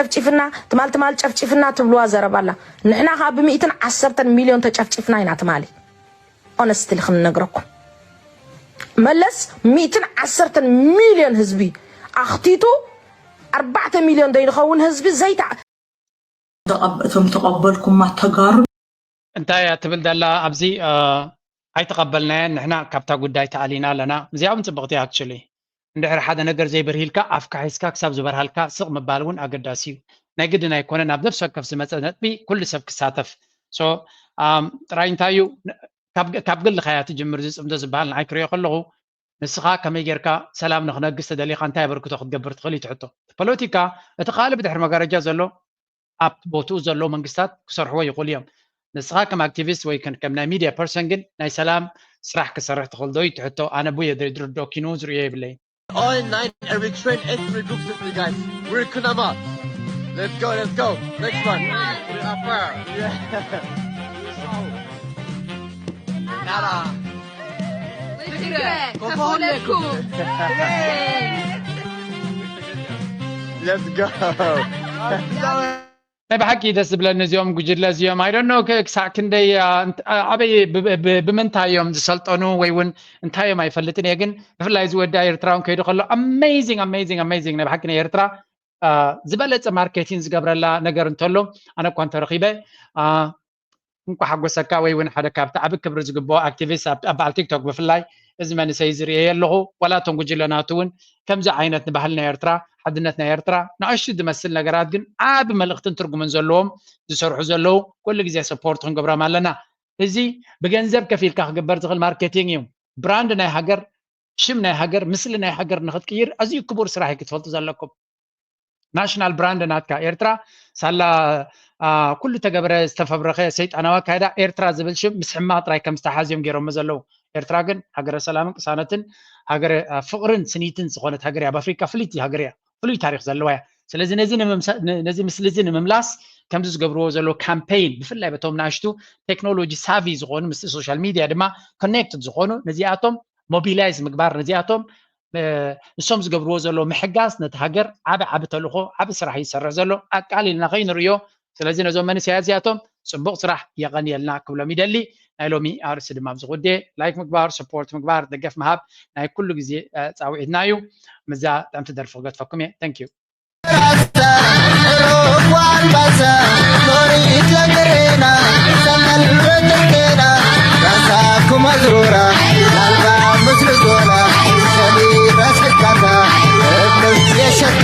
تشفشفنا تبلوا زرب الله نحنا ها ب110 مليون تشفشفنا هنا تمالي honestly خلنا نقرأكم ملس 110 مليون هزبي أختيتو 4 مليون دين خون هزبي زي تقبلكم ما تقارن انت يا تبل دلا أبزي أي تقبلنا نحنا كابتا قداي تعالينا لنا زيهم تبغتي actually ندحر حدا نقر زي برهيلكا أفكا حيسكا كساب زبرهالكا سق مبالون أقداسيو ناقدنا يكون نابدف سكف سمسنت بي كل سبك ساتف so تراين تايو كابقل خياتي جمر زي سمدو زبال نعي كريو قلغو نسخا كما يجركا سلام نخنقس تدليق انتاي بركو تاخد قبر تخلي تحطو بوليتيكا اتقالب دحر مقارجا زلو اب بوتو زلو منقستات كسرحوا يقول يوم نسخا كما اكتيفيست ويكن كمنا ميديا بيرسونجن ناي سلام سرح كسرح تخل دوي تحطو انا بويا دريدر دوكينو زريا بلي All 9 Eritrean ethnic groups with you guys. We're Kunama. Let's go. Next one. Nara. Let's go. بحكي دس بلا نزيوم جوجل لازيوم I don't know كساكندي أبي بمنتايوم زسلطانو ويون انتايوم ما يفلتني يجن بفلا يزود إيرتراون كيدو خلوا amazing نبحكي إيرترا زبالة ماركتينز قبرلا نجار نتولو أنا كنت رقيبة نكو حق وسكا ويون حدا كابتا أبي كبرز جبوا أكتيفيست أبع تيك توك بفلاي إزمان سيزري اللغو ولا تنجو لنا تون كم زعينت نبهلنا إيرترا حدنتنا إيرترا نعشد مسلنا جرادين عاب ملقتن ترجمن زلهم يسرحوا زلوا كل جزء سبورت هم قبرا مالنا هذي بجنزب كفيل كه قبر تغل ماركتينج يوم براندنا يحجر شمنا يحجر مثلنا يحجر نخد كير أزي كبر سراحي كتفلت زلكم ناشنال براند ناتكا إيرترا سلا كل تجبر استفبرخي سيد أنا وكذا إيرترا زبل شو مسحمات راي كم استحازيهم جيرهم مزلوا إيرترا جن هجر سلامك سنتين هجر فقرن سنيتين سخونة هجر يا بافريقيا فليتي هجر يا فلي تاريخ زلوا سلازي نزي مسلزين مملاس كم زوج قبرو زلوا كامبين بفلي بتوم ناشتو تكنولوجي سافي زخون مس السوشيال ميديا دما كونكتد زخونو نزياتهم موبيلايز مقبار نزياتهم نسوم زوج قبرو زلوا محجاس نتهجر عب تلقو عب سرح يسرع زلوا أكالي نغين ريو سلازي نزوم من سيازياتهم سبق سرح يغني لنا كل ميدلي نايلومي أرسل ما بزغودي لايك مقبار سبورت مقبار دقف مهاب ناي كل جزء تعويدنايو مزا تم تدر فوقت فكمي ثانك يو Shut